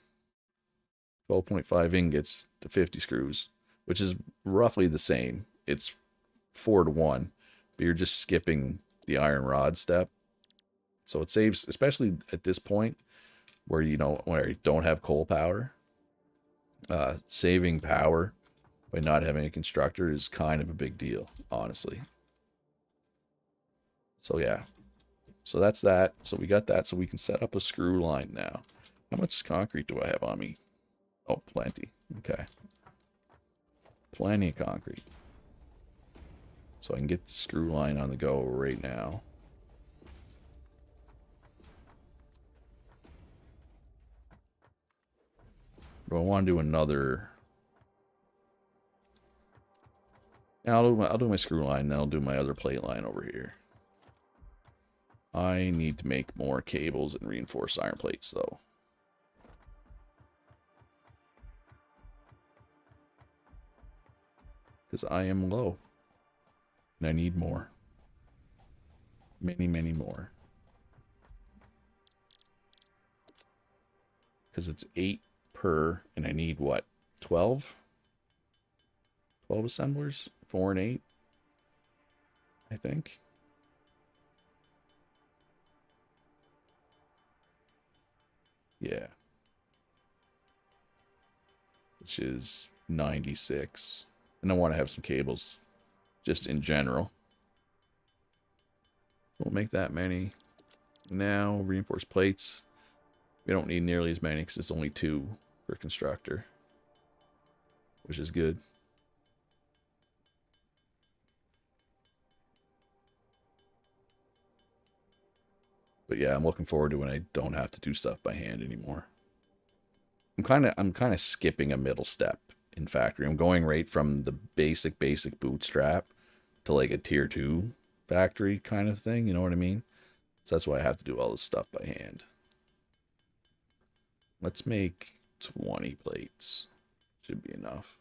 12.5 ingots to 50 screws, which is roughly the same. It's 4 to 1, but you're just skipping the iron rod step. So it saves, especially at this point where you don't have coal power. Saving power by not having a constructor is kind of a big deal, honestly. So yeah, so that's that. So we got that, so we can set up a screw line now. How much concrete do I have on me? Oh, plenty. Okay. Plenty of concrete. So I can get the screw line on the go right now. Do I want to do another? Yeah, I'll do my screw line, then I'll do my other plate line over here. I need to make more cables and reinforced iron plates, though. Because I am low. And I need more. Many, many more. Because it's 8 per, and I need what? 12? 12 assemblers? 4 and 8? I think. Yeah. Which is 96. And I want to have some cables just in general. Won't make that many. Now, reinforced plates. We don't need nearly as many because it's only 2 per constructor, which is good. But yeah, I'm looking forward to when I don't have to do stuff by hand anymore. I'm kind of skipping a middle step in factory. I'm going right from the basic bootstrap to like a tier 2 factory kind of thing, you know what I mean? So that's why I have to do all this stuff by hand. Let's make 20 plates. Should be enough.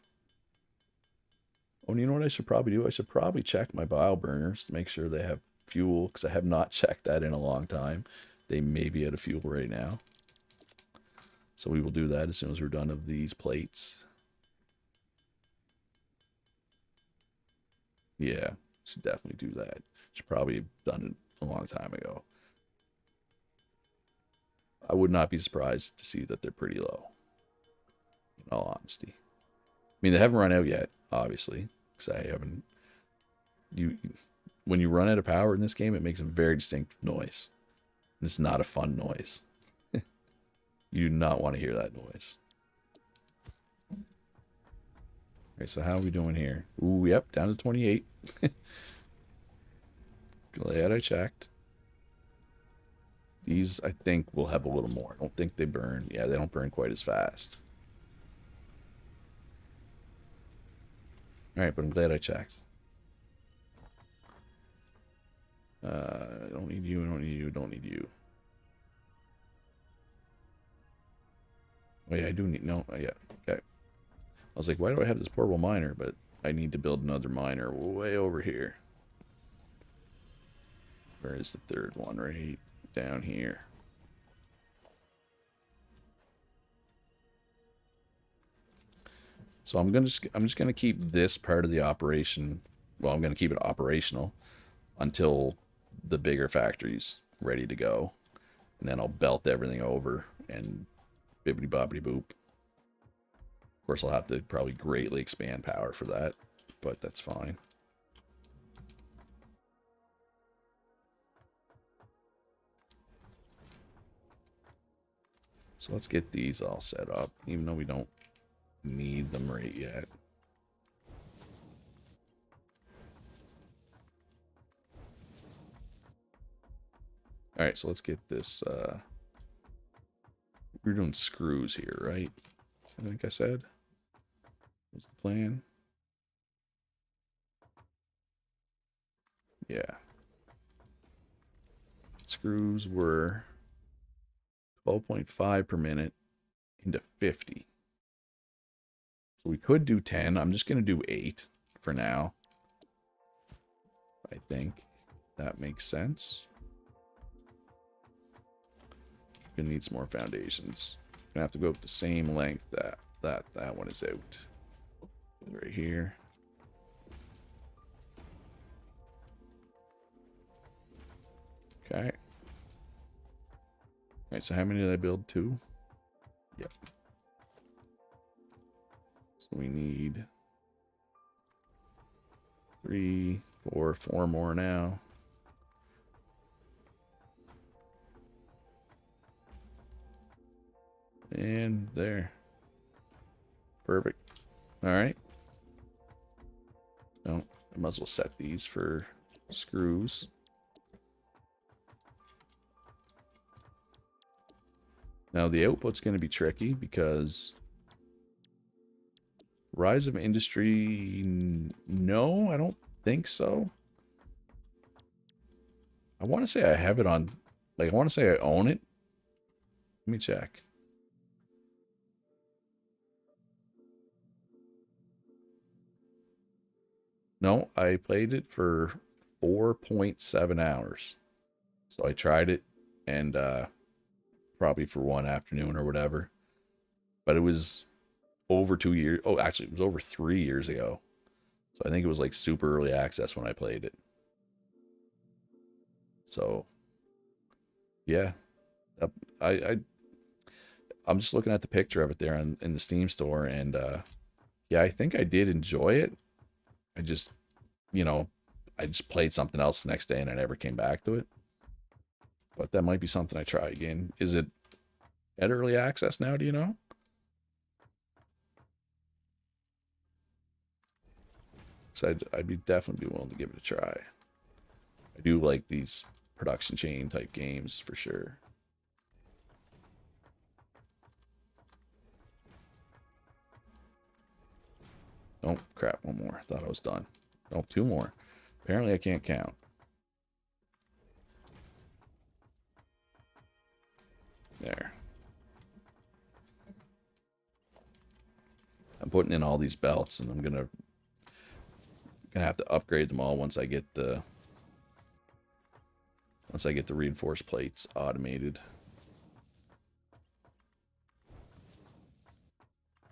Oh, and you know what I should probably do? I should probably check my bile burners to make sure they have fuel, because I have not checked that in a long time. They may be out of fuel right now. So we will do that as soon as we're done of these plates. Yeah, should definitely do that. Should probably have done it a long time ago. I would not be surprised to see that they're pretty low, in all honesty. I mean, they haven't run out yet, obviously, because I haven't. When you run out of power in this game, it makes a very distinct noise. And it's not a fun noise. You do not want to hear that noise. Okay, so how are we doing here? Ooh, yep, down to 28. Glad I checked. These, I think, will have a little more. I don't think they burn. Yeah, they don't burn quite as fast. Alright, but I'm glad I checked. I don't need you, I don't need you, I don't need you. Oh yeah, I do need, no, yeah, okay. I was like, why do I have this portable miner? But I need to build another miner way over here. Where is the third one? Right down here. So I'm just gonna keep this part of the operation. Well, I'm gonna keep it operational until the bigger factory's ready to go, and then I'll belt everything over and bibbity bobbity boop. Of course, I'll have to probably greatly expand power for that, but that's fine. So let's get these all set up, even though we don't need them right yet. Alright, so let's get this, we're doing screws here, right? I think I said. What's the plan? Yeah. screws were 12.5 per minute into 50. So we could do 10. I'm just going to do 8 for now. I think that makes sense. We're going to need some more foundations. Going to have to go with the same length that one is out. Right here. Okay. Alright, so how many did I build? 2? Yep. So we need 3, 4, 4 more now. And there. Perfect. Alright. No, I might as well set these for screws. Now the output's going to be tricky because Rise of Industry, no, I don't think so. I want to say I have it on, like I want to say I own it. Let me check. No, I played it for 4.7 hours. So I tried it and probably for one afternoon or whatever. But it was over 2 years. Oh, actually, it was over 3 years ago. So I think it was like super early access when I played it. So, yeah. I'm just looking at the picture of it there in the Steam store. And yeah, I think I did enjoy it. I just, you know, I just played something else the next day and I never came back to it. But that might be something I try again. Is it at early access now, do you know? So I'd be definitely be willing to give it a try. I do like these production chain type games for sure. Oh, crap, one more. Thought I was done. Oh, 2 more. Apparently I can't count. There. I'm putting in all these belts and I'm gonna have to upgrade them all once I get the reinforced plates automated.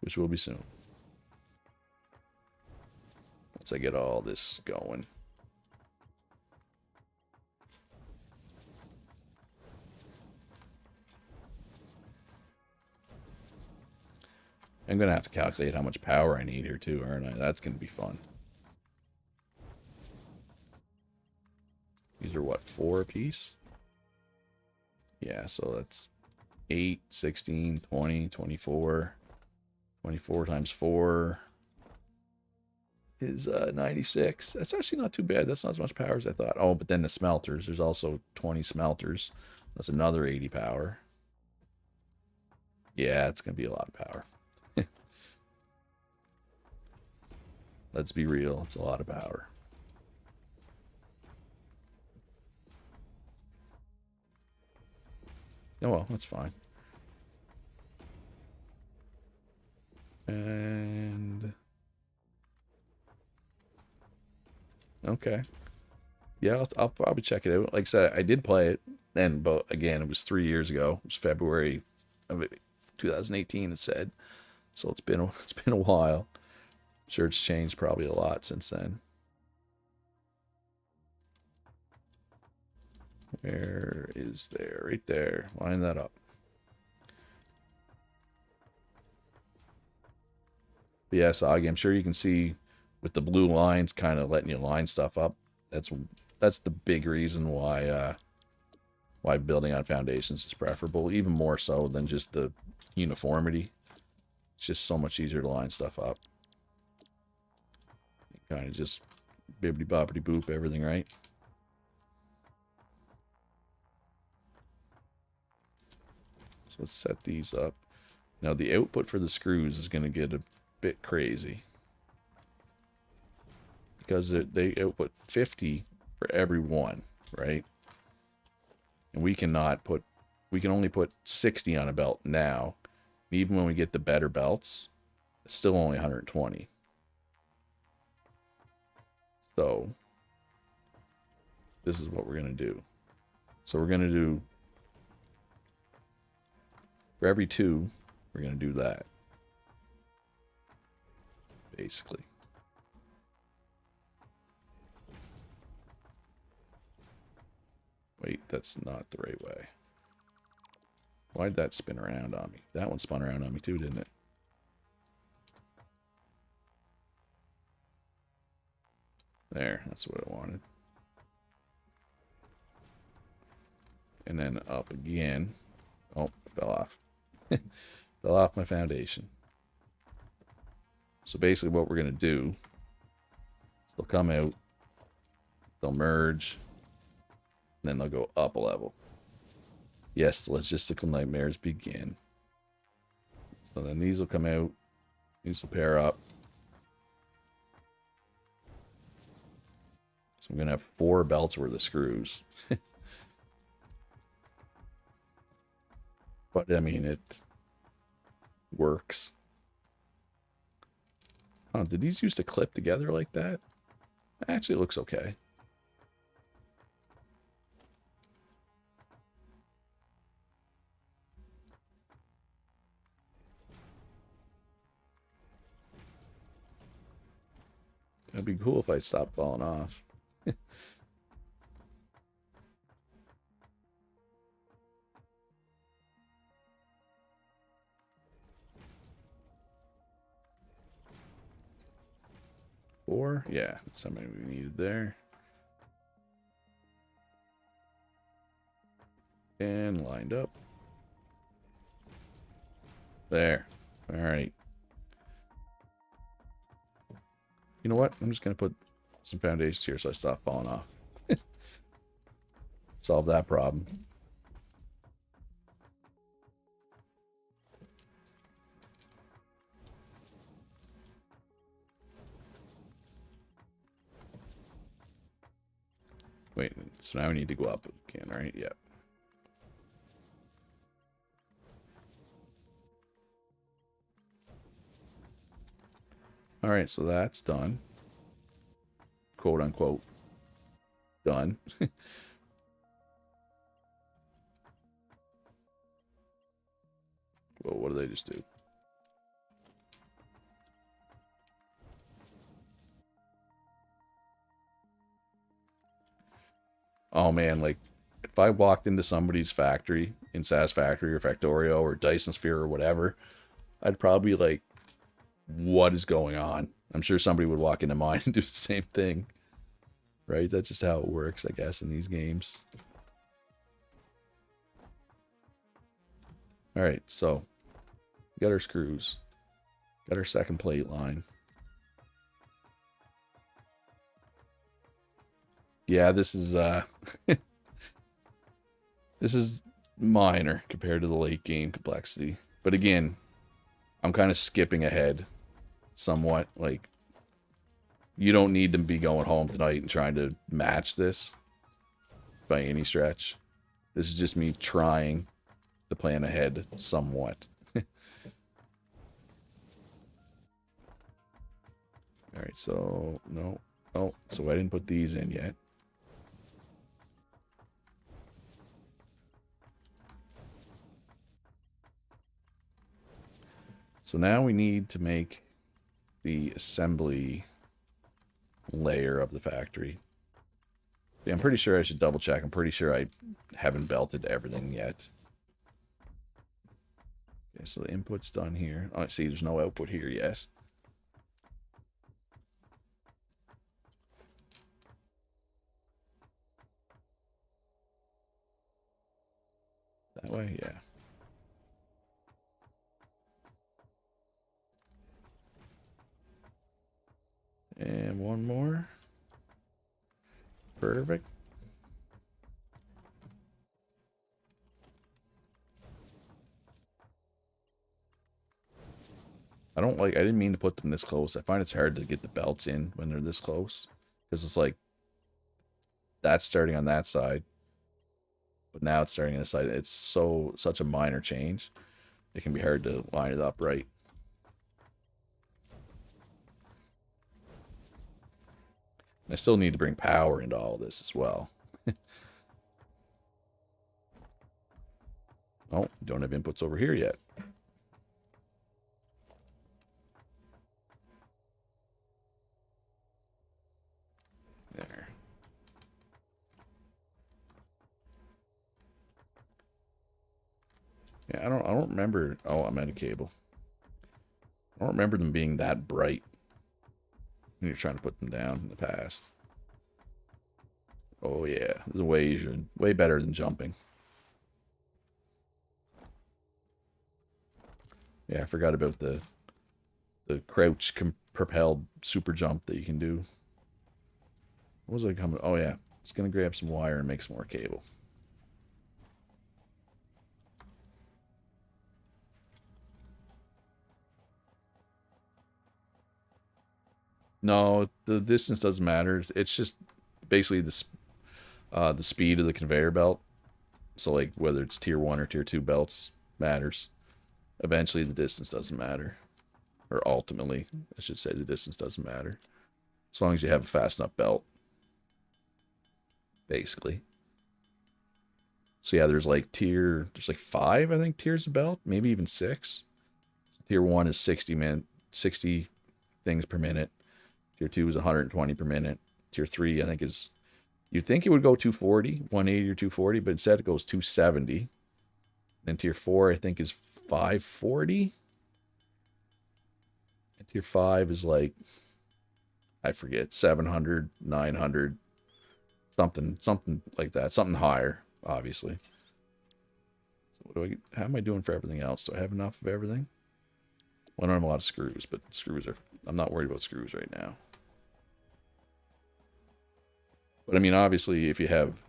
Which will be soon. Once I get all this going. I'm going to have to calculate how much power I need here too, aren't I? That's going to be fun. These are what, 4 apiece? Yeah, so that's 8, 16, 20, 24. 24 times 4 is 96. That's actually not too bad. That's not as much power as I thought. Oh, but then the smelters. There's also 20 smelters. That's another 80 power. Yeah, it's going to be a lot of power. Let's be real. It's a lot of power. Oh, well, that's fine. And... okay. Yeah, I'll probably check it out. Like I said, I did play it. But again, it was 3 years ago. It was February of 2018, it said. So it's been a while. I'm sure it's changed probably a lot since then. Where is there? Right there. Line that up. But yeah, Sagi, I'm sure you can see with the blue lines kind of letting you line stuff up. That's the big reason why building on foundations is preferable, even more so than just the uniformity. It's just so much easier to line stuff up. Kind of just bibbity boppity boop everything, right? So let's set these up. Now the output for the screws is going to get a bit crazy. Because they output 50 for every one, right? And we can only put 60 on a belt now. Even when we get the better belts, it's still only 120. So this is what we're going to do. So we're going to do, for every 2, we're going to do that. Basically. Wait, that's not the right way. Why'd that spin around on me? That one spun around on me too, didn't it? There, that's what I wanted. And then up again. Oh, fell off. Fell off my foundation. So basically what we're going to do is they'll come out, they'll merge, and then they'll go up a level. Yes, the logistical nightmares begin. So then these will come out, these will pair up. So I'm going to have 4 belts worth of screws. But, I mean, it works. Oh, did these used to clip together like that? Actually, it looks okay. It'd be cool if I stopped falling off. Four? Yeah, that's how many we needed there. And lined up. There. Alright. You know what? I'm just going to put some foundations here so I stop falling off. Solve that problem. Wait, so now we need to go up again, right? Yep. Alright, so that's done. Quote unquote. Done. Well, what did they just do? Oh man, like if I walked into somebody's factory in Satisfactory or Factorio or Dyson Sphere or whatever, I'd probably be like, what is going on? I'm sure somebody would walk into mine and do the same thing. Right? That's just how it works, I guess, in these games. Alright, so we got our screws. Got our second plate line. Yeah, this is this is minor compared to the late game complexity. But again, I'm kind of skipping ahead somewhat. Like, you don't need to be going home tonight and trying to match this by any stretch. This is just me trying to plan ahead somewhat. Alright, so no. Oh, so I didn't put these in yet. So now we need to make the assembly layer of the factory. Yeah, I'm pretty sure I should double check. I'm pretty sure I haven't belted everything yet. Okay, so the input's done here. Oh, see, there's no output here yet. That way, yeah. And one more. Perfect. I didn't mean to put them this close. I find it's hard to get the belts in when they're this close. Because it's like, that's starting on that side. But now it's starting to decide. It's such a minor change. It can be hard to line it up right. I still need to bring power into all this as well. Oh, don't have inputs over here yet. There. Yeah, I don't remember. Oh, I'm out of cable. I don't remember them being that bright when you're trying to put them down in the past. Oh yeah, the way better than jumping. Yeah, I forgot about the crouch propelled super jump that you can do. What was I coming? Oh yeah, it's gonna grab some wire and make some more cable. No, the distance doesn't matter. It's just basically the speed of the conveyor belt. So like whether it's tier 1 or tier 2 belts matters. Eventually the distance doesn't matter. Or ultimately, I should say the distance doesn't matter. As long as you have a fast enough belt. Basically. So yeah, there's like 5, I think, tiers of belt, maybe even 6. Tier 1 is 60 things per minute. Tier 2 is 120 per minute. Tier 3, I think, is... You'd think it would go 240, 180 or 240, but instead it goes 270. And Tier 4, I think, is 540. And Tier 5 is like... I forget, 700, 900, something like that. Something higher, obviously. So how am I doing for everything else? Do I have enough of everything? Well, I don't have a lot of screws, but I'm not worried about screws right now. But I mean, obviously, if you have,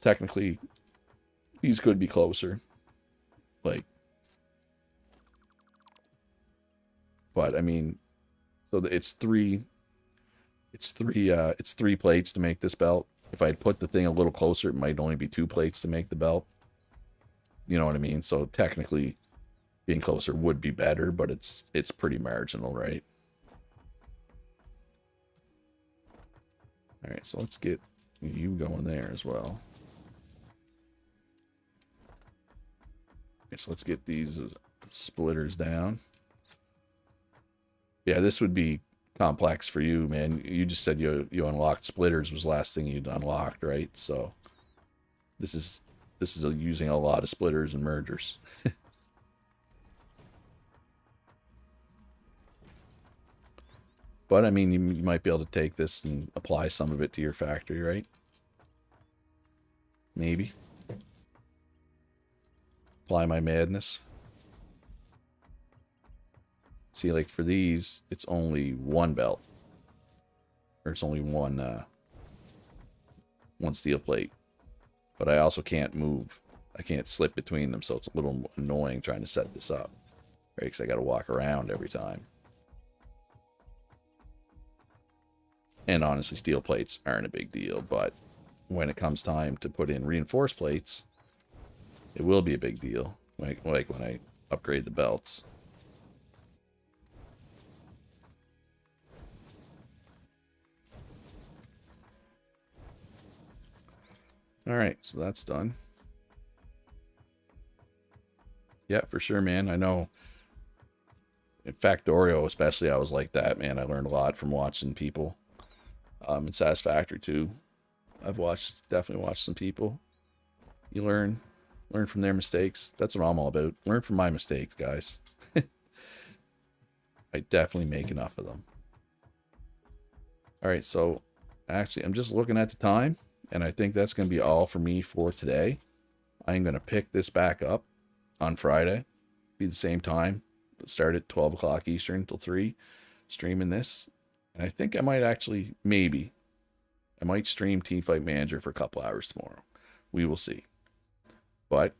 technically, these could be closer. Like, but I mean, so it's three plates to make this belt. If I'd put the thing a little closer, it might only be 2 plates to make the belt. You know what I mean? So technically, being closer would be better, but it's pretty marginal, right? All right, so let's get you going there as well. Okay, so let's get these splitters down. Yeah, this would be complex for you, man. You just said you unlocked splitters was the last thing you'd unlocked, right? So this is using a lot of splitters and mergers. But I mean, you might be able to take this and apply some of it to your factory, right? Maybe. Apply my madness. See, like for these, it's only one belt. Or it's only one steel plate. But I also can't move. I can't slip between them, so it's a little annoying trying to set this up. Right, because I got to walk around every time. And honestly, steel plates aren't a big deal, but when it comes time to put in reinforced plates, it will be a big deal. Like when I upgrade the belts. Alright, so that's done. Yeah, for sure, man. I know. In Factorio, especially, I was like that, man. I learned a lot from watching people. In Satisfactory too. I've definitely watched some people. You learn from their mistakes. That's what I'm all about. Learn from my mistakes, guys. I definitely make enough of them. All right, so actually, I'm just looking at the time, and I think that's going to be all for me for today. I'm going to pick this back up on Friday. Be the same time. Start at 12 o'clock Eastern till 3. Streaming this. And I think I might actually, maybe, I might stream Teamfight Manager for a couple hours tomorrow. We will see. But,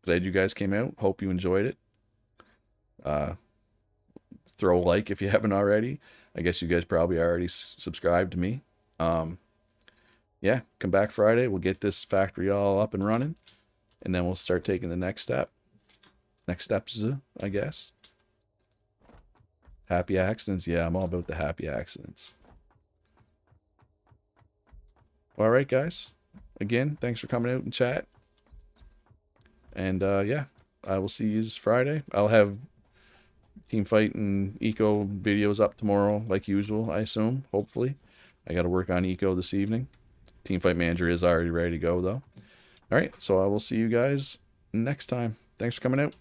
glad you guys came out. Hope you enjoyed it. Throw a like if you haven't already. I guess you guys probably already subscribed to me. Yeah, yeah, come back Friday. We'll get this factory all up and running, and then we'll start taking the next step. Next steps, I guess. Happy accidents. Yeah, I'm all about the happy accidents. All right, guys. Again, thanks for coming out and chat. And yeah, I will see you Friday. I'll have team fight and eco videos up tomorrow, like usual, I assume. Hopefully. I got to work on eco this evening. Team fight manager is already ready to go, though. All right, so I will see you guys next time. Thanks for coming out.